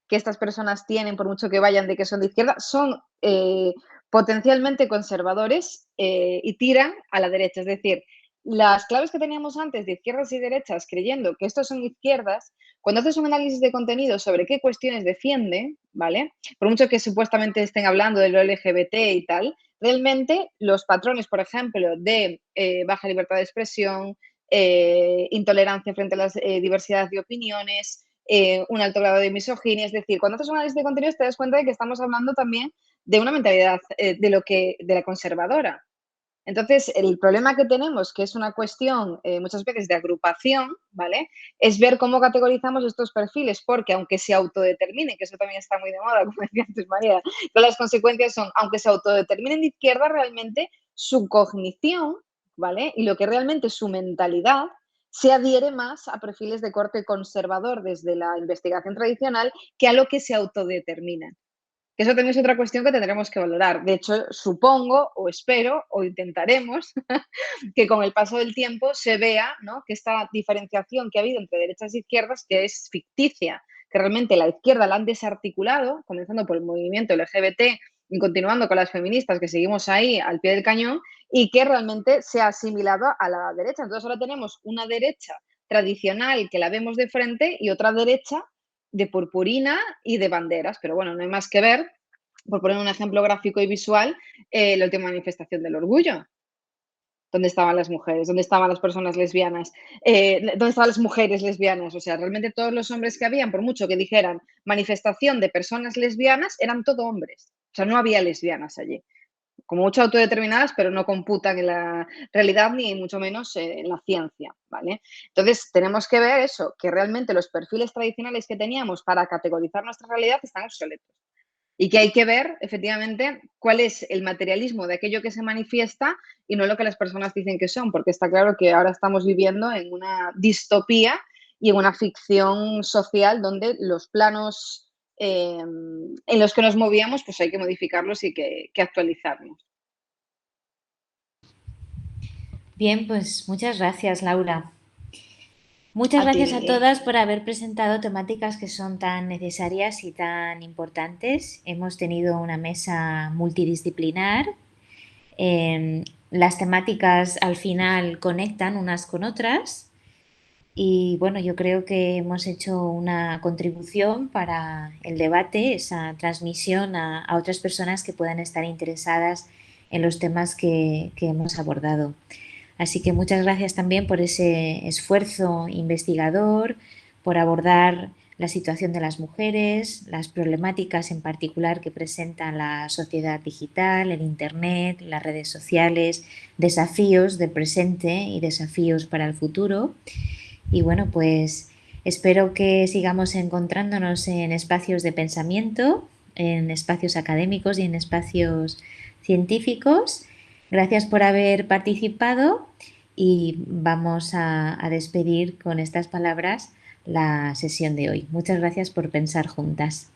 que estas personas tienen, por mucho que vayan de que son de izquierda, son potencialmente conservadores y tiran a la derecha. Es decir, las claves que teníamos antes de izquierdas y derechas, creyendo que estos son izquierdas, cuando haces un análisis de contenido sobre qué cuestiones defienden, ¿vale? Por mucho que supuestamente estén hablando de lo LGBT y tal, realmente los patrones, por ejemplo, de baja libertad de expresión, intolerancia frente a la diversidad de opiniones, un alto grado de misoginia. Es decir, cuando haces un análisis de contenidos te das cuenta de que estamos hablando también de una mentalidad de la conservadora. Entonces, el problema que tenemos, que es una cuestión muchas veces de agrupación, ¿vale? Es ver cómo categorizamos estos perfiles, porque aunque se autodeterminen, que eso también está muy de moda, como decía antes María, pero las consecuencias son, aunque se autodeterminen de izquierda, realmente su cognición, ¿vale? Y lo que realmente es su mentalidad se adhiere más a perfiles de corte conservador desde la investigación tradicional que a lo que se autodeterminan. Que eso también es otra cuestión que tendremos que valorar. De hecho, supongo o espero o intentaremos que con el paso del tiempo se vea, ¿no?, que esta diferenciación que ha habido entre derechas e izquierdas, que es ficticia, que realmente la izquierda la han desarticulado, comenzando por el movimiento LGBT y continuando con las feministas que seguimos ahí al pie del cañón, y que realmente se ha asimilado a la derecha. Entonces ahora tenemos una derecha tradicional que la vemos de frente y otra derecha de purpurina y de banderas, pero bueno, no hay más que ver, por poner un ejemplo gráfico y visual, la última manifestación del orgullo. ¿Dónde estaban las mujeres? ¿Dónde estaban las personas lesbianas? ¿Dónde estaban las mujeres lesbianas? O sea, realmente todos los hombres que habían, por mucho que dijeran manifestación de personas lesbianas, eran todo hombres. O sea, no había lesbianas allí. Como mucho autodeterminadas, pero no computan en la realidad ni mucho menos en la ciencia, ¿vale? Entonces, tenemos que ver eso, que realmente los perfiles tradicionales que teníamos para categorizar nuestra realidad están obsoletos y que hay que ver, efectivamente, cuál es el materialismo de aquello que se manifiesta y no lo que las personas dicen que son, porque está claro que ahora estamos viviendo en una distopía y en una ficción social donde los planos en los que nos movíamos, pues hay que modificarlos y que actualizarlos. Bien, pues muchas gracias, Laura. Muchas A ti, gracias a Lili. todas por haber presentado temáticas que son tan necesarias y tan importantes. Hemos tenido una mesa multidisciplinar. Las temáticas al final conectan unas con otras y bueno, yo creo que hemos hecho una contribución para el debate, esa transmisión a otras personas que puedan estar interesadas en los temas que hemos abordado. Así que muchas gracias también por ese esfuerzo investigador, por abordar la situación de las mujeres, las problemáticas en particular que presenta la sociedad digital, el Internet, las redes sociales, desafíos del presente y desafíos para el futuro. Y bueno, pues espero que sigamos encontrándonos en espacios de pensamiento, en espacios académicos y en espacios científicos. Gracias por haber participado y vamos a despedir con estas palabras la sesión de hoy. Muchas gracias por pensar juntas.